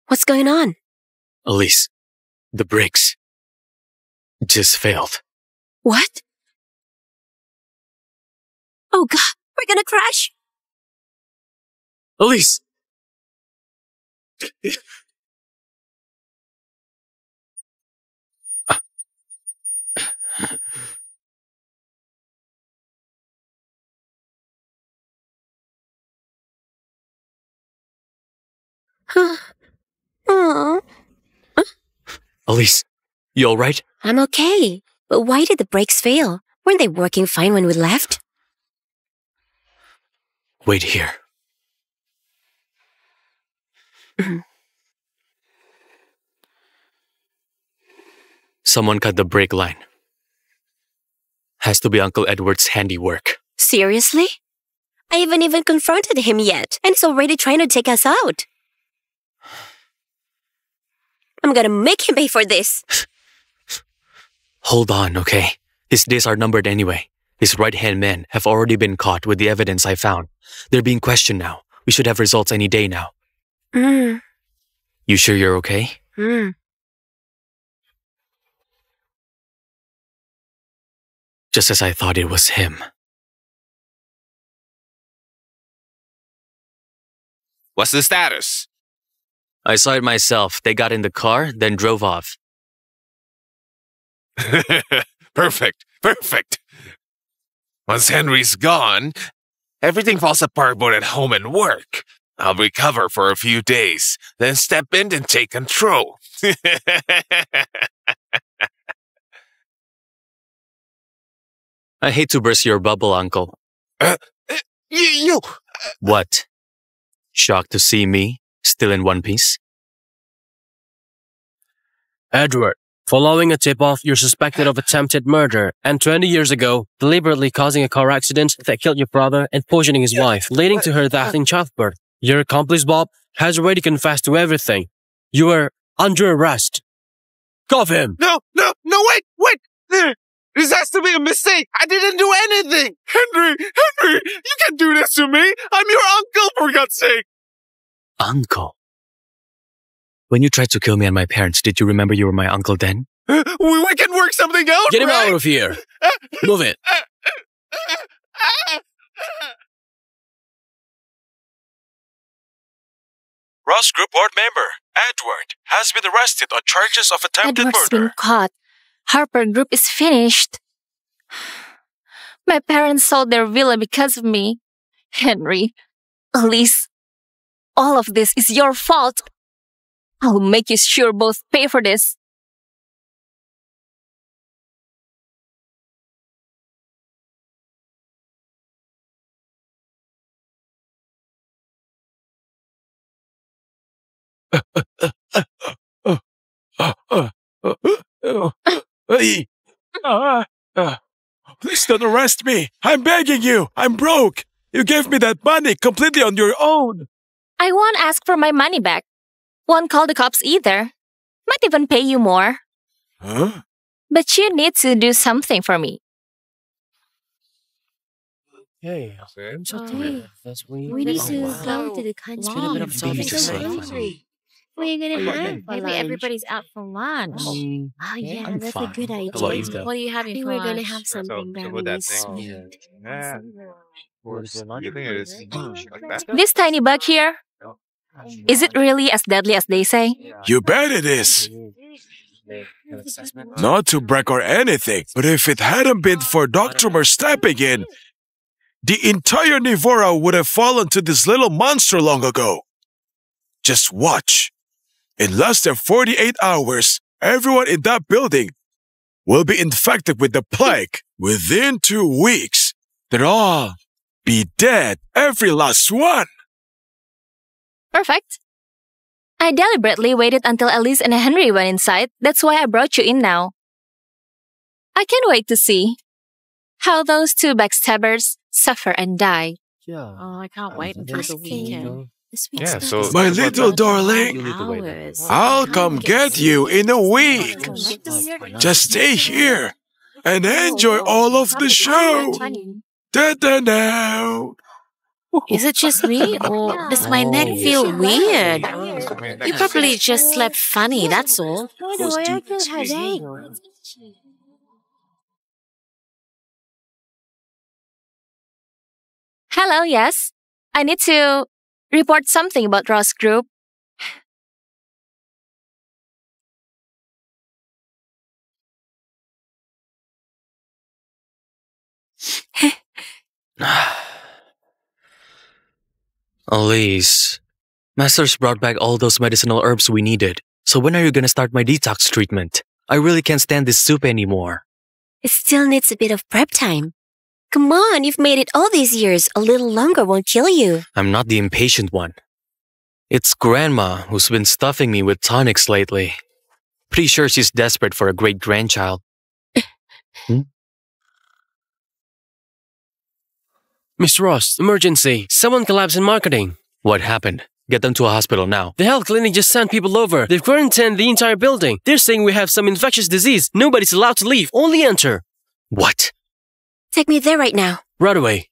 What's going on? Elise, the brakes just failed. What? Oh God, we're gonna crash. Elise! Elise, you alright? I'm okay. But why did the brakes fail? Weren't they working fine when we left? Wait here. Someone cut the brake line. Has to be Uncle Edward's handiwork. Seriously? I haven't even confronted him yet, and he's already trying to take us out. I'm gonna make him pay for this. Hold on, okay? His days are numbered anyway. His right-hand men have already been caught with the evidence I found. They're being questioned now. We should have results any day now. You sure you're okay? Just as I thought it was him. What's the status? I saw it myself. They got in the car, then drove off. Perfect. Once Henry's gone, everything falls apart both at home and work. I'll recover for a few days, then step in and take control. I hate to burst your bubble, Uncle. You... What? Shocked to see me still in one piece? Edward, following a tip-off, you're suspected of attempted murder and 20 years ago, deliberately causing a car accident that killed your brother and poisoning his wife, leading to her death in childbirth. Your accomplice, Bob, has already confessed to everything. You are under arrest. Cuff him! No, wait! This has to be a mistake. I didn't do anything. Henry, you can't do this to me. I'm your uncle, for God's sake. Uncle? When you tried to kill me and my parents, did you remember you were my uncle then? We can work something out, Get him right? out of here. Move it. Ross Group board member, Edward, has been arrested on charges of attempted Edward's murder. been caught. Harper Group is finished. My parents sold their villa because of me. Henry, Elise, all of this is your fault. I'll make you sure both pay for this. Please don't arrest me. I'm begging you. I'm broke. You gave me that money completely on your own. I won't ask for my money back. Won't call the cops either. Might even pay you more. Huh? But you need to do something for me. Hey, that's weird. We need to go to the country. It's been a bit of time to say. What are you gonna have? Maybe everybody's out for lunch. Oh yeah, I'm that's fine. a good idea. How about you, What are you I having think for we're lunch? gonna have something very sweet. You think it is like that? This tiny bug here, is it really as deadly as they say? You bet it is. Not to brag or anything, but if it hadn't been for Dr. Mer stepping in, the entire Nivora would have fallen to this little monster long ago. Just watch. In less than 48 hours, everyone in that building will be infected with the plague. Within 2 weeks, they'll all be dead, every last one. Perfect. I deliberately waited until Elise and Henry went inside. That's why I brought you in now. I can't wait to see how those two backstabbers suffer and die. Yeah. Oh, I can't wait until the weekend. Yeah, so My little darling, Hours. I'll come get you in a week. Just stay here and enjoy all of the show. Da-da now. Is it just me, or does my neck feel weird? You probably just slept funny, that's all. Hello, yes. I need to report something about Ross Group. Elise, Masters brought back all those medicinal herbs we needed. So when are you gonna start my detox treatment? I really can't stand this soup anymore. It still needs a bit of prep time. Come on, you've made it all these years. A little longer won't kill you. I'm not the impatient one. It's Grandma who's been stuffing me with tonics lately. Pretty sure she's desperate for a great-grandchild. Mr. Ross, emergency. Someone collapsed in marketing. What happened? Get them to a hospital now. The health clinic just sent people over. They've quarantined the entire building. They're saying we have some infectious disease. Nobody's allowed to leave. Only enter. What? Take me there right now. Right away.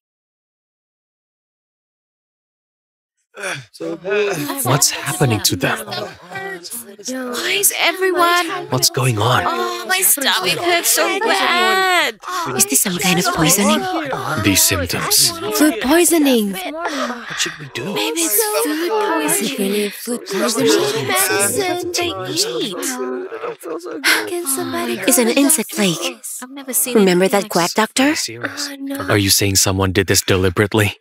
What's happening to them? Why is everyone... What's going on? Oh, my stomach hurts so bad. Is this some kind of poisoning? These symptoms. Food poisoning. What should we do? Maybe it's food poisoning. Really food poisoning? Medicine they eat. Can somebody... It's an insect plague. I've never seen Remember that quack doctor? Serious? Are you saying someone did this deliberately?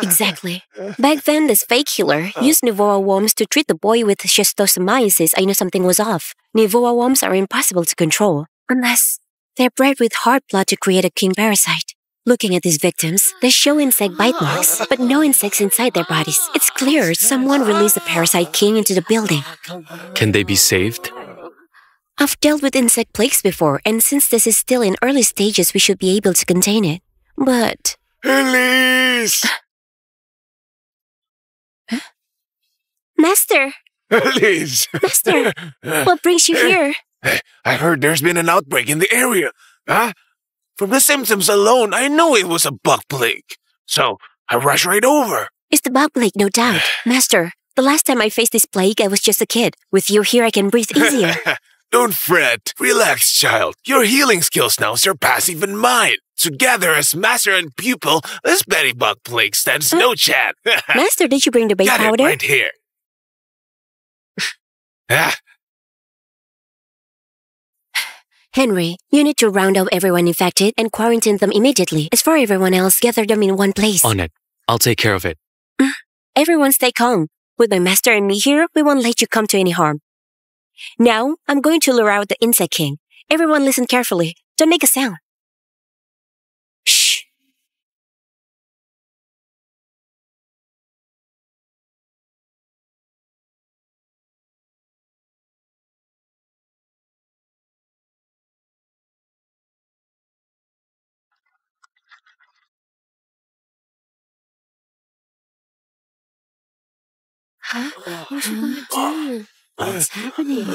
Exactly. Back then, this fake healer used Nivora worms to treat the boy with schistosomiasis. I knew something was off. Nivora worms are impossible to control, unless they're bred with hard blood to create a king parasite. Looking at these victims, they show insect bite marks, but no insects inside their bodies. It's clear someone released the parasite king into the building. Can they be saved? I've dealt with insect plagues before, and since this is still in early stages, we should be able to contain it. But... Elise! Master! Elise! Master! What brings you here? Hey, I heard there's been an outbreak in the area. Huh? From the symptoms alone, I know it was a bug plague. So, I rushed right over. It's the bug plague, no doubt. Master, the last time I faced this plague, I was just a kid. With you here, I can breathe easier. Don't fret. Relax, child. Your healing skills now surpass even mine. Together as master and pupil, this Betty bug plague stands no chance. Master, did you bring the baby Got powder? it right here. Henry, you need to round up everyone infected and quarantine them immediately. As for everyone else, gather them in one place. On it. I'll take care of it. Everyone stay calm. With my master and me here, we won't let you come to any harm. Now, I'm going to lure out the insect king. Everyone listen carefully. Don't make a sound. Shh. Huh? What's she gonna do? What's happening?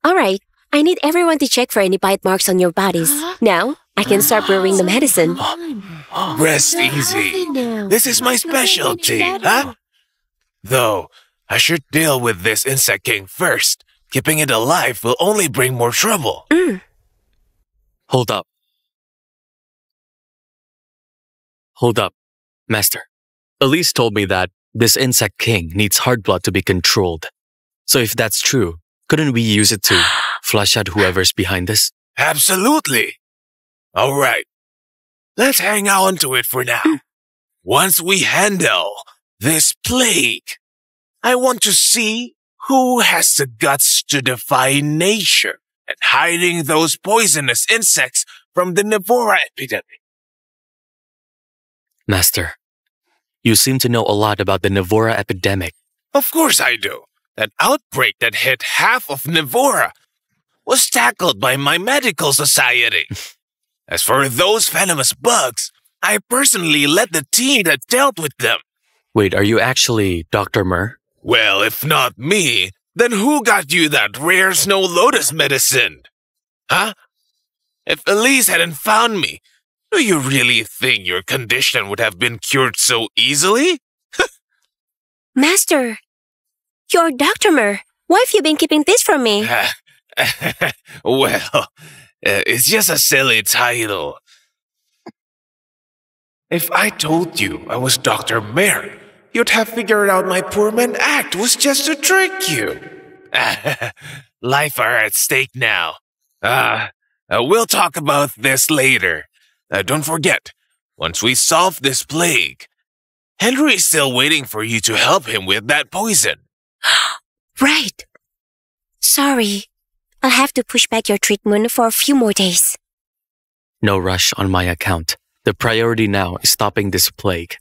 All right, I need everyone to check for any bite marks on your bodies. Now, I can start brewing the medicine. Rest easy. This is my specialty, huh? Though, I should deal with this insect king first. Keeping it alive will only bring more trouble. Hold up. Hold up, Master. Elise told me that this insect king needs hard blood to be controlled. So if that's true, couldn't we use it to flush out whoever's behind this? Absolutely. All right. Let's hang on to it for now. Once we handle this plague, I want to see who has the guts to defy nature and hiding those poisonous insects from the Nivora epidemic. Master, you seem to know a lot about the Nivora epidemic. Of course I do. That outbreak that hit half of Nivora was tackled by my medical society. As for those venomous bugs, I personally led the team that dealt with them. Wait, are you actually Dr. Mer? Well, if not me, then who got you that rare snow lotus medicine? Huh? If Elise hadn't found me, do you really think your condition would have been cured so easily? Master, you're Dr. Mer. Why have you been keeping this from me? Well, It's just a silly title. If I told you I was Dr. Mare, you'd have figured out my poor man act was just to trick you. Life are at stake now. We'll talk about this later. Don't forget, once we solve this plague, Henry is still waiting for you to help him with that poison. Right. Sorry. I'll have to push back your treatment for a few more days. No rush on my account. The priority now is stopping this plague.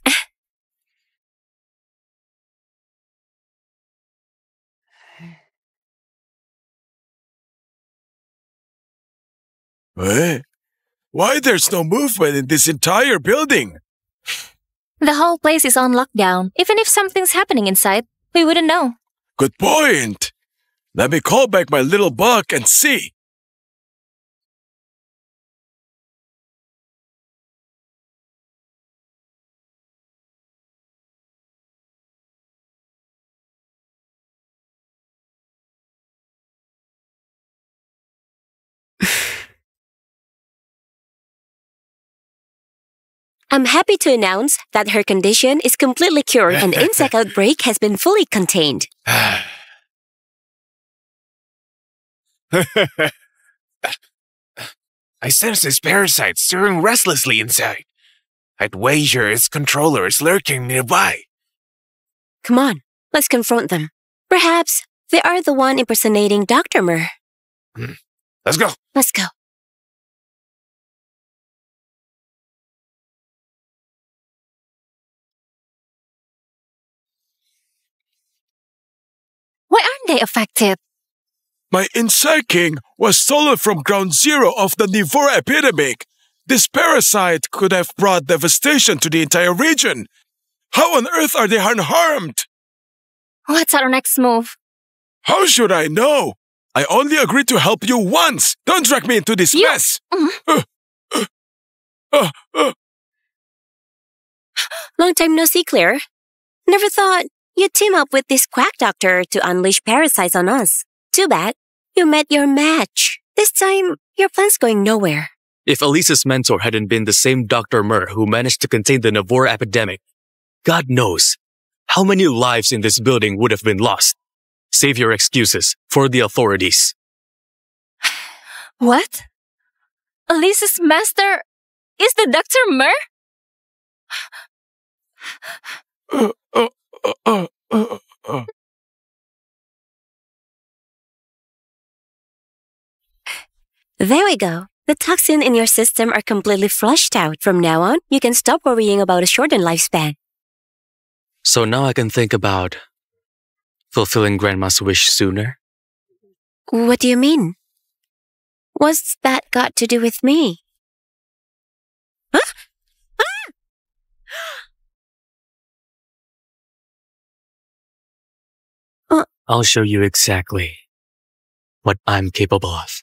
Why there's no movement in this entire building? The whole place is on lockdown. Even if something's happening inside, we wouldn't know. Good point. Let me call back my little buck and see. I'm happy to announce that her condition is completely cured and the insect outbreak has been fully contained. I sense this parasite stirring restlessly inside. I'd wager its controller is lurking nearby. Come on, let's confront them. Perhaps they are the one impersonating Dr. Mur. Let's go. Let's go. Why aren't they affected? My insect king was stolen from ground zero of the Nivora epidemic. This parasite could have brought devastation to the entire region. How on earth are they unharmed? What's our next move? How should I know? I only agreed to help you once. Don't drag me into this mess. Long time no see, Claire. Never thought you'd team up with this quack doctor to unleash parasites on us. Too bad. You met your match. This time, your plan's going nowhere. If Elise's mentor hadn't been the same Dr. Mur who managed to contain the Navora epidemic, God knows how many lives in this building would have been lost. Save your excuses for the authorities. What? Elise's master is the Dr. Mur? There we go. The toxin in your system are completely flushed out. From now on, you can stop worrying about a shortened lifespan. So now I can think about fulfilling Grandma's wish sooner? What do you mean? What's that got to do with me? Huh? I'll show you exactly what I'm capable of.